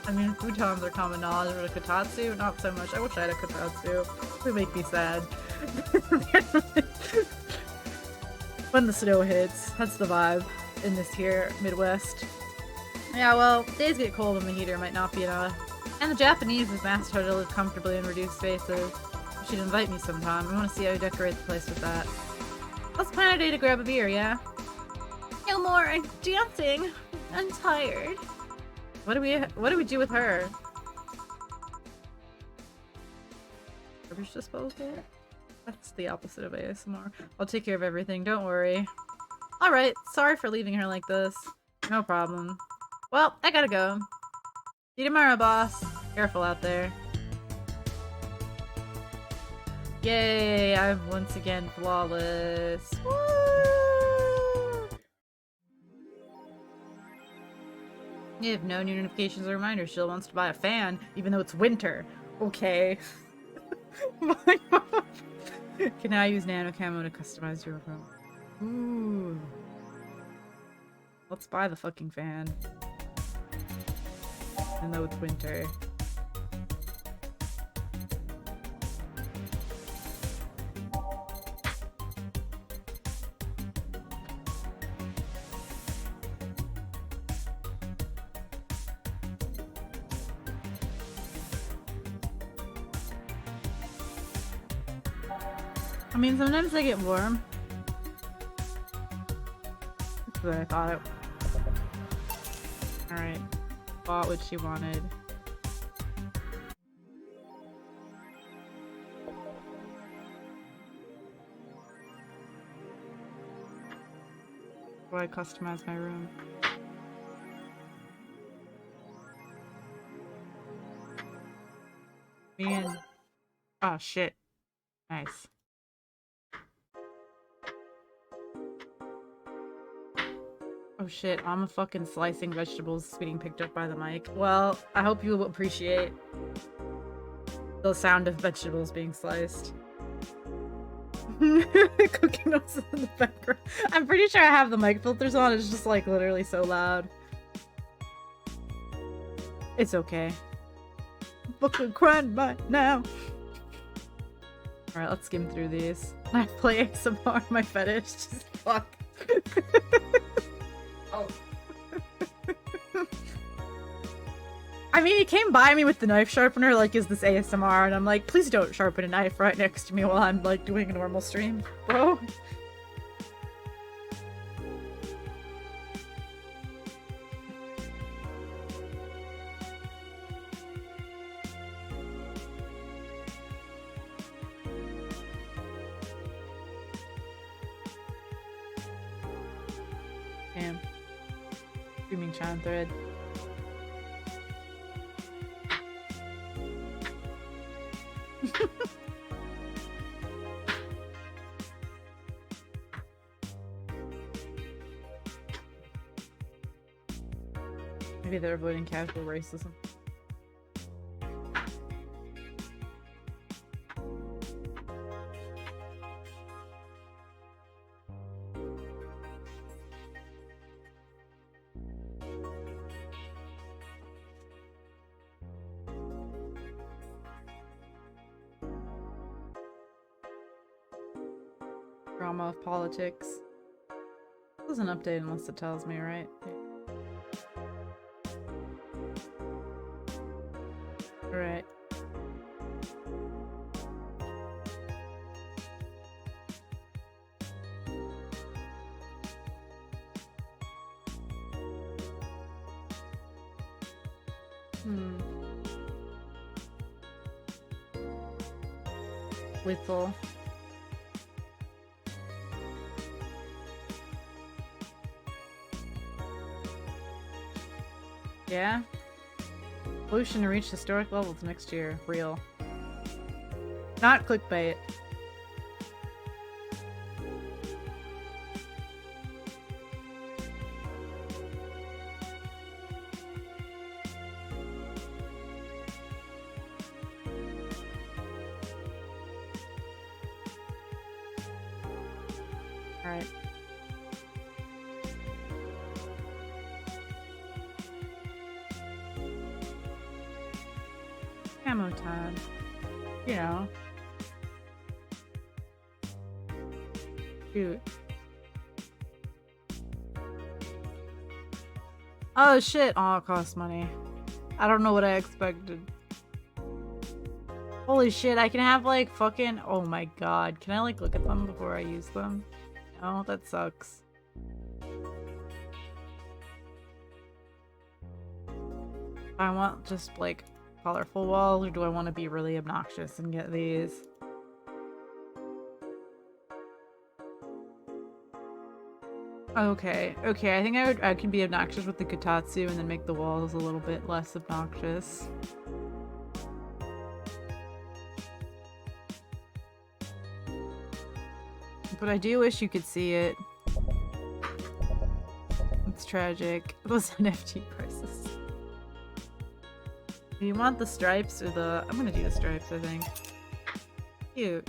I mean, futons are common knowledge, but a kotatsu? Not so much. I wish I had a kotatsu. It would make me sad. When the snow hits, that's the vibe in this here Midwest. Yeah, well, days get cold and the heater might not be enough. And the Japanese have mastered how to live comfortably in reduced spaces. You should invite me sometime. I want to see how you decorate the place with that. Let's plan a day to grab a beer, yeah? No more dancing. I'm tired. What do we do with her? Garbage disposal? That's the opposite of ASMR. I'll take care of everything, don't worry. Alright, sorry for leaving her like this. No problem. Well, I gotta go. See you tomorrow, boss. Careful out there. Yay, I'm once again flawless. Woo! You have no new notifications or reminders. Jill wants to buy a fan, even though it's winter. Okay. My God. Can I use nano camo to customize your home? Ooh. Let's buy the fucking fan. Even though it's winter. I mean, sometimes they get warm. That's what I thought. Alright. Bought what she wanted. How do I customize my room? Man. Oh shit. Nice. Oh shit, I'm a fucking slicing vegetables being picked up by the mic. Well, I hope you will appreciate the sound of vegetables being sliced. Cooking noise in the background. I'm pretty sure I have the mic filters on, it's just like literally so loud. It's okay. I'm fucking crying right now. Alright, let's skim through these. I play ASMR, my fetish. Just fuck. Oh. I mean, he came by me with the knife sharpener, like, is this ASMR? And I'm like, please don't sharpen a knife right next to me while I'm, like, doing a normal stream, bro. Damn. Streaming Chan thread. Maybe they're avoiding casual racism. Drama of politics. It doesn't update unless it tells me, right? Right. Whistle. Yeah? Pollution to reach historic levels next year. Real. Not clickbait. Alright. Camo time. You know. Shoot. Oh shit! Oh, it costs money. I don't know what I expected. Holy shit, I can have like fucking- oh my god. Can I like look at them before I use them? No, that sucks. I want just like colorful walls, or do I want to be really obnoxious and get these? Okay, okay, I think I can be obnoxious with the Kotatsu and then make the walls a little bit less obnoxious. But I do wish you could see it. It's tragic. Those NFT prices. Do you want the stripes or the- I'm gonna do the stripes, I think. Cute.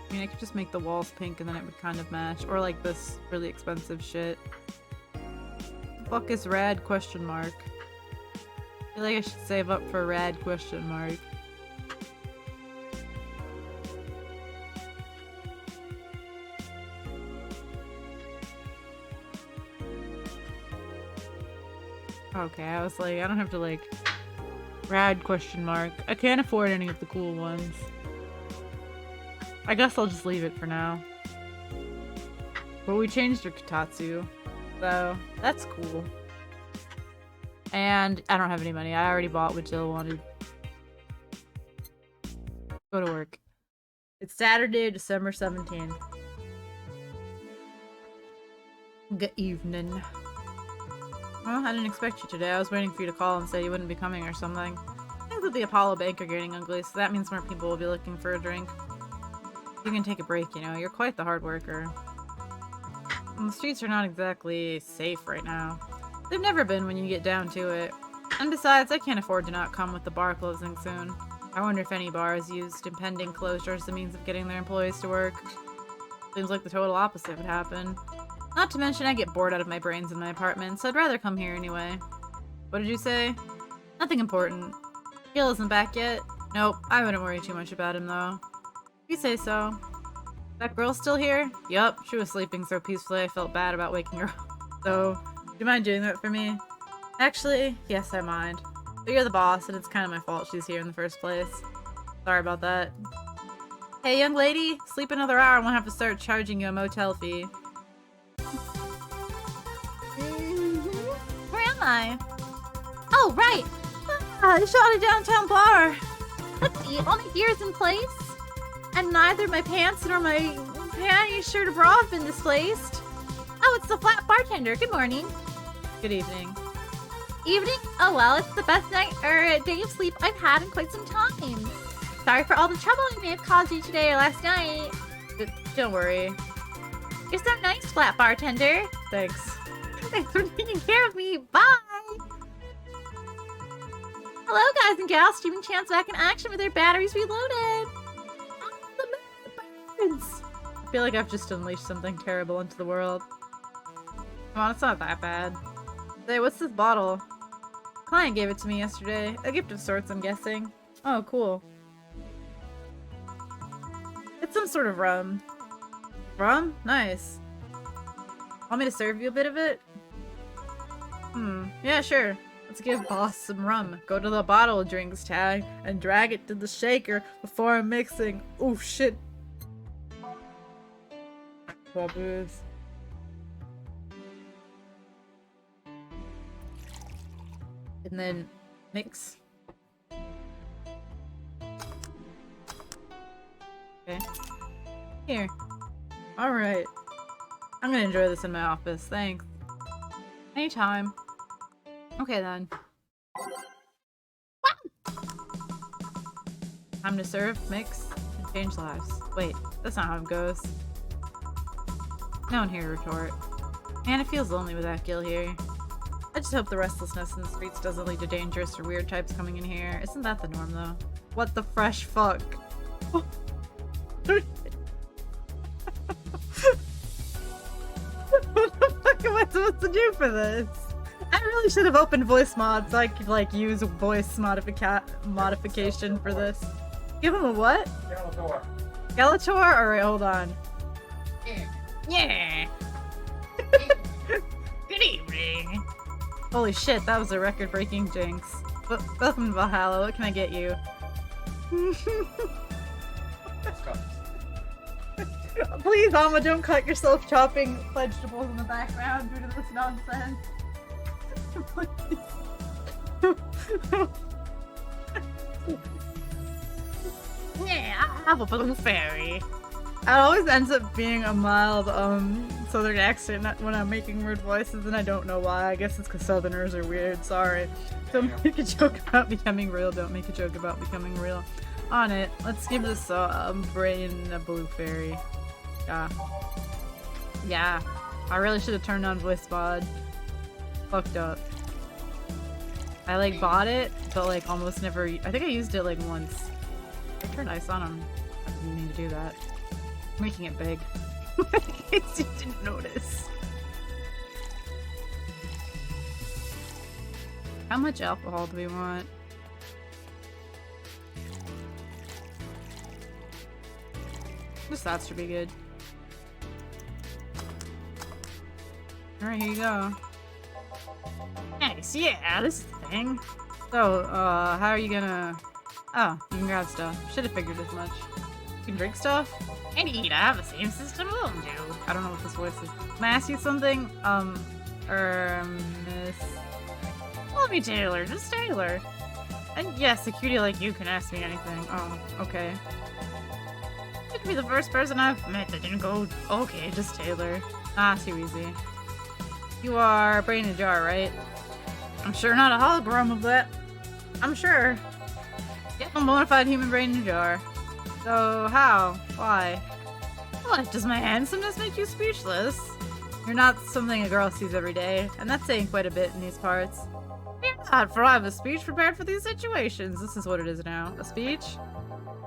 I mean, I could just make the walls pink and then it would kind of match. Or like this really expensive shit. The fuck is rad question mark? I feel like I should save up for rad question mark. Okay, I was like, I don't have to like Rad question mark. I can't afford any of the cool ones. I guess I'll just leave it for now. But we changed your Kotatsu, so that's cool. And I don't have any money. I already bought what Jill wanted. Go to work. It's Saturday, December 17th. Good evening. Well, I didn't expect you today. I was waiting for you to call and say you wouldn't be coming or something. Things at the Apollo Bank are getting ugly, so that means more people will be looking for a drink. You can take a break, you know. You're quite the hard worker. And the streets are not exactly safe right now. They've never been when you get down to it. And besides, I can't afford to not come with the bar closing soon. I wonder if any bars used impending closure as a means of getting their employees to work. Seems like the total opposite would happen. Not to mention I get bored out of my brains in my apartment, so I'd rather come here anyway. What did you say? Nothing important. Gil isn't back yet? Nope, I wouldn't worry too much about him though. You say so. That girl still here? Yup, she was sleeping so peacefully I felt bad about waking her up. So, do you mind doing that for me? Actually, yes, I mind. But you're the boss, and it's kind of my fault she's here in the first place. Sorry about that. Hey, young lady, sleep another hour and we'll have to start charging you a motel fee. Where am I? Oh, right! I shot a downtown bar! Let's see, all my gear's in place, and neither my pants nor my panties, shirt, or bra have been displaced. Oh, it's the flat bartender. Good morning. Good evening. Evening? Oh well, it's the best night or day of sleep I've had in quite some time. Sorry for all the trouble I may have caused you today or last night. Don't worry. You're so nice, flat bartender. Thanks. Thanks for taking care of me. Bye! Hello, guys and gals. Streaming Chance back in action with their batteries reloaded. I feel like I've just unleashed something terrible into the world. Come on, it's not that bad. Hey, what's this bottle? Client gave it to me yesterday. A gift of sorts, I'm guessing. Oh, cool. It's some sort of rum. Rum? Nice. Want me to serve you a bit of it? Yeah, sure. Let's give boss some rum. Go to the bottle drinks tag and drag it to the shaker before mixing. Oh shit. Booze. And then mix. Okay. Here. Alright. I'm gonna enjoy this in my office. Thanks. Anytime. Okay then. Time to serve, mix, and change lives. Wait, that's not how it goes. No one here to retort. Man, it feels lonely without Gil here. I just hope the restlessness in the streets doesn't lead to dangerous or weird types coming in here. Isn't that the norm, though? What the fresh fuck? What the fuck am I supposed to do for this? I really should have opened voice mod so I could, like, use voice modification for this. Give him a what? Skeletor. Skeletor? Alright, hold on. Yeah. Good evening. Holy shit, that was a record-breaking jinx. Welcome to Valhalla, what can I get you? Please, Alma, don't cut yourself chopping vegetables in the background due to this nonsense. Yeah, I have a blue fairy. It always ends up being a mild, southern accent when I'm making weird voices, and I don't know why. I guess it's because southerners are weird, sorry. Don't make a joke about becoming real, don't make a joke about becoming real. On it, let's give this, brain a blue fairy. Yeah. I really should have turned on voice mod. Fucked up. I, like, bought it, but, like, almost never... I think I used it, like, once. I turned ice on him. I didn't mean to do that. Making it big. In case you didn't notice. How much alcohol do we want? Just that should be good. Alright, here you go. Nice, yeah, this thing. So, how are you gonna... Oh, you can grab stuff. Should have figured as much. You can drink stuff? And eat. I have the same system as them do. I don't know what this voice is. Can I ask you something? Miss... Call me Taylor. Just Taylor. And yes, a cutie like you can ask me anything. Oh, okay. You'd be the first person I've met that didn't go, okay, just Taylor. Ah, too easy. You are brain in a jar, right? I'm sure not a hologram of that. I'm sure. Yep, a bona fide human brain in a jar. So, how? Why? What, does my handsomeness make you speechless? You're not something a girl sees every day, and that's saying quite a bit in these parts. Fear not, for I have a speech prepared for these situations. This is what it is now. A speech?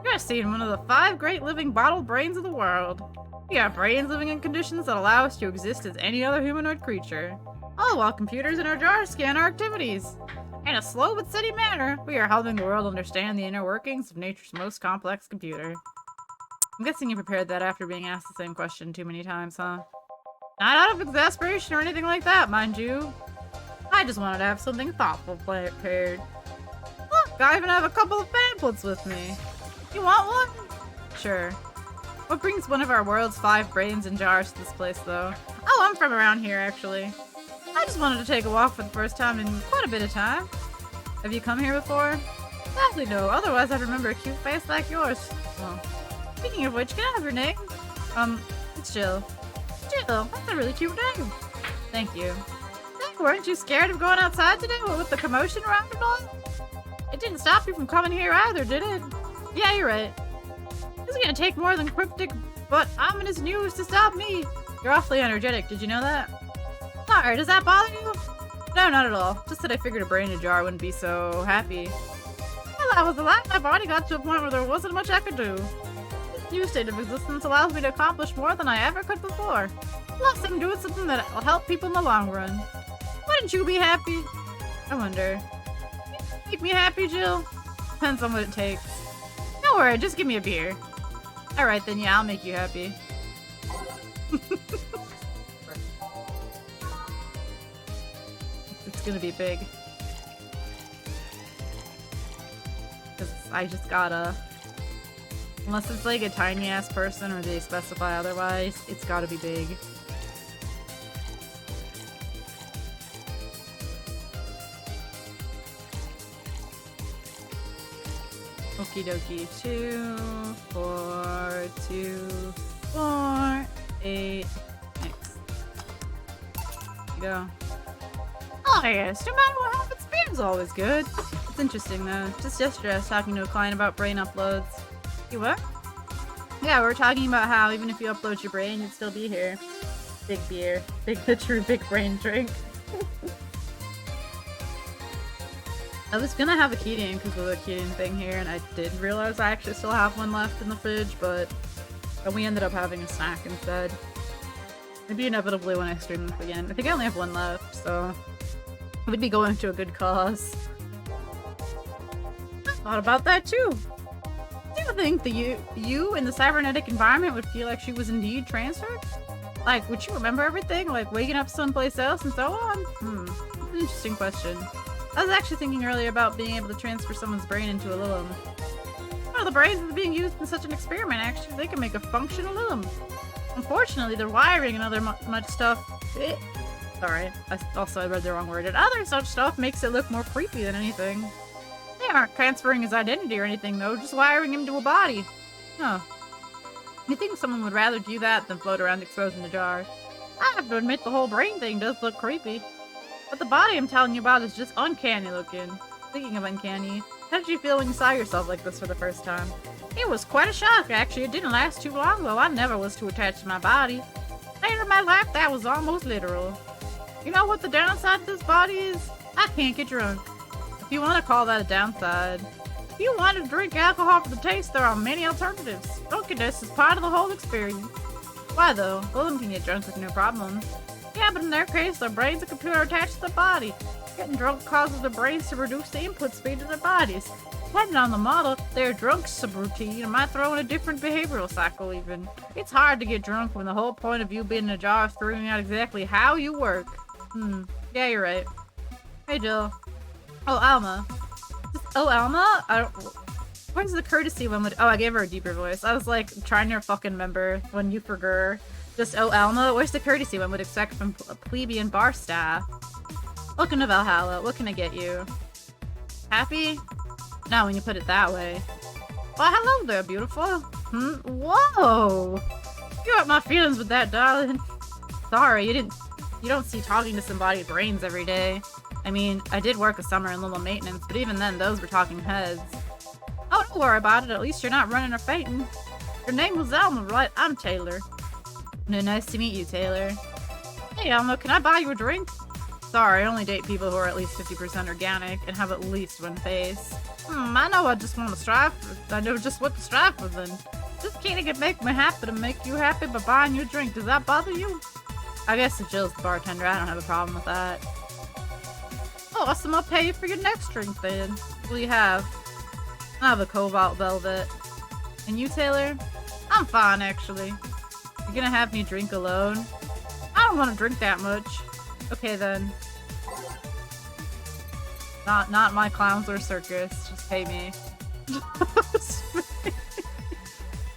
You're seeing one of the 5 great living bottled brains of the world. We have brains living in conditions that allow us to exist as any other humanoid creature. All while computers in our jars scan our activities. In a slow but steady manner, we are helping the world understand the inner workings of nature's most complex computer. I'm guessing you prepared that after being asked the same question too many times, huh? Not out of exasperation or anything like that, mind you. I just wanted to have something thoughtful prepared. Look, I even have a couple of pamphlets with me. You want one? Sure. What brings one of our world's 5 brains in jars to this place, though? Oh, I'm from around here, actually. I just wanted to take a walk for the first time in quite a bit of time. Have you come here before? Sadly, no. Otherwise, I'd remember a cute face like yours. Well, speaking of which, can I have your name? It's Jill. Jill, that's a really cute name. Thank you. Weren't you scared of going outside today with the commotion around and all? It didn't stop you from coming here either, did it? Yeah, you're right. It's gonna take more than cryptic but ominous news to stop me. You're awfully energetic, did you know that? Sorry, does that bother you? No, not at all. Just that I figured a brain in a jar wouldn't be so happy. Well, I was alive. My body got to a point where there wasn't much I could do. This new state of existence allows me to accomplish more than I ever could before. Plus, I'm doing something that will help people in the long run. Wouldn't you be happy? I wonder. Make me happy, Jill? Depends on what it takes. Don't worry, just give me a beer. Alright then, yeah, I'll make you happy. It's gonna be big. Because I just gotta... Unless it's like a tiny ass person or they specify otherwise, it's gotta be big. Okie dokie. 2, 4, 2, 4, 8. Next. There you go. Oh yes, no matter what happens, beer's always good. It's interesting though. Just yesterday I was talking to a client about brain uploads. You what? Yeah, we were talking about how even if you upload your brain, you'd still be here. Big beer. The true big brain drink. I was gonna have a Keating because of the Keating thing here, and I did realize I actually still have one left in the fridge, but we ended up having a snack instead. Maybe inevitably when I stream this again. I think I only have one left, so it would be going to a good cause. I thought about that too. Do you think the you in the cybernetic environment would feel like she was indeed transferred? Like, would you remember everything, like waking up someplace else and so on? That's an interesting question. I was actually thinking earlier about being able to transfer someone's brain into a Lilum. Well, the brains that are being used in such an experiment, actually, they can make a functional Lilum. Unfortunately, their wiring and other much stuff... Sorry, I read the wrong word. And other such stuff makes it look more creepy than anything. They aren't transferring his identity or anything, though, just wiring him to a body. Huh. You think someone would rather do that than float around exposed in a jar? I have to admit the whole brain thing does look creepy. But the body I'm telling you about is just uncanny looking. Speaking of uncanny, how did you feel when you saw yourself like this for the first time? It was quite a shock, actually. It didn't last too long, though. I never was too attached to my body. Later in my life, that was almost literal. You know what the downside to this body is? I can't get drunk. If you want to call that a downside. If you want to drink alcohol for the taste, there are many alternatives. Drunkenness is part of the whole experience. Why though? Lilum can get drunk with no problem. Yeah, but in their case, their brain's a computer attached to the body. Getting drunk causes their brains to reduce the input speed of their bodies. Depending on the model, their drunk subroutine might throw in a different behavioral cycle even. It's hard to get drunk when the whole point of you being in a jar is figuring out exactly how you work. Yeah, you're right. Hey Jill. Oh, Alma. Oh, Alma? I don't... Where's the courtesy one? Oh, I gave her a deeper voice. I was like trying to fucking remember when you forgot. Just, oh, Alma? Where's the courtesy one would expect from a plebeian bar staff? Welcome to Valhalla. What can I get you? Happy? No, when you put it that way. Well, hello there, beautiful. Whoa! You hurt my feelings with that, darling. Sorry, you don't see talking to somebody's brains every day. I mean, I did work a summer in little maintenance, but even then, those were talking heads. Oh, don't worry about it. At least you're not running or fainting. Your name was Alma, right? I'm Taylor. No, nice to meet you, Taylor. Hey, Alma, can I buy you a drink? Sorry, I only date people who are at least 50% organic and have at least one face. I know I just want to strive for, I know just what to strive for then. Just can't make me happy to make you happy by buying you a drink. Does that bother you? I guess if Jill's the bartender, I don't have a problem with that. Oh, awesome, I'll pay you for your next drink then. What do you have? I have a cobalt velvet. And you, Taylor? I'm fine, actually. You're gonna have me drink alone? I don't want to drink that much. Okay, then. Not my clowns or circus. Just pay me.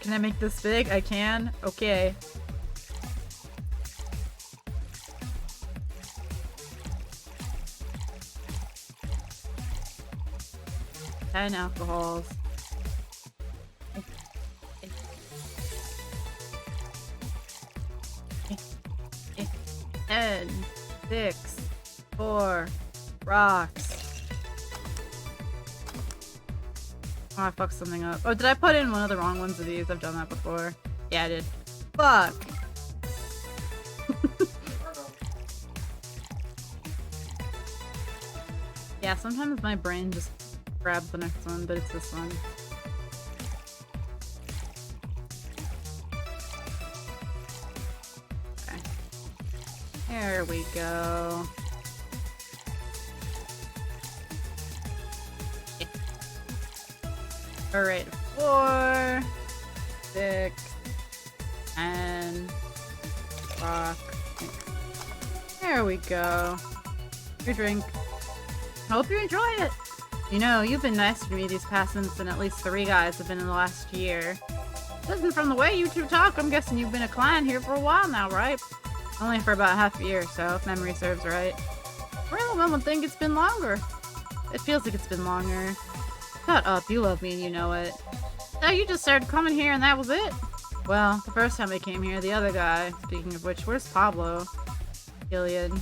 Can I make this big? I can? Okay. And alcohols. 10, 6, 4, rocks. Oh, I fucked something up. Oh, did I put in one of the wrong ones of these? I've done that before. Yeah, I did. Fuck! Yeah, sometimes my brain just grabs the next one, but it's this one. Okay. There we go. Alright, 4, 6, and rock. There we go. Your drink. Hope you enjoy it. You know, you've been nicer to me these past months than at least 3 guys have been in the last year. Listen, from the way you two talk, I'm guessing you've been a client here for a while now, right? Only for about half a year or so, if memory serves right. Really, one would think it's been longer. It feels like it's been longer. Shut up, you love me and you know it. Oh, you just started coming here and that was it? Well, the first time I came here, the other guy, speaking of which, where's Pablo? Gilead.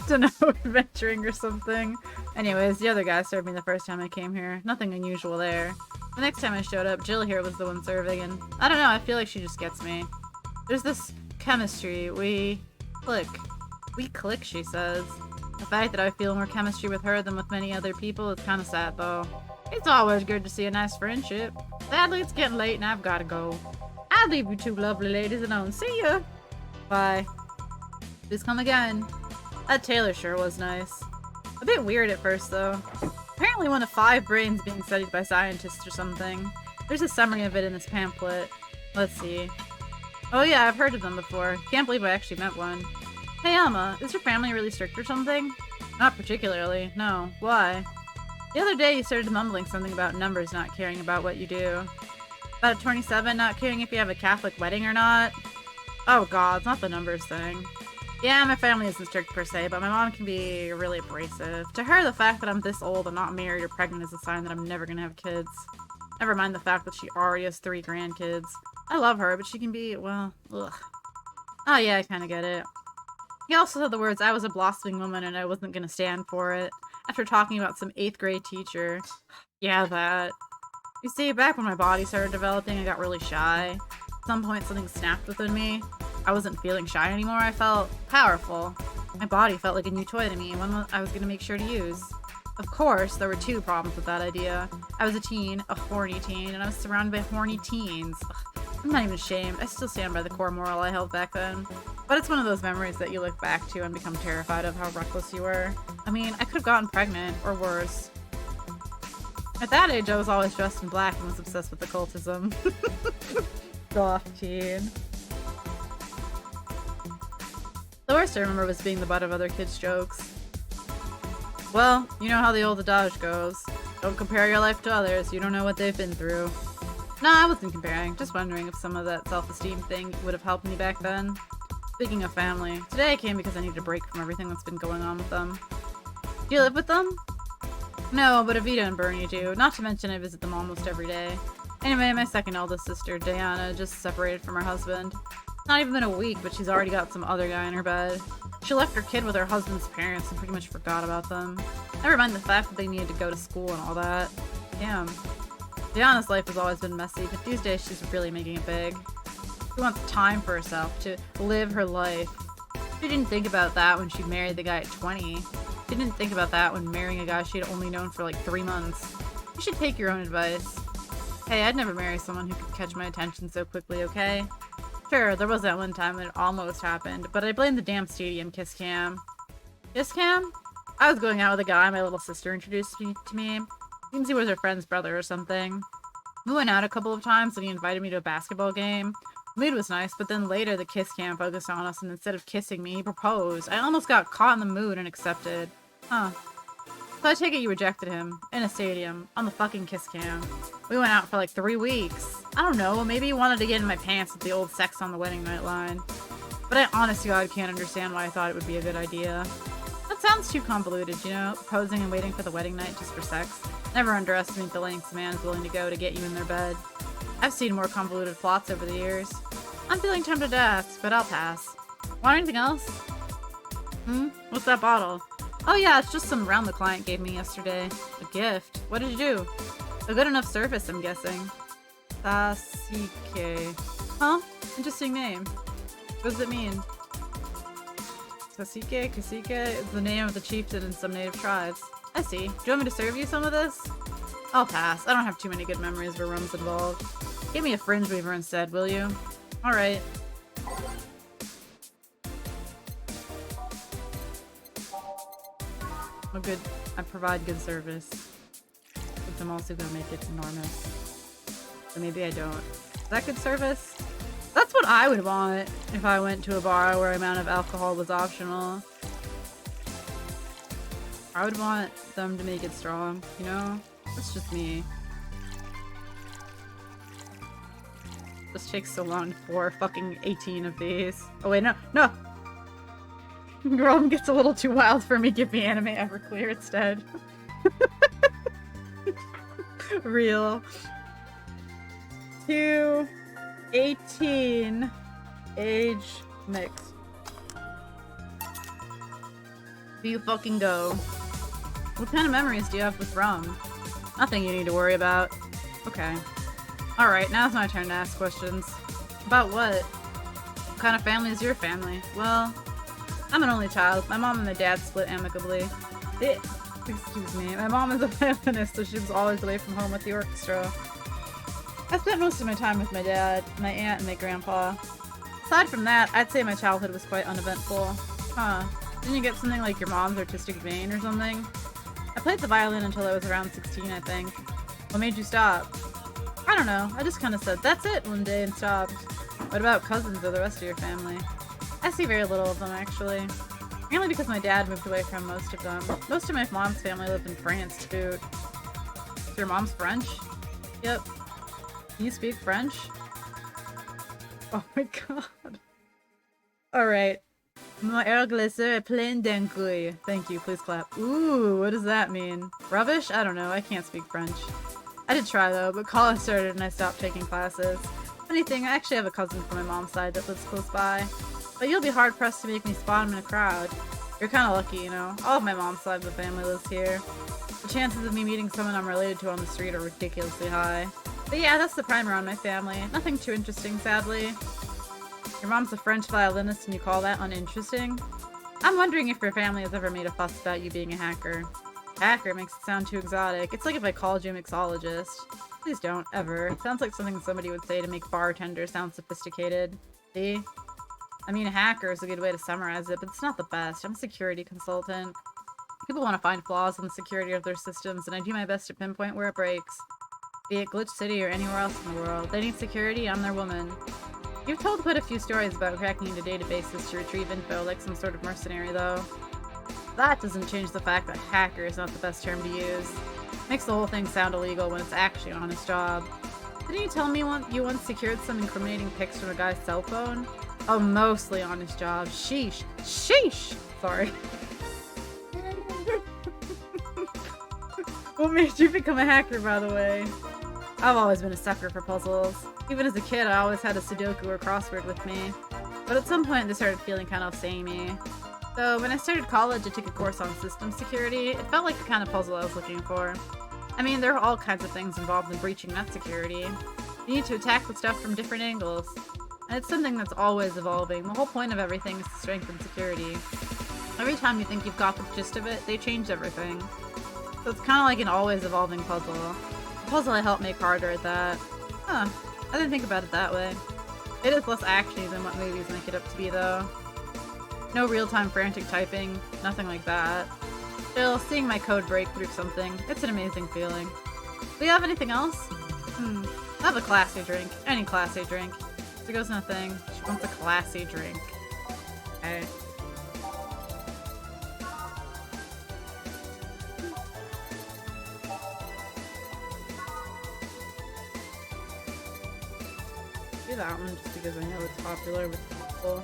Dunno, adventuring or something. Anyways, the other guy served me the first time I came here. Nothing unusual there. The next time I showed up, Jill here was the one serving, and I don't know, I feel like she just gets me. There's this chemistry. We click. We click, she says. The fact that I feel more chemistry with her than with many other people is kind of sad, though. It's always good to see a nice friendship. Sadly, it's getting late and I've got to go. I'll leave you two lovely ladies alone. See ya! Bye. Please come again. That Taylor sure was nice. A bit weird at first, though. Apparently one of 5 brains being studied by scientists or something. There's a summary of it in this pamphlet. Let's see. Oh yeah, I've heard of them before. Can't believe I actually met one. Hey Alma, is your family really strict or something? Not particularly, no. Why? The other day you started mumbling something about numbers not caring about what you do. About 27 not caring if you have a Catholic wedding or not. Oh god, it's not the numbers thing. Yeah, my family isn't strict per se, but my mom can be really abrasive. To her, the fact that I'm this old and not married or pregnant is a sign that I'm never gonna have kids. Never mind the fact that she already has 3 grandkids. I love her, but she can be, well, ugh. Oh yeah, I kinda get it. He also said the words, I was a blossoming woman and I wasn't gonna stand for it, after talking about some 8th grade teacher. Yeah, that. You see, back when my body started developing, I got really shy. At some point, something snapped within me. I wasn't feeling shy anymore, I felt powerful. My body felt like a new toy to me, one I was gonna make sure to use. Of course, there were 2 problems with that idea. I was a teen, a horny teen, and I was surrounded by horny teens. Ugh, I'm not even ashamed, I still stand by the core moral I held back then. But it's one of those memories that you look back to and become terrified of how reckless you were. I mean, I could have gotten pregnant, or worse. At that age, I was always dressed in black and was obsessed with occultism. Goth teen. The worst I remember was being the butt of other kids' jokes. Well, you know how the old adage goes. Don't compare your life to others, you don't know what they've been through. No, I wasn't comparing, just wondering if some of that self-esteem thing would have helped me back then. Speaking of family, today I came because I needed a break from everything that's been going on with them. Do you live with them? No, but Avita and Bernie do, not to mention I visit them almost every day. Anyway, my second eldest sister, Diana, just separated from her husband. Not even been a week, but she's already got some other guy in her bed. She left her kid with her husband's parents and pretty much forgot about them. Never mind the fact that they needed to go to school and all that. Damn. Diana's life has always been messy, but these days she's really making it big. She wants time for herself, to live her life. She didn't think about that when she married the guy at 20. She didn't think about that when marrying a guy she'd only known for like 3 months. You should take your own advice. Hey, I'd never marry someone who could catch my attention so quickly, okay? Sure, there was that one time when it almost happened, but I blame the damn stadium kiss cam. Kiss cam? I was going out with a guy my little sister introduced to me. Seems he was her friend's brother or something. We went out a couple of times and he invited me to a basketball game. The mood was nice, but then later the kiss cam focused on us and instead of kissing me, he proposed. I almost got caught in the mood and accepted. Huh. So I take it you rejected him. In a stadium. On the fucking kiss cam. We went out for like 3 weeks. I don't know, maybe he wanted to get in my pants with the old sex on the wedding night line. But I honest to God can't understand why I thought it would be a good idea. That sounds too convoluted, you know? Proposing and waiting for the wedding night just for sex. Never underestimate the lengths a man's willing to go to get you in their bed. I've seen more convoluted plots over the years. I'm feeling tempted to ask, but I'll pass. Want anything else? What's that bottle? Oh yeah, it's just some round the client gave me yesterday. A gift. What did you do? A good enough service, I'm guessing. Jam-Kiske. Huh? Interesting name. What does it mean? Jam-Kiske is the name of the chieftain in some native tribes. I see. Do you want me to serve you some of this? I'll pass. I don't have too many good memories where rum's involved. Give me a fringe weaver instead, will you? Alright. Oh good. I provide good service. But I'm also gonna make it enormous. So maybe I don't. Is that good service? That's what I would want if I went to a bar where amount of alcohol was optional. I would want them to make it strong, you know? That's just me. This takes so long for fucking 18 of these. Oh wait, no, no! Girl gets a little too wild for me. Give me anime Everclear instead. Real. 2, 18, age mix. Do you fucking go? What kind of memories do you have with rum? Nothing you need to worry about. Okay. Alright, now's my turn to ask questions. About what? What kind of family is your family? Well, I'm an only child. My mom and my dad split amicably. Excuse me. My mom is a violinist, so she was always away from home with the orchestra. I spent most of my time with my dad, my aunt, and my grandpa. Aside from that, I'd say my childhood was quite uneventful. Huh. Didn't you get something like your mom's artistic vein or something? I played the violin until I was around 16, I think. What made you stop? I don't know. I just kind of said, that's it, one day and stopped. What about cousins or the rest of your family? I see very little of them, actually. Mainly because my dad moved away from most of them. Most of my mom's family lived in France, to boot. Is your mom's French? Yep. Can you speak French? Oh my god. Alright. Mon air glacé est plein d'engouille. Thank you, please clap. Ooh, what does that mean? Rubbish? I don't know, I can't speak French. I did try though, but college started and I stopped taking classes. Funny thing, I actually have a cousin from my mom's side that lives close by. But you'll be hard pressed to make me spot him in a crowd. You're kinda lucky, you know. All of my mom's side of the family lives here. The chances of me meeting someone I'm related to on the street are ridiculously high. But yeah, that's the primer on my family. Nothing too interesting, sadly. Your mom's a French violinist and you call that uninteresting? I'm wondering if your family has ever made a fuss about you being a hacker. Hacker makes it sound too exotic. It's like if I called you a mixologist. Please don't, ever. It sounds like something somebody would say to make bartender sound sophisticated. See? I mean, a hacker is a good way to summarize it, but it's not the best. I'm a security consultant. People want to find flaws in the security of their systems, and I do my best to pinpoint where it breaks. Be it Glitch City or anywhere else in the world. They need security, I'm their woman. You've told quite a few stories about cracking into databases to retrieve info like some sort of mercenary, though. that doesn't change the fact that hacker is not the best term to use. Makes the whole thing sound illegal when it's actually an honest job. Didn't you tell me you once secured some incriminating pics from a guy's cell phone? Oh, mostly honest job. Sheesh. Sheesh! Sorry. What made you become a hacker, by the way? I've always been a sucker for puzzles. Even as a kid, I always had a Sudoku or crossword with me. But at some point, they started feeling kind of samey. So when I started college, I took a course on system security. It felt like the kind of puzzle I was looking for. I mean, there are all kinds of things involved in breaching net security. You need to attack the stuff from different angles. And it's something that's always evolving. The whole point of everything is to strengthen security. Every time you think you've got the gist of it, they change everything. So it's kind of like an always evolving puzzle. A puzzle I help make harder at that. Huh. I didn't think about it that way. It is less actiony than what movies make it up to be, though. No real-time frantic typing, nothing like that. Still, seeing my code break through something, it's an amazing feeling. Do you have anything else? I have a classy drink. Any classy drink. She goes nothing. She wants a classy drink. Okay. Do that one just because I know it's popular with people.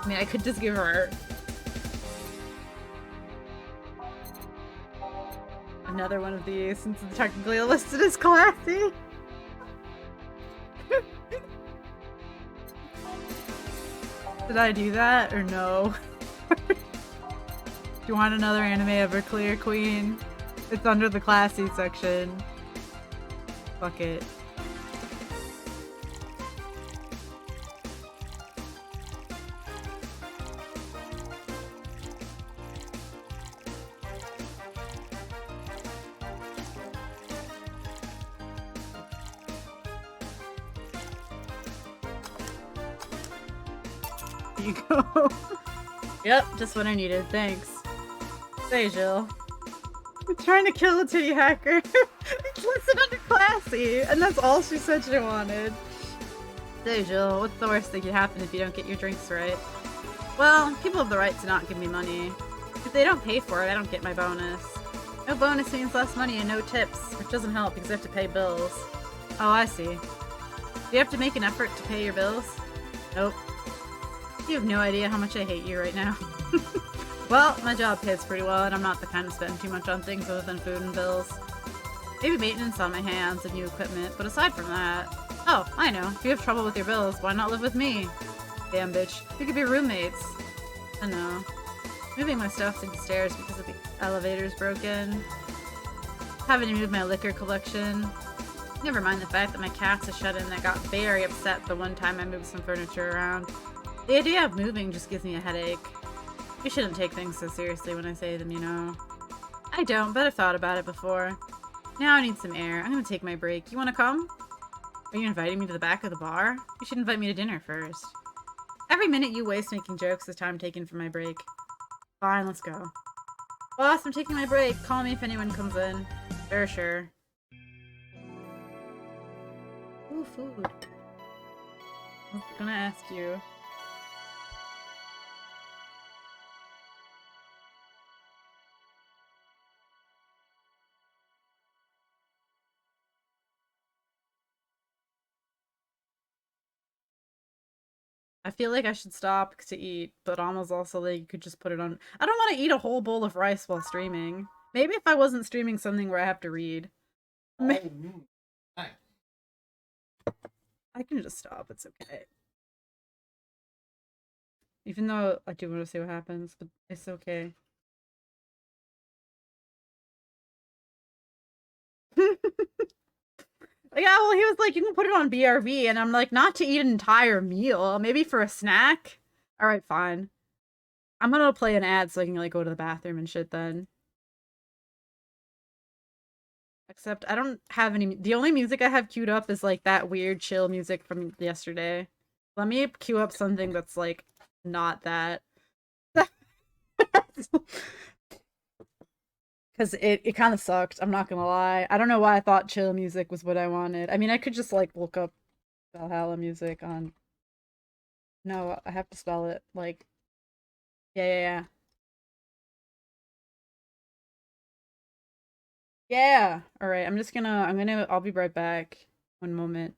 I mean, I could just give her another one of these since it's technically listed as classy. Did I do that or no? Do you want another anime Everclear, Queen? It's under the classy section. Fuck it. There you go. Yep, just what I needed. Thanks. Say, Jill. I'm trying to kill a titty hacker. It's listed under classy, and that's all she said she wanted. Say, Jill, what's the worst that could happen if you don't get your drinks right? Well, people have the right to not give me money. If they don't pay for it, I don't get my bonus. No bonus means less money and no tips, which doesn't help because I have to pay bills. Oh, I see. Do you have to make an effort to pay your bills? Nope. You have no idea how much I hate you right now. Well, my job pays pretty well, and I'm not the kind to spend too much on things other than food and bills. Maybe maintenance on my hands and new equipment, but aside from that... Oh, I know. If you have trouble with your bills, why not live with me? Damn, bitch. We could be roommates. I know. Moving my stuff to the stairs because of the elevator's broken. Having to move my liquor collection. Never mind the fact that my cats are shut in and I got very upset the one time I moved some furniture around. The idea of moving just gives me a headache. You shouldn't take things so seriously when I say them, you know. I don't, but I've thought about it before. Now I need some air. I'm gonna take my break. You wanna come? Are you inviting me to the back of the bar? You should invite me to dinner first. Every minute you waste making jokes is time taken for my break. Fine, let's go. Boss, I'm taking my break. Call me if anyone comes in. Sure, sure. Ooh, food. I was gonna ask you. I feel like I should stop to eat, but almost also like you could just put it on. I don't want to eat a whole bowl of rice while streaming. Maybe if I wasn't streaming something where I have to read. I can just stop, it's okay. Even though I do want to see what happens, but it's okay. Yeah, well, he was like, you can put it on BRB, and I'm like, not to eat an entire meal, maybe for a snack? Alright, fine. I'm gonna play an ad so I can, like, go to the bathroom and shit then. Except, I don't have any- the only music I have queued up is, like, that weird chill music from yesterday. Let me queue up something that's, like, not that. Because it kind of sucked, I'm not gonna lie. I don't know why I thought chill music was what I wanted. I mean, I could just, like, look up Valhalla music on... No, I have to spell it, like... Yeah, yeah, yeah. Yeah. All right. I'll be right back. One moment.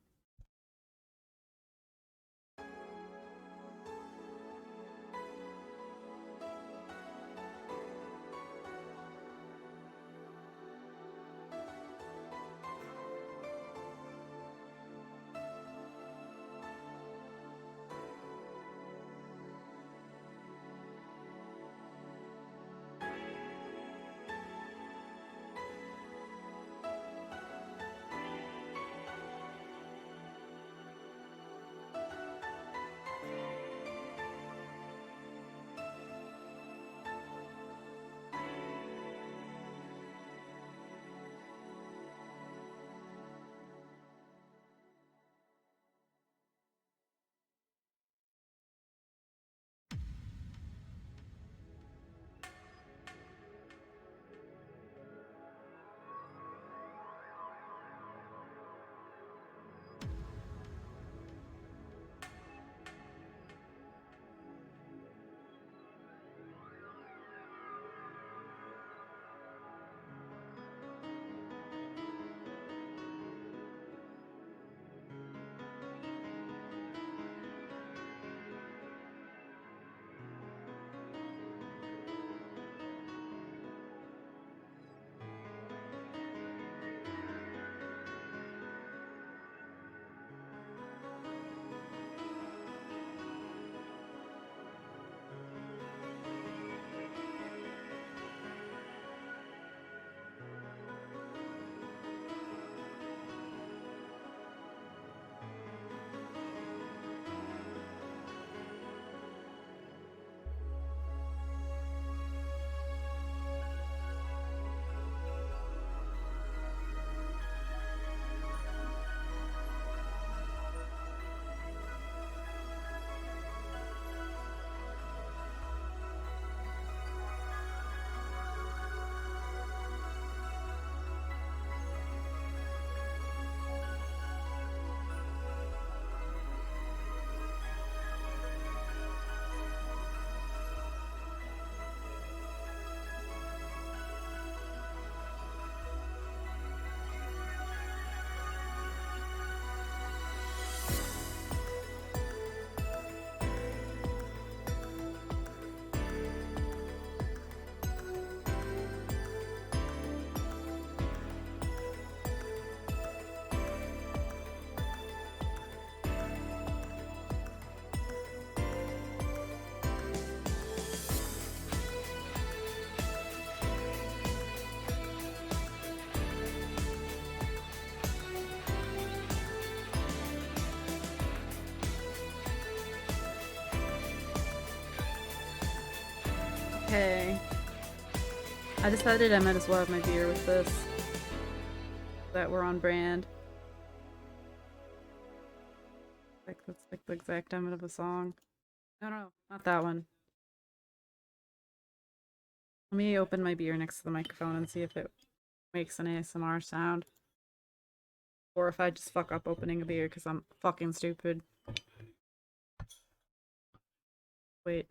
Okay. I decided I might as well have my beer with this. That we're on brand. Like that's like the exact end of a song. No, not that one. Let me open my beer next to the microphone and see if it makes an ASMR sound. Or if I just fuck up opening a beer because I'm fucking stupid. Wait.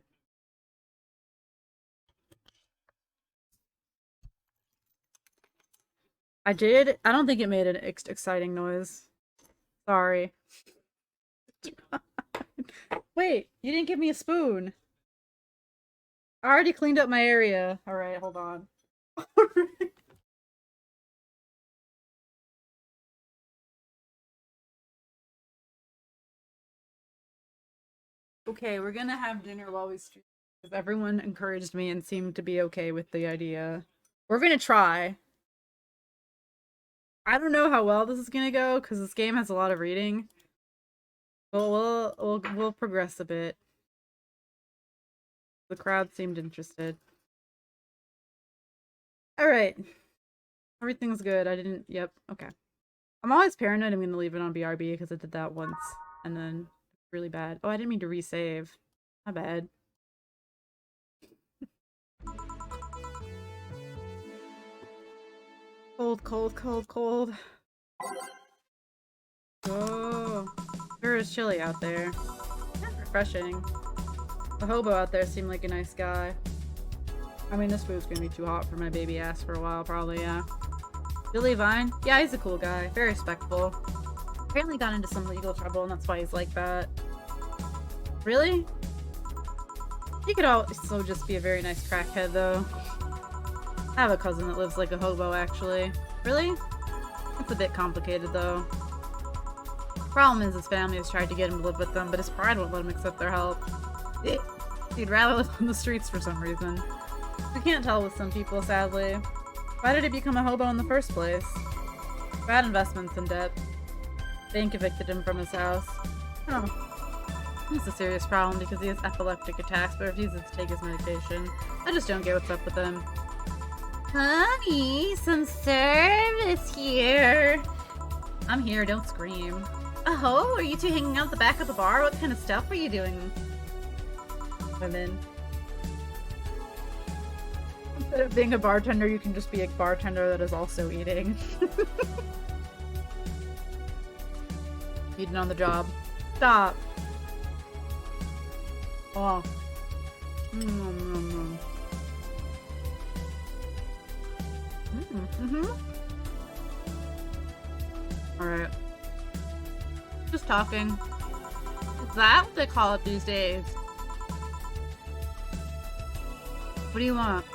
I did. I don't think it made an exciting noise. Sorry. Wait, you didn't give me a spoon. I already cleaned up my area. Alright, hold on. Okay, we're gonna have dinner while we stream. Because everyone encouraged me and seemed to be okay with the idea. We're gonna try. I don't know how well this is gonna go because this game has a lot of reading. But we'll progress a bit. The crowd seemed interested. All right, everything's good. I didn't. Yep. Okay. I'm always paranoid. I'm gonna leave it on BRB because I did that once and then really bad. Oh, I didn't mean to resave. My bad. Cold, cold, cold, cold. Oh, sure is chilly out there. Refreshing. The hobo out there seemed like a nice guy. I mean, this food's gonna be too hot for my baby ass for a while, probably, yeah. Billy Vine? Yeah, he's a cool guy. Very respectful. Apparently got into some legal trouble, and that's why he's like that. Really? He could also just be a very nice crackhead, though. I have a cousin that lives like a hobo, actually. Really? It's a bit complicated, though. Problem is his family has tried to get him to live with them, but his pride won't let him accept their help. He'd rather live on the streets for some reason. We can't tell with some people, sadly. Why did he become a hobo in the first place? Bad investments and debt. Bank evicted him from his house. Oh. It's a serious problem because he has epileptic attacks but refuses to take his medication. I just don't get what's up with him. Honey, some service here. I'm here, don't scream. Oh, are you two hanging out at the back of the bar? What kind of stuff are you doing? Women. Instead of being a bartender, you can just be a bartender that is also eating. Eating on the job. Stop. Oh. Alright. Just talking. Is that what they call it these days? What do you want?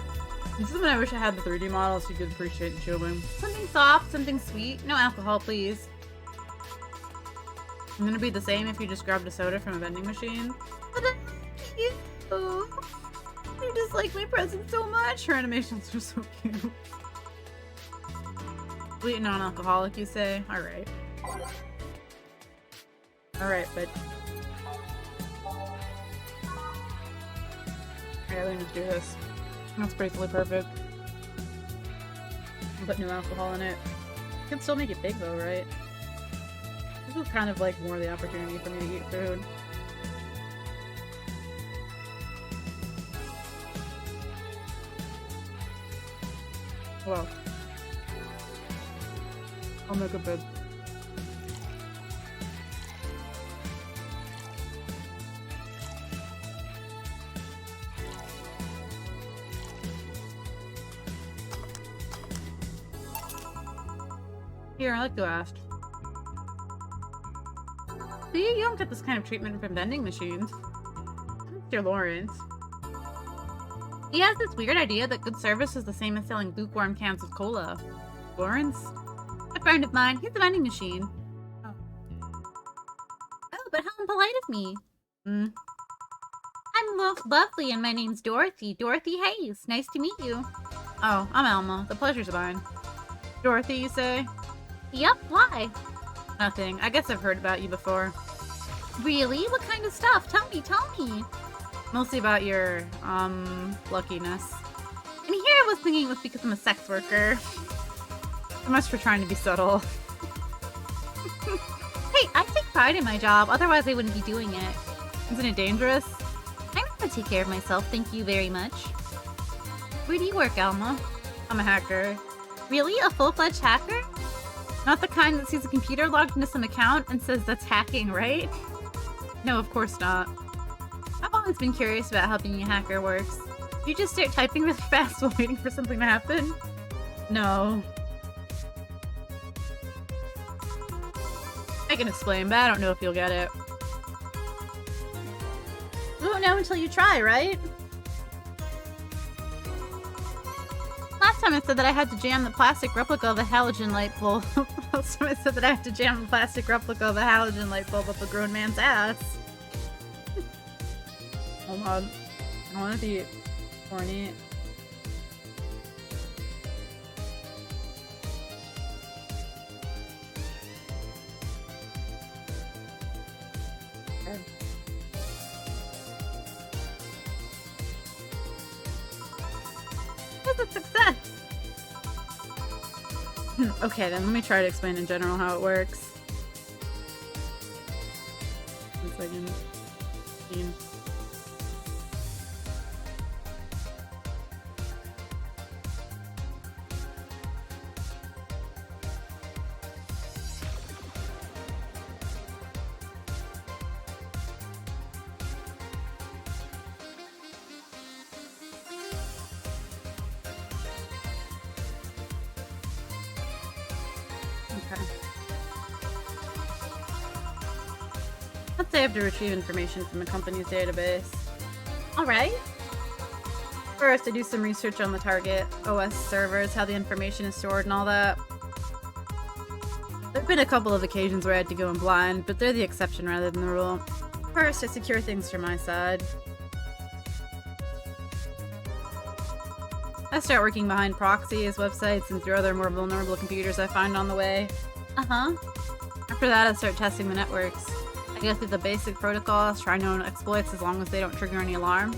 This is when I wish I had the 3D model so you could appreciate the chewing. Something soft, something sweet. No alcohol, please. I'm gonna be the same if you just grabbed a soda from a vending machine. But you just like my present so much. Her animations are so cute. Sweet and non-alcoholic, you say? Alright. Alright, but... Alright, let me just do this. That's basically perfect. Put no alcohol in it. You can still make it big though, right? This was kind of like more the opportunity for me to eat food. Well, I'll make a bid. Here, I like to ask. See, you don't get this kind of treatment from vending machines. Mr. Lawrence. He has this weird idea that good service is the same as selling lukewarm cans of cola. Lawrence? A friend of mine. He's a vending machine. Oh. Oh, but how impolite of me. Hmm. I'm lovely and my name's Dorothy. Dorothy Hayes. Nice to meet you. Oh, I'm Alma. The pleasure's mine. Dorothy, you say? Yep, why? Nothing. I guess I've heard about you before. Really? What kind of stuff? Tell me. Mostly about your, luckiness. And here I was thinking it was because I'm a sex worker. So much for trying to be subtle. Hey, I take pride in my job, otherwise I wouldn't be doing it. Isn't it dangerous? I know how to take care of myself, thank you very much. Where do you work, Alma? I'm a hacker. Really? A full-fledged hacker? Not the kind that sees a computer logged into some account and says that's hacking, right? No, of course not. I've always been curious about how being a hacker works. You just start typing really fast while waiting for something to happen? No. I can explain, but I don't know if you'll get it. You won't know until you try, right? Last time I said that I had to jam the plastic replica of a halogen light bulb. Last time I said that I had to jam the plastic replica of a halogen light bulb up a grown man's ass. Hold on. I want to be horny. Okay. That's a success! Okay, then let me try to explain in general how it works. 1 second. Okay. Let's say I have to retrieve information from the company's database. Alright. First, I do some research on the target OS servers, how the information is stored and all that. There have been a couple of occasions where I had to go in blind, but they're the exception rather than the rule. First, I secure things from my side. I start working behind proxies, websites, and through other more vulnerable computers I find on the way. Uh-huh. After that, I start testing the networks. I go through the basic protocols, try known exploits as long as they don't trigger any alarm.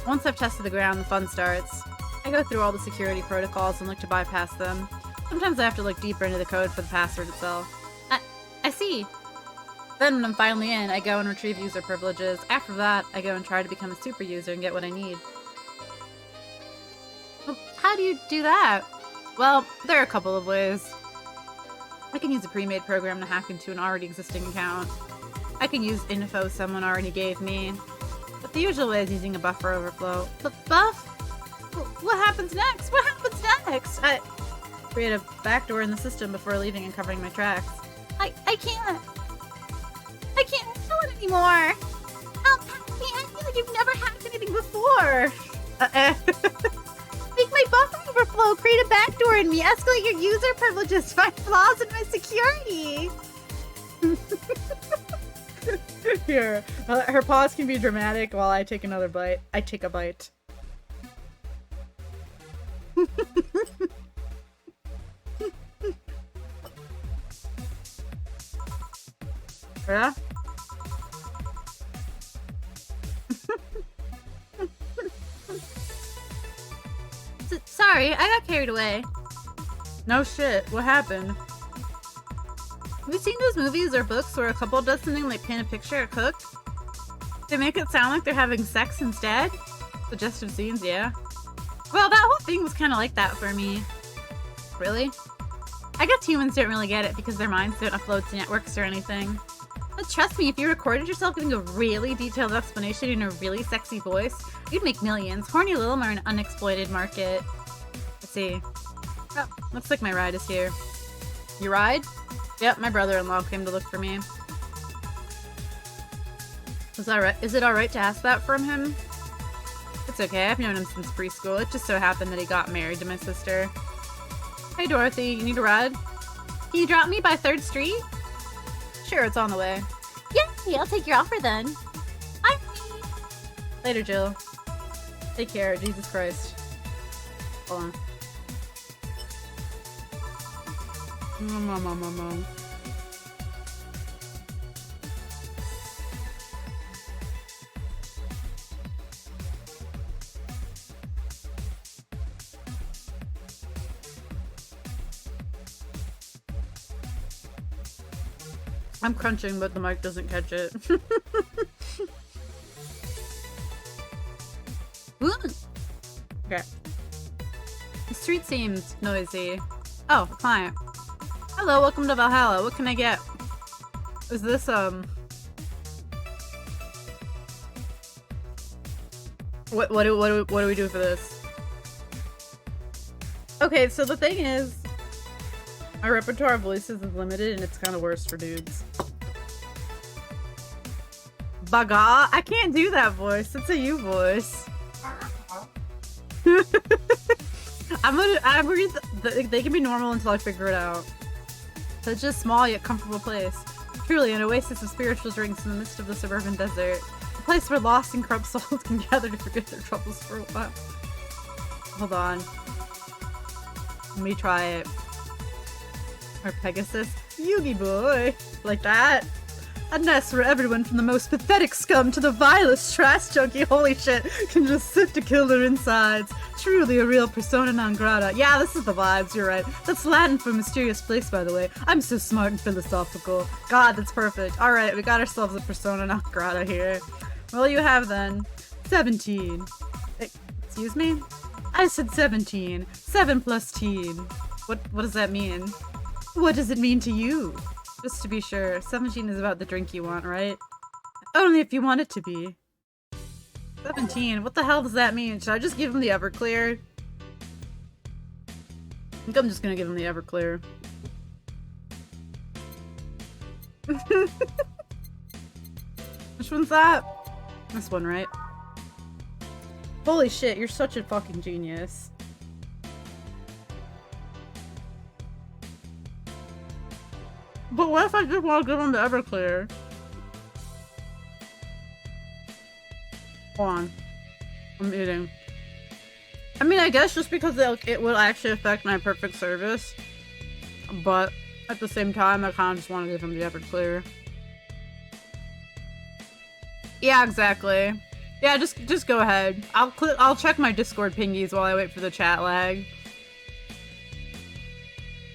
Once I've tested the ground, the fun starts. I go through all the security protocols and look to bypass them. Sometimes I have to look deeper into the code for the password itself. I see. Then when I'm finally in, I go and retrieve user privileges. After that, I go and try to become a super user and get what I need. Well, how do you do that? Well, there are a couple of ways. I can use a pre-made program to hack into an already existing account. I can use info someone already gave me. But the usual way is using a buffer overflow. Buff? What happens next? What happens next? I create a backdoor in the system before leaving and covering my tracks. I can't. I can't do it anymore. Help me. I feel like you've never hacked anything before. Make my buffer overflow, create a backdoor in me, escalate your user privileges, find flaws in my security. Here, her pause can be dramatic while I take another bite. I take a bite. Yeah? Sorry, I got carried away. No shit, what happened? Have you seen those movies or books where a couple does something like paint a picture or cook? They make it sound like they're having sex instead? Suggestive scenes, yeah. Well, that whole thing was kind of like that for me. Really? I guess humans don't really get it because their minds don't upload to networks or anything. But trust me, if you recorded yourself giving a really detailed explanation in a really sexy voice, you'd make millions. Horny Lil'em are an unexploited market. Let's see. Oh, looks like my ride is here. Your ride? Yep, my brother-in-law came to look for me. Is that right? Is it alright to ask that from him? It's okay, I've known him since preschool. It just so happened that he got married to my sister. Hey Dorothy, you need a ride? Can you drop me by 3rd Street? Sure, it's on the way. Yay, I'll take your offer then. Bye. Later, Jill. Take care, Jesus Christ. Hold on. I'm crunching, but the mic doesn't catch it. Okay. The street seems noisy. Oh, client. Hello, welcome to Valhalla. What can I get? Is this, What do we do for this? Okay, so the thing is, my repertoire of voices is limited and it's kind of worse for dudes. Baga? I can't do that voice. It's a you voice. They can be normal until I figure it out. So it's just small yet comfortable place. Truly an oasis of spiritual drinks in the midst of the suburban desert. A place where lost and corrupt souls can gather to forget their troubles for a while. Hold on. Let me try it. Or Pegasus. Yugi boy! Like that? A nest where everyone from the most pathetic scum to the vilest trash junkie, holy shit, can just sit to kill their insides. Truly a real persona non grata. Yeah, this is the vibes, you're right. That's Latin for mysterious place, by the way. I'm so smart and philosophical. God, that's perfect. Alright, we got ourselves a persona non grata here. What will you have then? 17. Excuse me? I said 17. 7 plus teen. What does that mean? What does it mean to you? Just to be sure, 17 is about the drink you want, right? Only if you want it to be. 17, what the hell does that mean? Should I just give him the Everclear? I think I'm just gonna give him the Everclear. Which one's that? This one, right? Holy shit, you're such a fucking genius. But what if I just want to give him the Everclear? Hold on. I'm eating. I mean, I guess just because it will actually affect my perfect service. But at the same time, I kind of just want to give him the Everclear. Yeah, exactly. Yeah, just go ahead. I'll check my Discord pingies while I wait for the chat lag.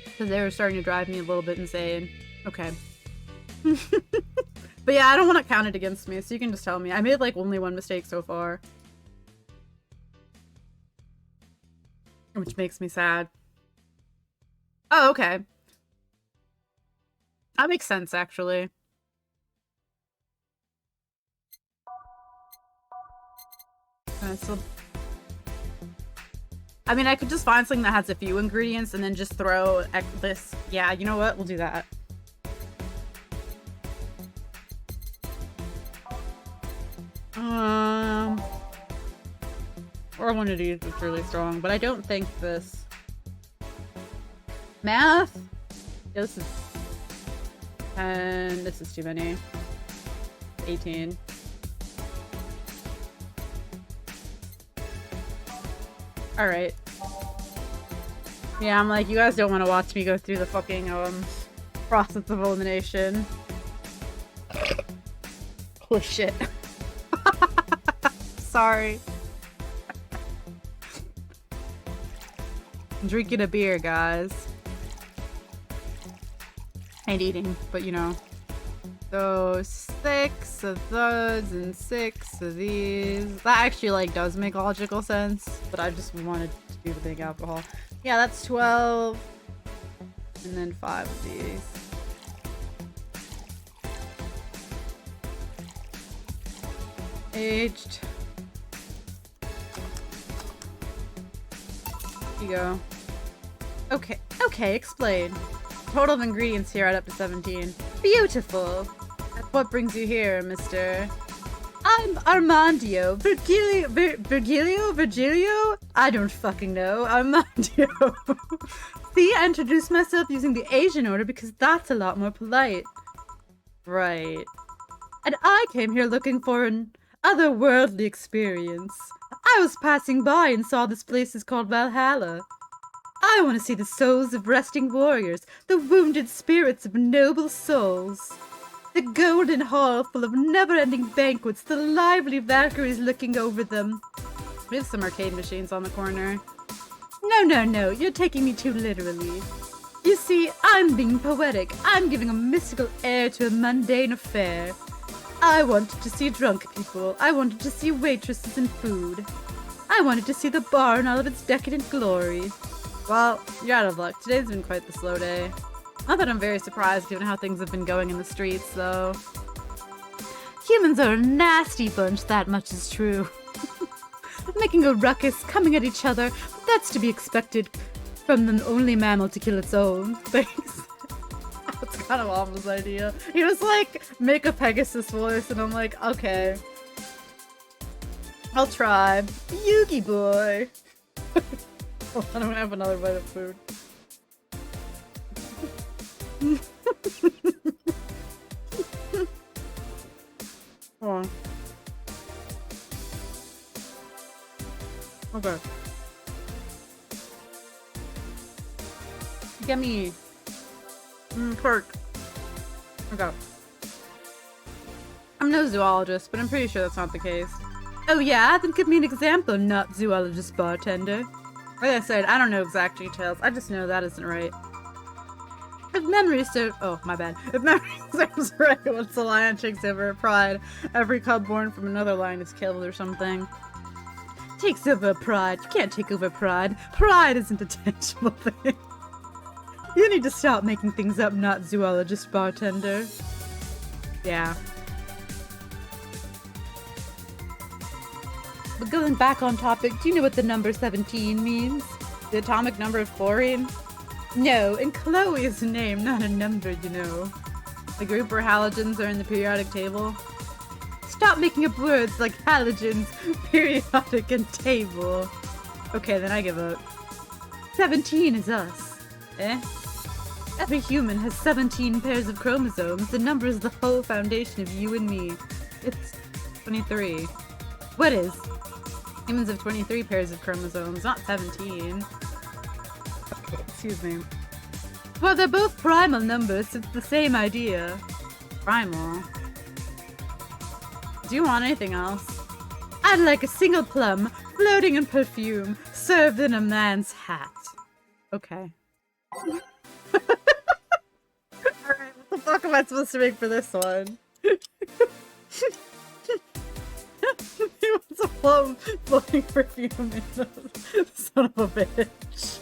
Because they were starting to drive me a little bit insane. Okay. But yeah, I don't want to count it against me, so you can just tell me. I made like only one mistake so far. Which makes me sad. Oh, okay. That makes sense, actually. So, I mean, I could just find something that has a few ingredients and then just throw this. Yeah, you know what? We'll do that. Or one of these is really strong, but I don't think this. Math? Yeah, this is 10. This is too many. 18. Alright. Yeah, I'm like, you guys don't want to watch me go through the fucking, process of elimination. Oh shit. Sorry. I'm drinking a beer, guys. And eating, but you know. So 6 of those and 6 of these. That actually like does make logical sense, but I just wanted to do the big alcohol. Yeah, that's 12. And then 5 of these. Aged. Here you go. Okay, explain. Total of ingredients here add up to 17. Beautiful! What brings you here, mister? I'm Armandio. Virgilio? I don't fucking know. Armandio. See, I introduced myself using the Asian order because that's a lot more polite. Right. And I came here looking for an otherworldly experience. I was passing by and saw this place is called Valhalla. I want to see the souls of resting warriors, the wounded spirits of noble souls. The golden hall full of never-ending banquets, the lively Valkyries looking over them. We have some arcade machines on the corner. No, you're taking me too literally. You see, I'm being poetic. I'm giving a mystical air to a mundane affair. I wanted to see drunk people. I wanted to see waitresses and food. I wanted to see the bar in all of its decadent glory. Well, you're out of luck. Today's been quite the slow day. Not that I'm very surprised given how things have been going in the streets, though. Humans are a nasty bunch, that much is true. Making a ruckus, coming at each other, but that's to be expected from the only mammal to kill its own. Thanks. That's kind of Alma's idea. He was like, make a Pegasus voice, and I'm like, okay. I'll try. Yugi boy. I don't have another bite of food. Hold on. Okay. Get me. Perk. Okay. I'm no zoologist, but I'm pretty sure that's not the case. Oh yeah? Then give me an example, not zoologist bartender. Like I said, I don't know exact details. I just know that isn't right. If memory serves— oh, my bad. If memory serves right, once a lion takes over a pride, every cub born from another lion is killed or something. Takes over a pride. You can't take over pride. Pride isn't a tangible thing. You need to stop making things up, not zoologist bartender. Yeah. But going back on topic, do you know what the number 17 means? The atomic number of chlorine? No, in Chloe's name, not a number, you know. The group where halogens are in the periodic table. Stop making up words like halogens, periodic, and table. Okay, then I give up. 17 is us. Eh? Every human has 17 pairs of chromosomes. The number is the whole foundation of you and me. It's 23. What is? Humans have 23 pairs of chromosomes, not 17. Excuse me. Well, they're both primal numbers, so it's the same idea. Primal. Do you want anything else? I'd like a single plum, floating in perfume, served in a man's hat. Okay. Alright, what the fuck am I supposed to make for this one? He wants a plum, floating perfume in the son of a bitch.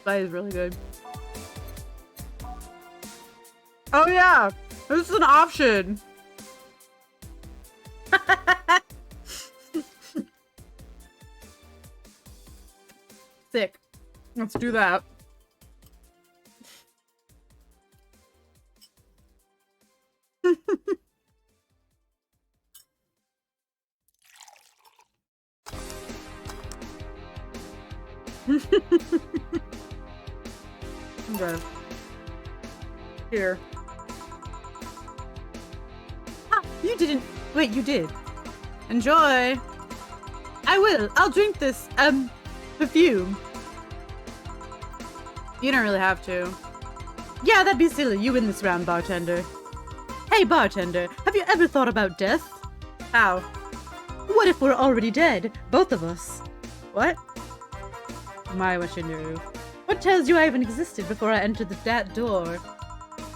That is really good. Oh yeah! This is an option! Sick. Let's do that. Okay. Here. Ah, you didn't. Wait, you did. Enjoy. I will. I'll drink this, perfume. You don't really have to. Yeah, that'd be silly. You win this round, bartender. Hey, bartender, have you ever thought about death? How? What if we're already dead? Both of us. What? My, what you knew. What tells you I even existed before I entered that door?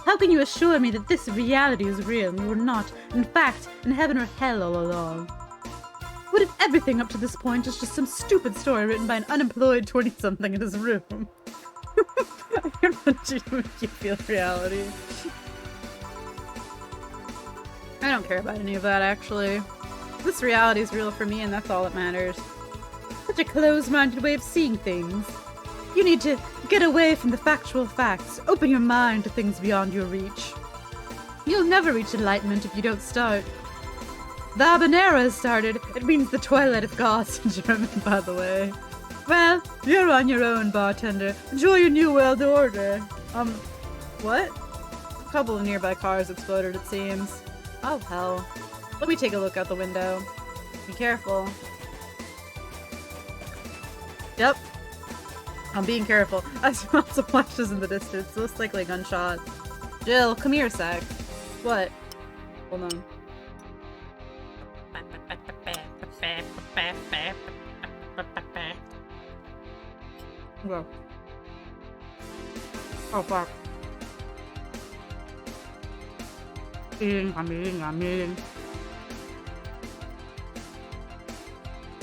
How can you assure me that this reality is real and you were not, in fact, in heaven or hell all along? What if everything up to this point is just some stupid story written by an unemployed 20-something in his room? I'm not sure you feel reality. I don't care about any of that, actually. This reality is real for me, and that's all that matters. Such a closed-minded way of seeing things. You need to get away from the factual facts. Open your mind to things beyond your reach. You'll never reach enlightenment if you don't start. The habanera has started. It means the twilight of gods in German, by the way. Well, you're on your own, bartender. Enjoy your new world order. What? A couple of nearby cars exploded, it seems. Oh, hell. Let me take a look out the window. Be careful. Yep. I'm being careful. I smell some flashes in the distance. Looks like a gunshot. Jill, come here a sec. What? Hold on. Go. Oh, fuck. I'm eating.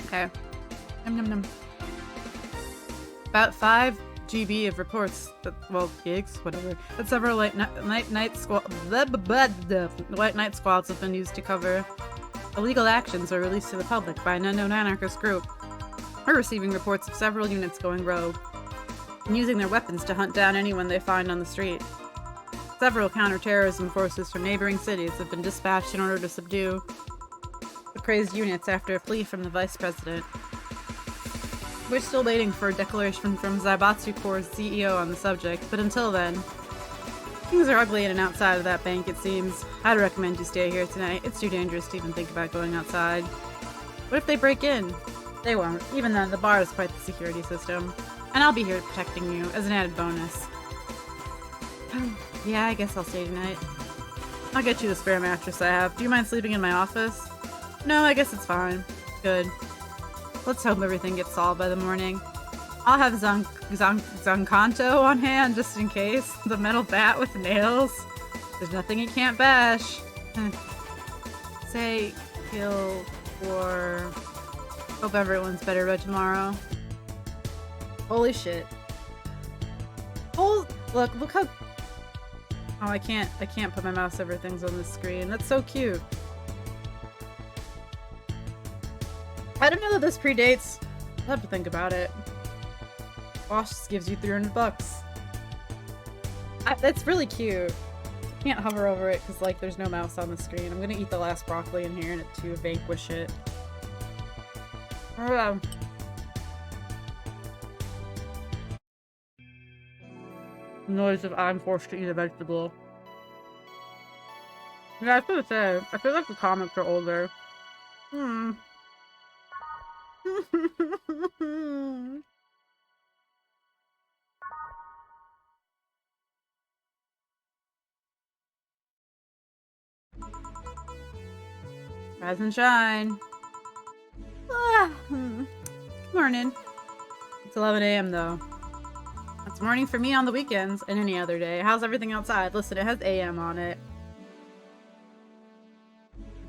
Okay. Nom. About 5 GB of reports that, well, gigs, whatever, that several white night squads have been used to cover illegal actions or released to the public by an unknown anarchist group. We're receiving reports of several units going rogue and using their weapons to hunt down anyone they find on the street. Several counter-terrorism forces from neighboring cities have been dispatched in order to subdue the crazed units after a plea from the vice president. We're still waiting for a declaration from Zaibatsu Corps' CEO on the subject, but until then, things are ugly in and outside of that bank, it seems. I'd recommend you stay here tonight. It's too dangerous to even think about going outside. What if they break in? They won't, even though the bar is quite the security system. And I'll be here protecting you, as an added bonus. Yeah, I guess I'll stay tonight. I'll get you the spare mattress I have. Do you mind sleeping in my office? No, I guess it's fine. Good. Let's hope everything gets solved by the morning. I'll have Zancanto on hand just in case. The metal bat with nails. There's nothing he can't bash. Say, kill, or... Hope everyone's better by tomorrow. Holy shit. Look how... Oh, I can't put my mouse over things on this screen. That's so cute. I don't know that this predates. I'll have to think about it. Bosch just gives you 300 bucks. That's really cute. Can't hover over it because, like, there's no mouse on the screen. I'm gonna eat the last broccoli in here and to vanquish it. Noise if I'm forced to eat a vegetable. Yeah, I was gonna say, I feel like the comics are older. Rise and shine. Morning. It's 11 a.m. though. It's morning for me on the weekends and any other day. How's everything outside? Listen, it has AM on it.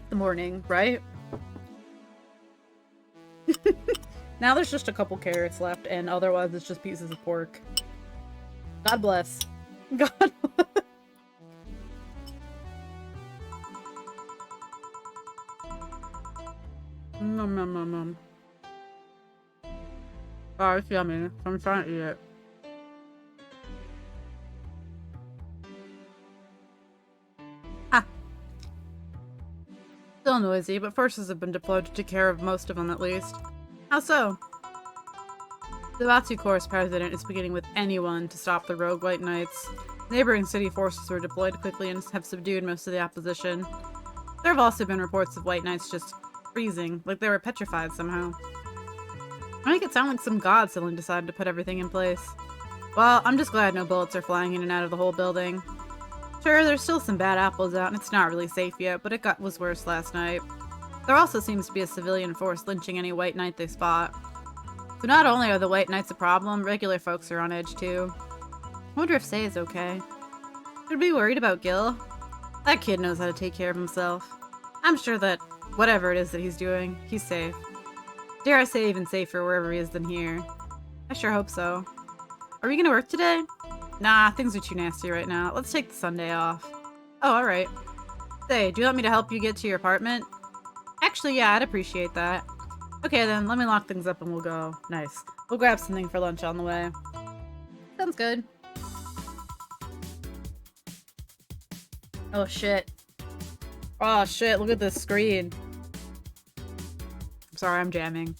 The morning, right? Now there's just a couple carrots left, and otherwise it's just pieces of pork. God bless. God bless. Nom nom nom nom. Oh, it's yummy. I'm trying to eat it. Ah. Still noisy, but forces have been deployed to take care of most of them at least. How so? The Batsu Corps president is beginning with anyone to stop the rogue White Knights. Neighboring city forces were deployed quickly and have subdued most of the opposition. There have also been reports of White Knights just freezing, like they were petrified somehow. I make it sound like some god suddenly decided to put everything in place. Well, I'm just glad no bullets are flying in and out of the whole building. Sure, there's still some bad apples out and it's not really safe yet, but it was worse last night. There also seems to be a civilian force lynching any White Knight they spot. So not only are the White Knights a problem, regular folks are on edge too. I wonder if Sei is okay. Should we be worried about Gil? That kid knows how to take care of himself. I'm sure that whatever it is that he's doing, he's safe. Dare I say even safer wherever he is than here. I sure hope so. Are we gonna work today? Nah, things are too nasty right now. Let's take the Sunday off. Oh, alright. Sei, do you want me to help you get to your apartment? Actually, yeah, I'd appreciate that. Okay then, let me lock things up and we'll go. Nice. We'll grab something for lunch on the way. Sounds good. Oh shit. Oh shit, look at this screen. I'm sorry, I'm jamming.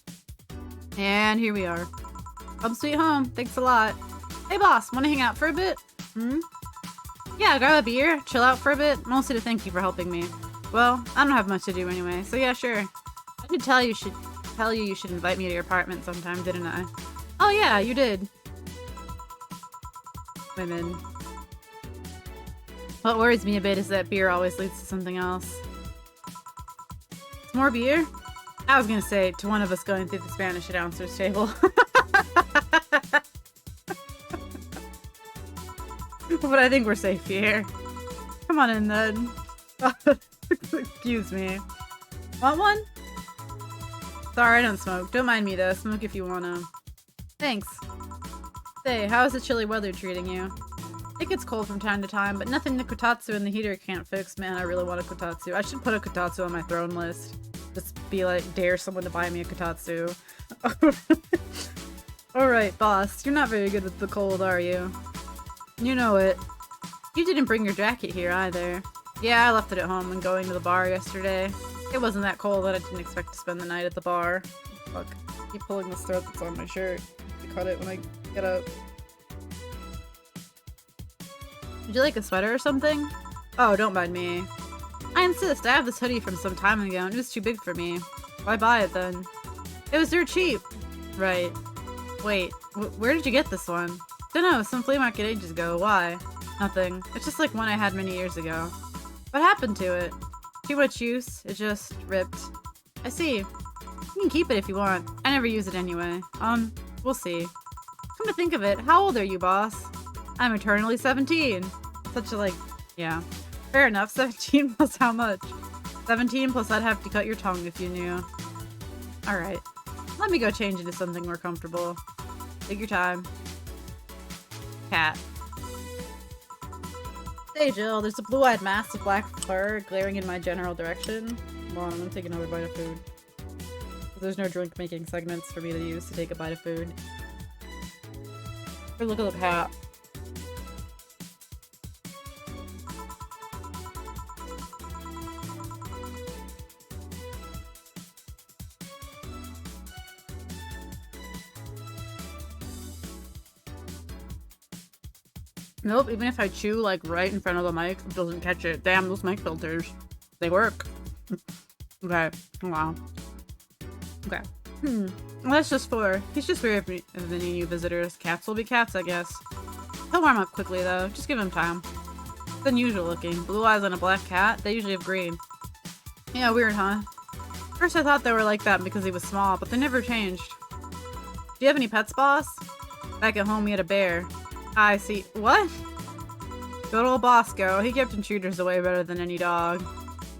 And here we are. Home sweet home. Thanks a lot. Hey boss, wanna hang out for a bit? Yeah, grab a beer, chill out for a bit, mostly to thank you for helping me. Well, I don't have much to do anyway, so yeah, sure. I did tell you you should invite me to your apartment sometime, didn't I? Oh yeah, you did. Women. What worries me a bit is that beer always leads to something else. More beer? I was gonna say, to one of us going through the Spanish announcer's table. But I think we're safe here. Come on in then. Excuse me. Want one? Sorry, I don't smoke. Don't mind me though. Smoke if you wanna. Thanks. Say, how is the chilly weather treating you? It gets cold from time to time, but nothing the kotatsu in the heater can't fix. Man, I really want a kotatsu. I should put a kotatsu on my throne list. Just be like, dare someone to buy me a kotatsu. Alright, boss. You're not very good with the cold, are you? You know it. You didn't bring your jacket here either. Yeah, I left it at home when going to the bar yesterday. It wasn't that cold that I didn't expect to spend the night at the bar. Fuck. I keep pulling this thread that's on my shirt to cut it when I get up. Would you like a sweater or something? Oh, don't mind me. I insist. I have this hoodie from some time ago and it was too big for me. Why buy it then? It was dirt cheap. Right. Wait, where did you get this one? Dunno, some flea market ages ago. Why? Nothing. It's just like one I had many years ago. What happened to it? Too much use. It just ripped. I see. You can keep it if you want. I never use it anyway. We'll see. Come to think of it, how old are you, boss? I'm eternally 17. Such a yeah. Fair enough, 17 plus how much? 17 plus I'd have to cut your tongue if you knew. Alright. Let me go change into something more comfortable. Take your time. Cat. Hey Jill, there's a blue-eyed mass of black fur glaring in my general direction. Come on, I'm gonna take another bite of food. There's no drink-making segments for me to use to take a bite of food. Or look at the cat. Nope, even if I chew like right in front of the mic, it doesn't catch it. Damn, those mic filters. They work. Okay. Wow. Okay. Well, that's just for... He's just weird of any new visitors. Cats will be cats, I guess. He'll warm up quickly, though. Just give him time. It's unusual looking. Blue eyes on a black cat? They usually have green. Yeah, weird, huh? First I thought they were like that because he was small, but they never changed. Do you have any pets, boss? Back at home, we had a bear. I see. What? Good old Bosco. He kept intruders away better than any dog.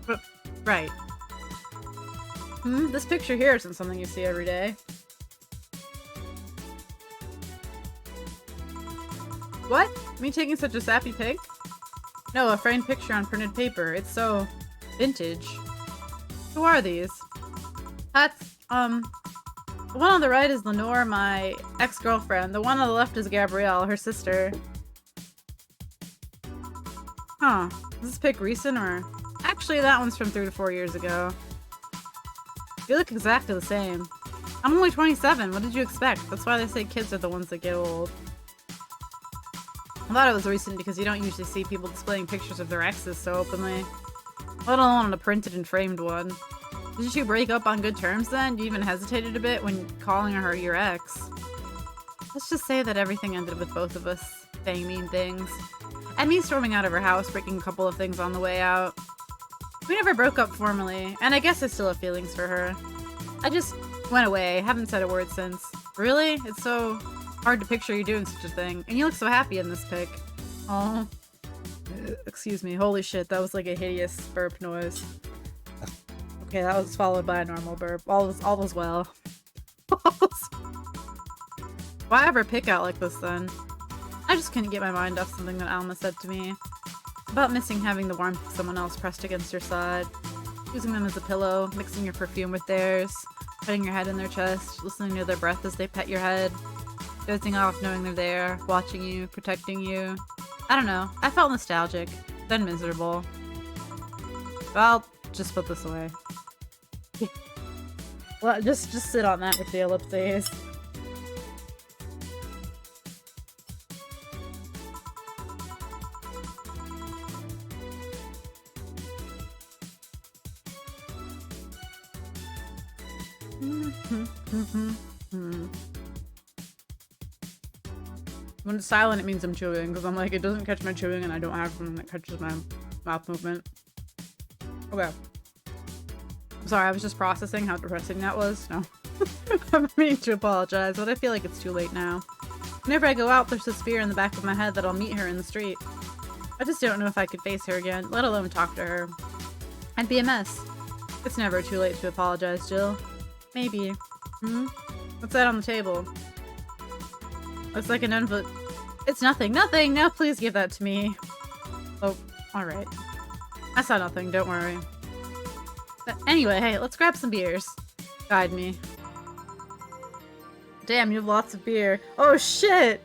But, right. This picture here isn't something you see every day. What? Me taking such a sappy pic? No, a framed picture on printed paper. It's so... vintage. Who are these? That's, the one on the right is Lenore, my ex-girlfriend. The one on the left is Gabrielle, her sister. Huh. Is this pic recent or... Actually, that one's from 3 to 4 years ago. You look exactly the same. I'm only 27. What did you expect? That's why they say kids are the ones that get old. I thought it was recent because you don't usually see people displaying pictures of their exes so openly. Let alone on a printed and framed one. Did you break up on good terms then? You even hesitated a bit when calling her your ex. Let's just say that everything ended with both of us saying mean things. And me storming out of her house, breaking a couple of things on the way out. We never broke up formally, and I guess I still have feelings for her. I just went away, haven't said a word since. Really? It's so hard to picture you doing such a thing. And you look so happy in this pic. Oh. Excuse me, holy shit, that was like a hideous burp noise. Okay, that was followed by a normal burp. All was well. Why ever pick out like this then? I just couldn't get my mind off something that Alma said to me. About missing having the warmth of someone else pressed against your side. Using them as a pillow, mixing your perfume with theirs, putting your head in their chest, listening to their breath as they pet your head, dozing off knowing they're there, watching you, protecting you. I don't know, I felt nostalgic, then miserable. Well, just put this away. Well, just sit on that with the ellipses. When it's silent, it means I'm chewing, because I'm like, it doesn't catch my chewing and I don't have something that catches my mouth movement. Okay. I'm sorry, I was just processing how depressing that was. No. I'm meaning to apologize, but I feel like it's too late now. Whenever I go out, there's this fear in the back of my head that I'll meet her in the street. I just don't know if I could face her again, let alone talk to her. I'd be a mess. It's never too late to apologize, Jill. Maybe. What's that on the table? Looks like an envelope. It's nothing. Nothing! Now please give that to me. Oh, alright. I saw nothing, don't worry. But anyway, hey, let's grab some beers. Guide me. Damn, you have lots of beer. Oh shit!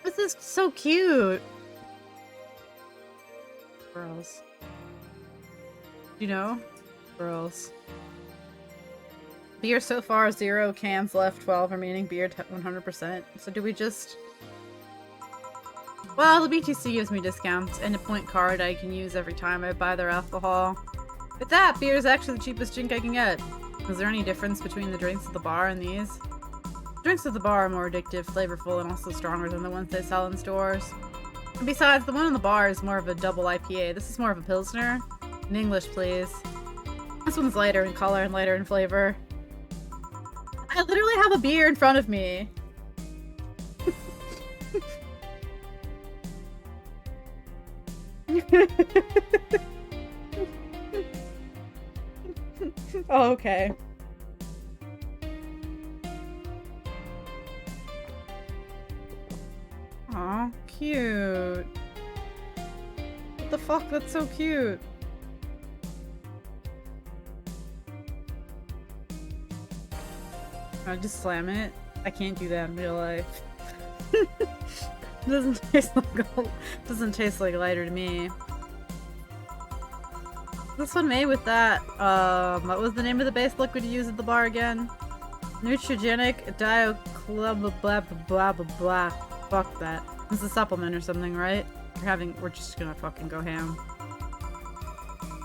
This is so cute! Girls. You know? Girls. Beer so far 0, cans left 12, remaining beer 100%. So do we just... Well, the BTC gives me discounts and a point card I can use every time I buy their alcohol. With that, beer is actually the cheapest drink I can get. Is there any difference between the drinks at the bar and these? Drinks at the bar are more addictive, flavorful, and also stronger than the ones they sell in stores. And besides, the one in the bar is more of a double IPA. This is more of a Pilsner. In English, please. This one's lighter in color and lighter in flavor. I literally have a beer in front of me. Oh, okay. Aw, cute. What the fuck? That's so cute. I just slam it. I can't do that in real life. Doesn't taste like lighter to me. This one made with that. What was the name of the base liquid you use at the bar again? Neutrogenic dioclub blah blah blah blah blah. Fuck that. It's a supplement or something, right? We're just gonna fucking go ham.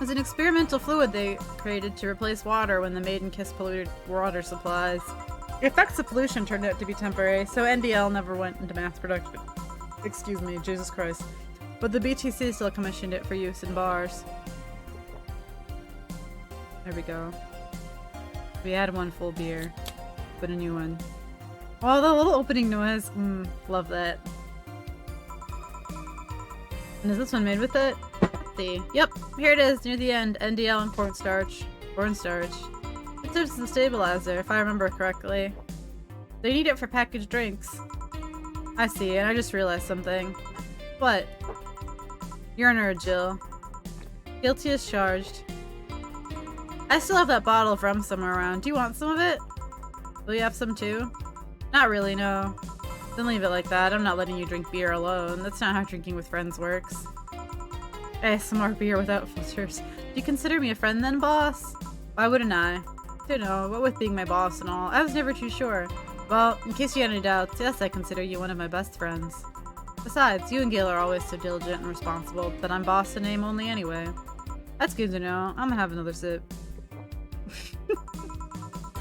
It's an experimental fluid they created to replace water when the Jam-Kiske polluted water supplies. The effects of pollution turned out to be temporary, so NBL never went into mass production. Excuse me, Jesus Christ. But the BTC still commissioned it for use in bars. There we go. We had one full beer, but a new one. Oh, the little opening noise. Love that. And is this one made with it? Let's see. Yep, here it is, near the end. NDL and cornstarch. Cornstarch. It serves as a stabilizer, if I remember correctly. They need it for packaged drinks. I see, and I just realized something. What? You're a nerd, Jill. Guilty as charged. I still have that bottle of rum somewhere around. Do you want some of it? Will you have some too? Not really, no. Then leave it like that. I'm not letting you drink beer alone. That's not how drinking with friends works. Hey, some more beer without filters. Do you consider me a friend then, boss? Why wouldn't I? Don't know, what with being my boss and all, I was never too sure. Well, in case you had any doubts, yes, I consider you one of my best friends. Besides, you and Gil are always so diligent and responsible, but I'm boss in name only anyway. That's good to know. I'm gonna have another sip.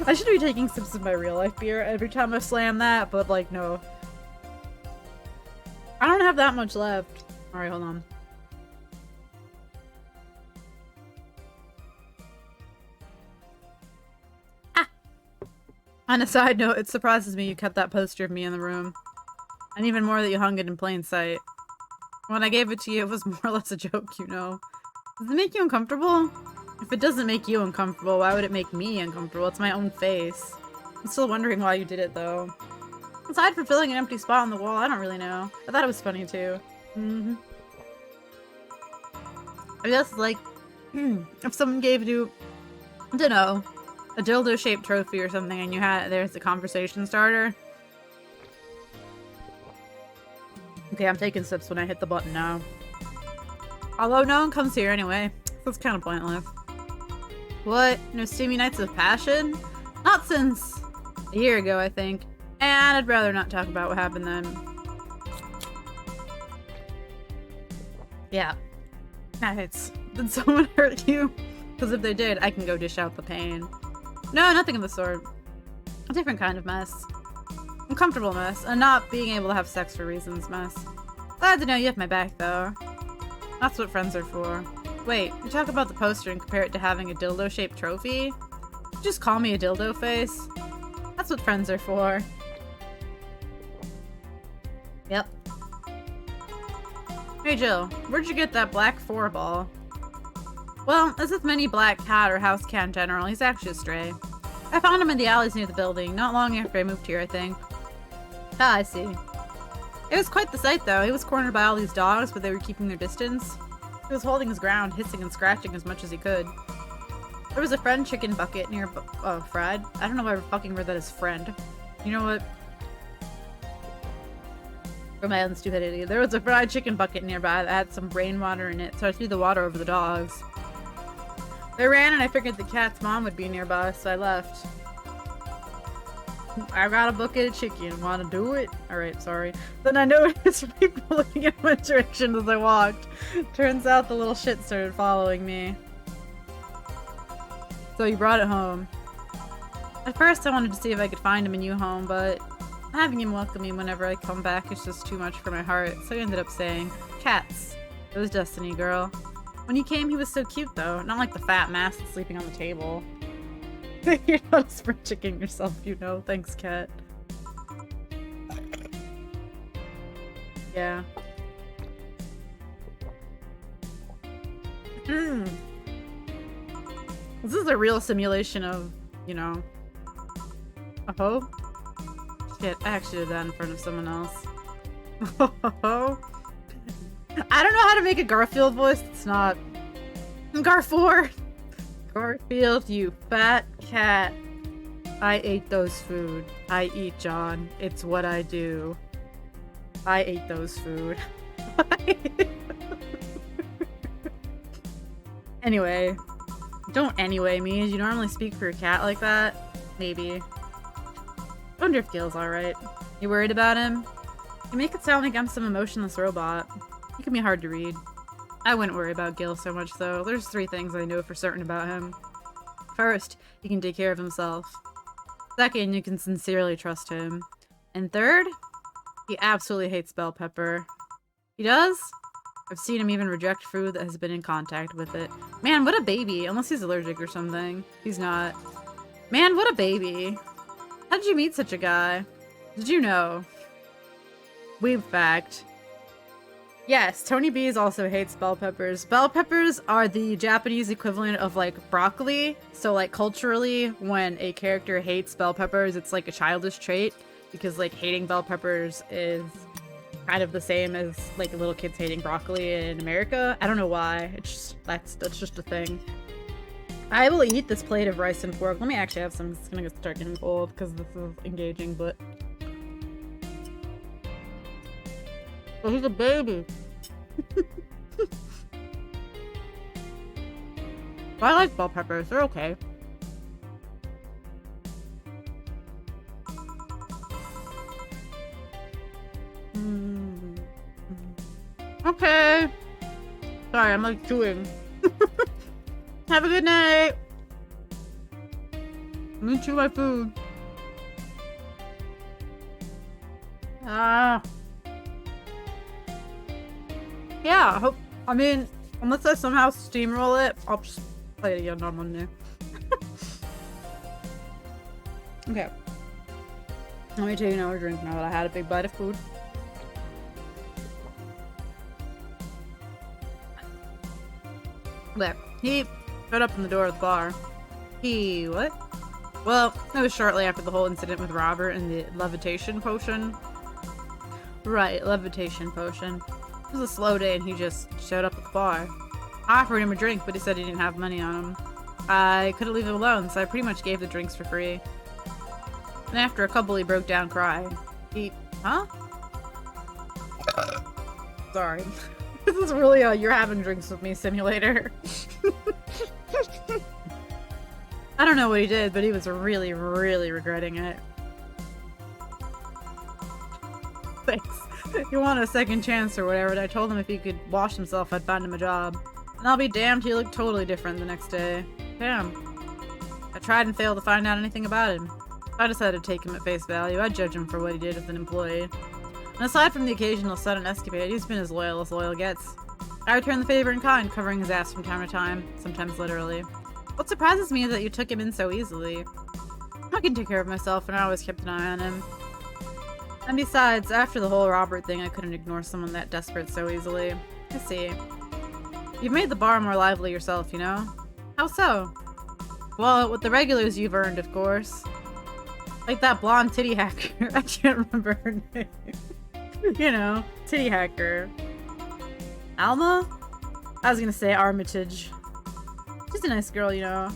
I should be taking sips of my real life beer every time I slam that, but like, no. I don't have that much left. Alright, hold on. On a side note, it surprises me you kept that poster of me in the room. And even more that you hung it in plain sight. When I gave it to you, it was more or less a joke, you know. Does it make you uncomfortable? If it doesn't make you uncomfortable, why would it make me uncomfortable? It's my own face. I'm still wondering why you did it, though. Aside from filling an empty spot on the wall, I don't really know. I thought it was funny, too. I guess, like, if someone gave you, I don't know, a dildo-shaped trophy or something, and you had there's a conversation starter. Okay, I'm taking sips when I hit the button now. Although no one comes here anyway, so it's kind of pointless. What? No steamy nights of passion? Not since a year ago, I think. And I'd rather not talk about what happened then. Yeah. Nice. Did someone hurt you? Because if they did, I can go dish out the pain. No, nothing of the sort. A different kind of mess. Uncomfortable mess, and not being able to have sex for reasons mess. Glad to know you have my back, though. That's what friends are for. Wait, you talk about the poster and compare it to having a dildo-shaped trophy? Just call me a dildo face. That's what friends are for. Yep. Hey Jill, where'd you get that black 4 ball? Well, as with many black cat or house cat in general, he's actually a stray. I found him in the alleys near the building, not long after I moved here, I think. Ah, I see. It was quite the sight, though. He was cornered by all these dogs, but they were keeping their distance. He was holding his ground, hissing and scratching as much as he could. There was a fried chicken bucket near- oh, fried? I don't know why I fucking read that as friend. You know what? For my own stupidity. There was a fried chicken bucket nearby that had some rainwater in it, so I threw the water over the dogs. They ran and I figured the cat's mom would be nearby, so I left. I got a bucket of chicken. Wanna do it? Alright, sorry. Then I noticed people looking in my direction as I walked. Turns out the little shit started following me. So you brought it home. At first I wanted to see if I could find him a new home, but having him welcome me whenever I come back is just too much for my heart, so I ended up saying, cats. It was destiny, girl. When he came, he was so cute, though. Not like the fat mass that's sleeping on the table. You're not spring chicking yourself, you know. Thanks, cat. Yeah. This is a real simulation of, you know, a hoe? Shit, I actually did that in front of someone else. I don't know how to make a Garfield voice. It's not Garfor. Garfield, you fat cat. I ate those food. I eat John. It's what I do. I ate those food. Anyway. Don't anyway me. You normally speak for a cat like that? Maybe. I wonder if Gil's alright. You worried about him? You make it sound like I'm some emotionless robot. He can be hard to read. I wouldn't worry about Gil so much though. There's 3 things I know for certain about him. First, he can take care of himself. Second, you can sincerely trust him. And third, he absolutely hates bell pepper. He does? I've seen him even reject food that has been in contact with it. Man, what a baby. Unless he's allergic or something. He's not. Man, what a baby. How did you meet such a guy? Did you know? Weeb fact. Yes, Tony B's also hates bell peppers. Bell peppers are the Japanese equivalent of like broccoli. So like culturally, when a character hates bell peppers, it's like a childish trait. Because like hating bell peppers is kind of the same as like little kids hating broccoli in America. I don't know why. It's just, that's just a thing. I will eat this plate of rice and pork. Let me actually have some. It's gonna start getting cold because this is engaging, but oh, he's a baby. I like bell peppers. They're okay. Okay. Sorry, I'm like chewing. Have a good night. Let me chew my food. Yeah, I mean, unless I somehow steamroll it, I'll just play it again on Monday. Okay. Let me take another drink now that I had a big bite of food. There. He showed up in the door of the bar. What? Well, it was shortly after the whole incident with Robert and the levitation potion. Right, levitation potion. It was a slow day and he just showed up at the bar. I offered him a drink, but he said he didn't have money on him. I couldn't leave him alone, so I pretty much gave the drinks for free. And after a couple, he broke down crying. Huh? Sorry. This is really a you're having drinks with me simulator. I don't know what he did, but he was really, really regretting it. Thanks. He wanted a second chance or whatever, and I told him if he could wash himself, I'd find him a job. And I'll be damned, he looked totally different the next day. Damn. I tried and failed to find out anything about him. If I decided to take him at face value, I'd judge him for what he did as an employee. And aside from the occasional sudden escapade, he's been as loyal gets. I return the favor in kind, covering his ass from time to time, sometimes literally. What surprises me is that you took him in so easily. I can take care of myself, and I always kept an eye on him. And besides, after the whole Robert thing, I couldn't ignore someone that desperate so easily. I see. You've made the bar more lively yourself, you know? How so? Well, with the regulars you've earned, of course. Like that blonde titty hacker. I can't remember her name. You know, titty hacker. Alma? I was gonna say Armitage. She's a nice girl, you know.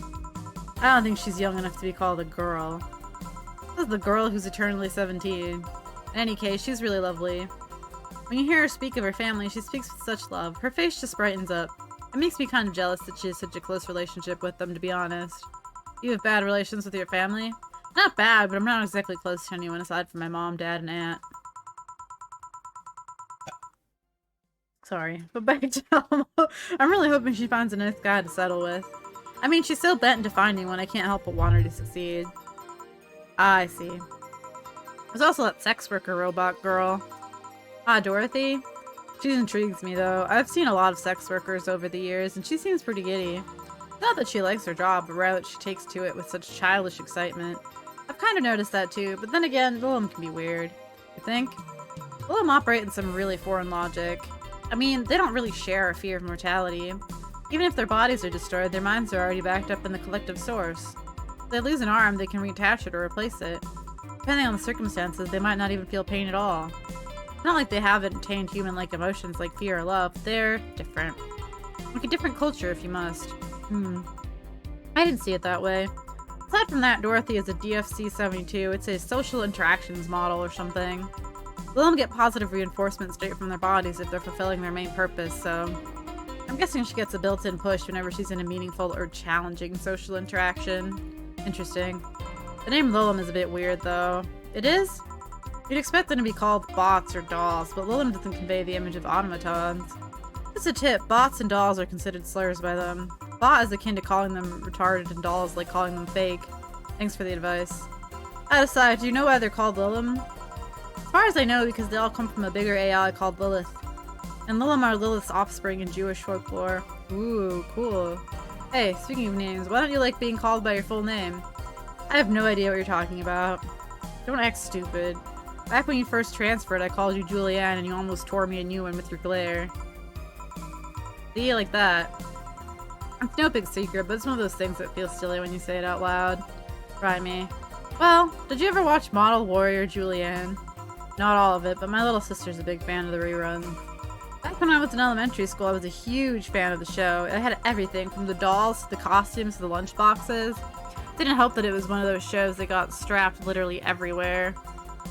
I don't think she's young enough to be called a girl. This is the girl who's eternally 17. In any case, she's really lovely. When you hear her speak of her family, she speaks with such love. Her face just brightens up. It makes me kind of jealous that she has such a close relationship with them, to be honest. You have bad relations with your family? Not bad, but I'm not exactly close to anyone aside from my mom, dad, and aunt. Sorry, but back to Alma. I'm really hoping she finds a nice guy to settle with. I mean, she's so bent into finding one, I can't help but want her to succeed. Ah, I see. There's also that sex worker robot girl. Ah, Dorothy? She intrigues me, though. I've seen a lot of sex workers over the years, and she seems pretty giddy. Not that she likes her job, but rather that she takes to it with such childish excitement. I've kind of noticed that too, but then again, the women can be weird. You think? The women operate in some really foreign logic. I mean, they don't really share a fear of mortality. Even if their bodies are destroyed, their minds are already backed up in the collective source. If they lose an arm, they can reattach it or replace it. Depending on the circumstances, they might not even feel pain at all. Not like they haven't attained human-like emotions like fear or love. They're different. Like a different culture, if you must. I didn't see it that way. Aside from that, Dorothy is a DFC-72. It's a social interactions model or something. Lilim get positive reinforcement straight from their bodies if they're fulfilling their main purpose, so I'm guessing she gets a built-in push whenever she's in a meaningful or challenging social interaction. Interesting. The name Lilim is a bit weird, though. It is? You'd expect them to be called bots or dolls, but Lilim doesn't convey the image of automatons. Just a tip, bots and dolls are considered slurs by them. Bot is akin to calling them retarded and dolls like calling them fake. Thanks for the advice. That aside, do you know why they're called Lilim? As far as I know, because they all come from a bigger AI called Lilith. And Lilim are Lilith's offspring in Jewish folklore. Ooh, cool. Hey, speaking of names, why don't you like being called by your full name? I have no idea what you're talking about. Don't act stupid. Back when you first transferred, I called you Julianne and you almost tore me a new one with your glare. See, like that. It's no big secret, but it's one of those things that feels silly when you say it out loud. Try me. Well, did you ever watch Model Warrior Julianne? Not all of it, but my little sister's a big fan of the reruns. Back when I was in elementary school, I was a huge fan of the show. It had everything, from the dolls to the costumes to the lunchboxes. It didn't help that it was one of those shows that got strapped literally everywhere.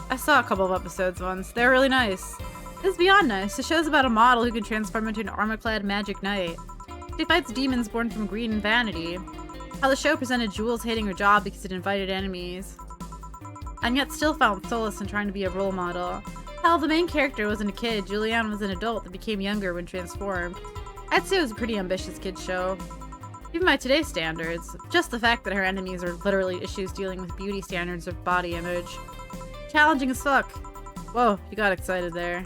I saw a couple of episodes once. They were really nice. It's beyond nice. The show's about a model who can transform into an armor-clad magic knight. She fights demons born from greed and vanity. How the show presented Jules hating her job because it invited enemies, and yet still found solace in trying to be a role model. Hell, the main character wasn't a kid. Julianne was an adult that became younger when transformed. I'd say it was a pretty ambitious kid's show. Even by today's standards, just the fact that her enemies are literally issues dealing with beauty standards of body image. Challenging as fuck. Whoa, you got excited there.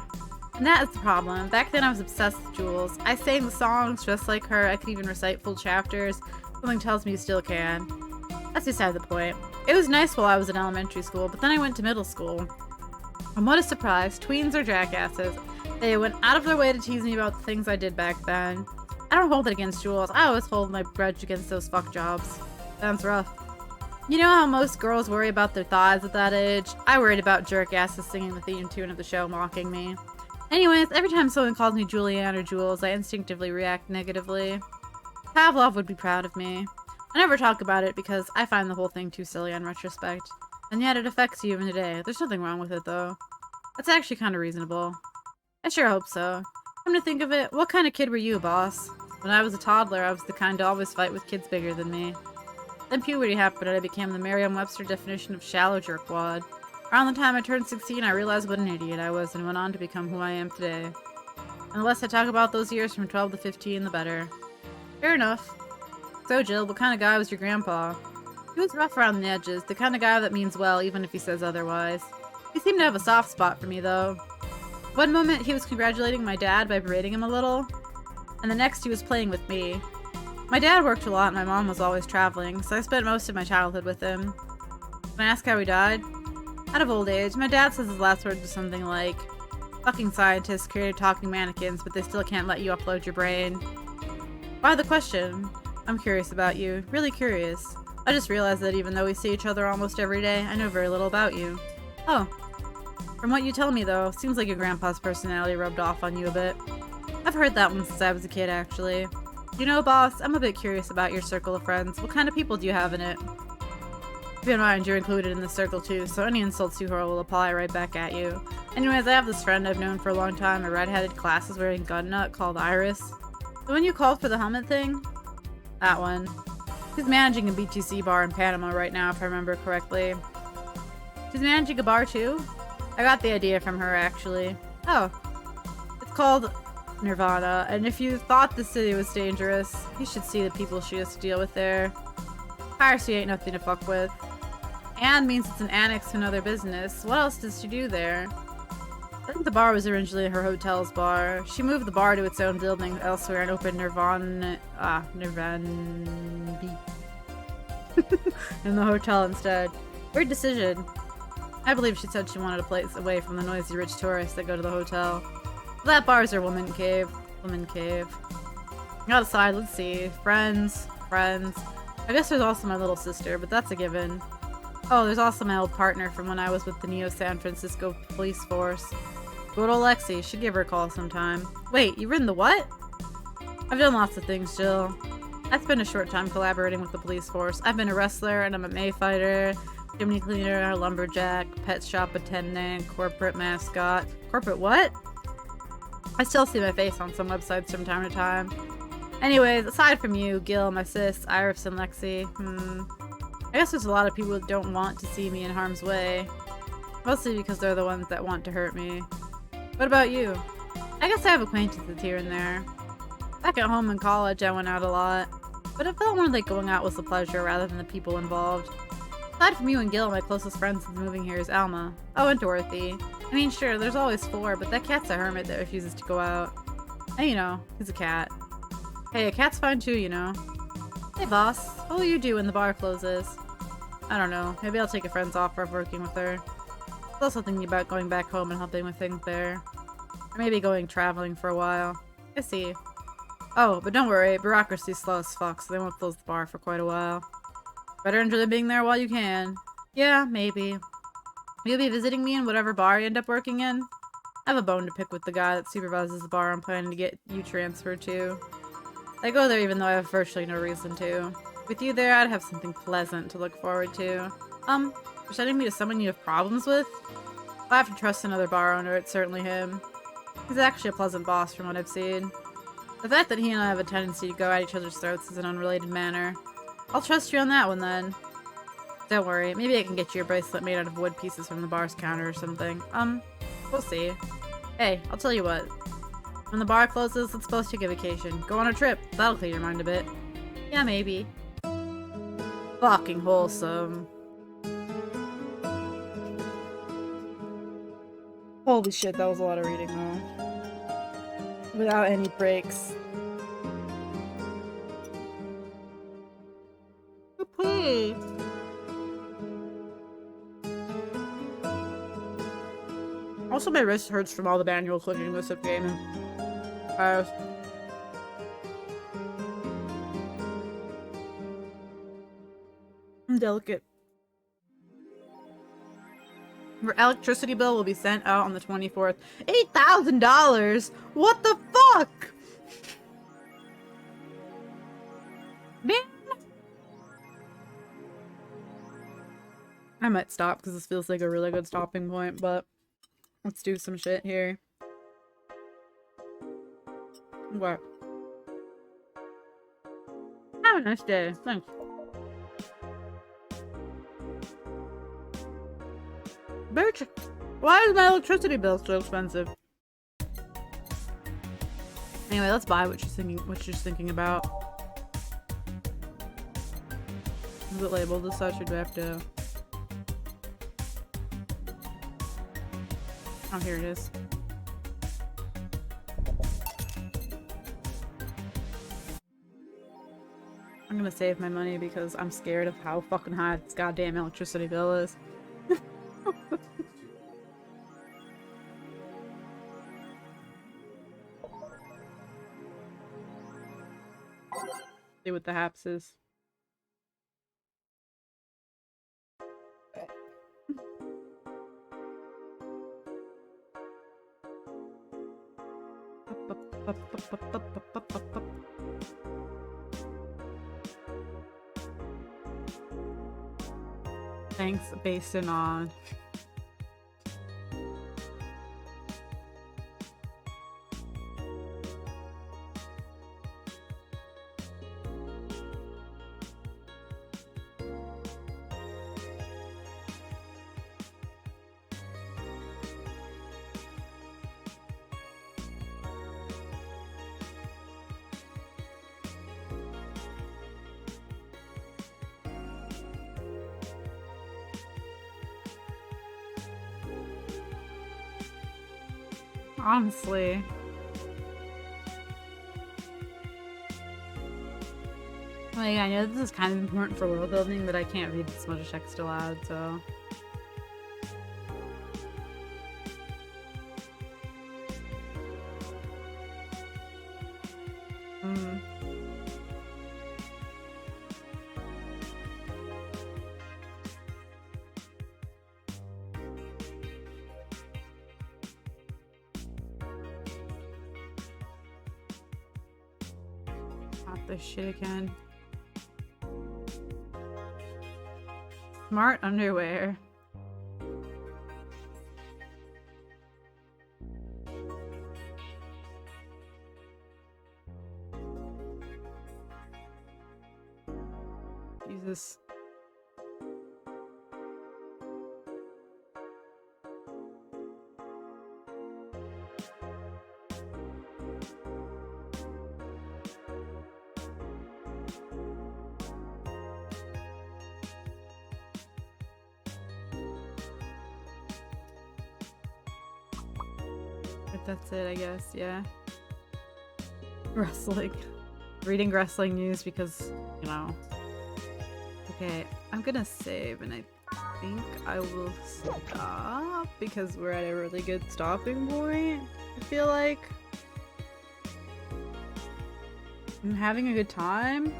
And that is the problem. Back then I was obsessed with Jules. I sang the songs just like her. I could even recite full chapters. Something tells me you still can. That's beside the point. It was nice while I was in elementary school, but then I went to middle school. And what a surprise, tweens are jackasses. They went out of their way to tease me about the things I did back then. I don't hold it against Jules. I always hold my grudge against those fuck jobs. Sounds rough. You know how most girls worry about their thighs at that age? I worried about jerk asses singing the theme tune of the show mocking me. Anyways, every time someone calls me Julianne or Jules, I instinctively react negatively. Pavlov would be proud of me. I never talk about it because I find the whole thing too silly in retrospect. And yet it affects you even today. There's nothing wrong with it, though. That's actually kind of reasonable. I sure hope so. Come to think of it, what kind of kid were you, boss? When I was a toddler, I was the kind to always fight with kids bigger than me. Then puberty happened and I became the Merriam-Webster definition of shallow jerkwad. Around the time I turned 16, I realized what an idiot I was and went on to become who I am today. And the less I talk about those years from 12 to 15, the better. Fair enough. So, Jill, what kind of guy was your grandpa? He was rough around the edges, the kind of guy that means well even if he says otherwise. He seemed to have a soft spot for me, though. One moment, he was congratulating my dad by berating him a little, and the next he was playing with me. My dad worked a lot and my mom was always traveling, so I spent most of my childhood with him. Can I ask how he died? Out of old age. My dad says his last words was something like, "Fucking scientists created talking mannequins, but they still can't let you upload your brain." Why the question? I'm curious about you. Really curious. I just realized that even though we see each other almost every day, I know very little about you. Oh. From what you tell me, though, seems like your grandpa's personality rubbed off on you a bit. I've heard that one since I was a kid, actually. You know, boss, I'm a bit curious about your circle of friends. What kind of people do you have in it? Keep in mind, you're included in this circle too, so any insults you hurl will apply right back at you. Anyways, I have this friend I've known for a long time, a red-headed glasses-wearing gun nut called Iris. The one you called for the helmet thing? That one. She's managing a BTC bar in Panama right now, if I remember correctly. She's managing a bar too? I got the idea from her, actually. Oh. It's called Nirvana, and if you thought the city was dangerous, you should see the people she has to deal with there. Piracy ain't nothing to fuck with. And means it's an annex to another business. What else does she do there? I think the bar was originally her hotel's bar. She moved the bar to its own building elsewhere and opened Nirvana in the hotel instead. Weird decision. I believe she said she wanted a place away from the noisy rich tourists that go to the hotel. That bar's her woman cave. Woman cave. Outside, let's see. Friends. I guess there's also my little sister, but that's a given. Oh, there's also my old partner from when I was with the Neo San Francisco police force. Good old Lexi. Should give her a call sometime. Wait, you've written the what? I've done lots of things, Jill. I spent a short time collaborating with the police force. I've been a wrestler, an MMA fighter, chimney cleaner, a lumberjack, pet shop attendant, corporate mascot. Corporate what? I still see my face on some websites from time to time. Anyways, aside from you, Gil, my sis, Iris, and Lexi, I guess there's a lot of people that don't want to see me in harm's way. Mostly because they're the ones that want to hurt me. What about you? I guess I have acquaintances here and there. Back at home in college, I went out a lot. But it felt more like going out was a pleasure rather than the people involved. Aside from you and Gil, my closest friend since moving here is Alma. Oh, and Dorothy. I mean, sure, there's always 4, but that cat's a hermit that refuses to go out. And you know, he's a cat. Hey, a cat's fine too, you know. Hey, boss. What will you do when the bar closes? I don't know. Maybe I'll take a friend's offer of working with her. I was also thinking about going back home and helping with things there. Or maybe going traveling for a while. I see. Oh, but don't worry, bureaucracy's slow as fuck, so they won't close the bar for quite a while. Better enjoy being there while you can. Yeah, maybe. You'll be visiting me in whatever bar you end up working in? I have a bone to pick with the guy that supervises the bar I'm planning to get you transferred to. I go there even though I have virtually no reason to. With you there, I'd have something pleasant to look forward to. You're sending me to someone you have problems with? If I have to trust another bar owner, it's certainly him. He's actually a pleasant boss from what I've seen. The fact that he and I have a tendency to go at each other's throats is an unrelated manner. I'll trust you on that one then. Don't worry, maybe I can get you a bracelet made out of wood pieces from the bar's counter or something. We'll see. Hey, I'll tell you what. When the bar closes, let's both take a vacation. Go on a trip. That'll clear your mind a bit. Yeah, maybe. Fucking wholesome. Holy shit, that was a lot of reading though. Without any breaks. Whoopee! Also, my wrist hurts from all the manual clicking this of gaming. I'm delicate. Your electricity bill will be sent out on the 24th. $8,000? What the fuck? Man. I might stop because this feels like a really good stopping point, but let's do some shit here. What? Have a nice day. Thanks. Bitch, why is my electricity bill so expensive? Anyway, let's buy what you're thinking about. Is it labeled as such, or do I have to? Oh, here it is. I'm gonna save my money because I'm scared of how fucking high this goddamn electricity bill is. See what the haps is. Thanks, based on. Honestly. Like, I know this is kind of important for world building, but I can't read this much text aloud, so. Not this shit again. Smart underwear. Jesus. But that's it, I guess, yeah. Wrestling. Reading wrestling news because, you know. Okay, I'm gonna save and I think I will stop because we're at a really good stopping point, I feel like. I'm having a good time.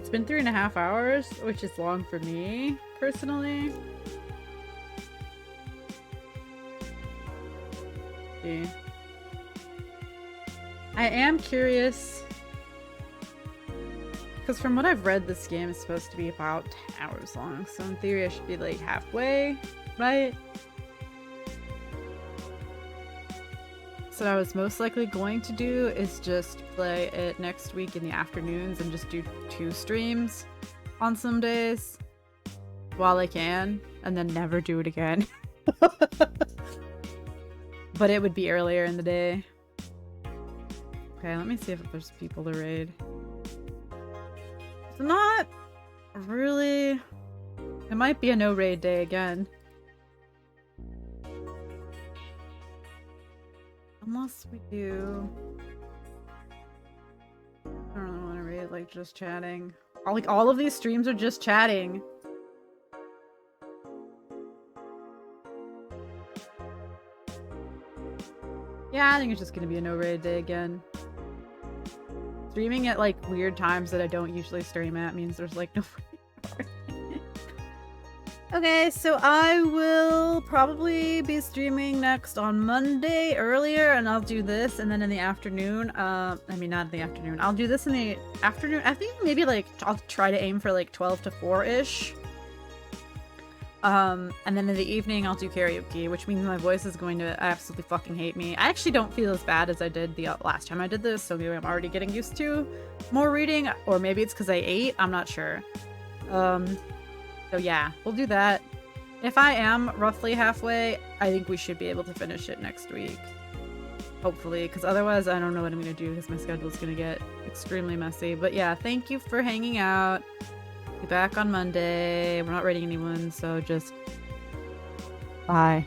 It's been 3.5 hours, which is long for me, personally. See. I am curious, because from what I've read, this game is supposed to be about 10 hours long, so in theory I should be like halfway, right? So what I was most likely going to do is just play it next week in the afternoons and just do 2 streams on some days while I can, and then never do it again. But it would be earlier in the day. Okay, let me see if there's people to raid. It's not really... It might be a no raid day again. Unless we do... I don't really want to raid, like, just chatting. All of these streams are just chatting. Yeah, I think it's just gonna be a no raid day again. Streaming at like weird times that I don't usually stream at means there's like no raid. Okay, so I will probably be streaming next on Monday earlier, and I'll do this, and then in the afternoon, I mean not in the afternoon, I'll do this in the afternoon. I think maybe like I'll try to aim for like 12 to 4-ish. And then in the evening I'll do karaoke, which means my voice is going to absolutely fucking hate me. I actually don't feel as bad as I did the last time I did this, so maybe I'm already getting used to more reading, or maybe it's because I ate, I'm not sure. So yeah, we'll do that. If I am roughly halfway, I think we should be able to finish it next week. Hopefully, because otherwise I don't know what I'm going to do because my schedule's going to get extremely messy. But yeah, thank you for hanging out. Be back on Monday. We're not rating anyone, so just bye.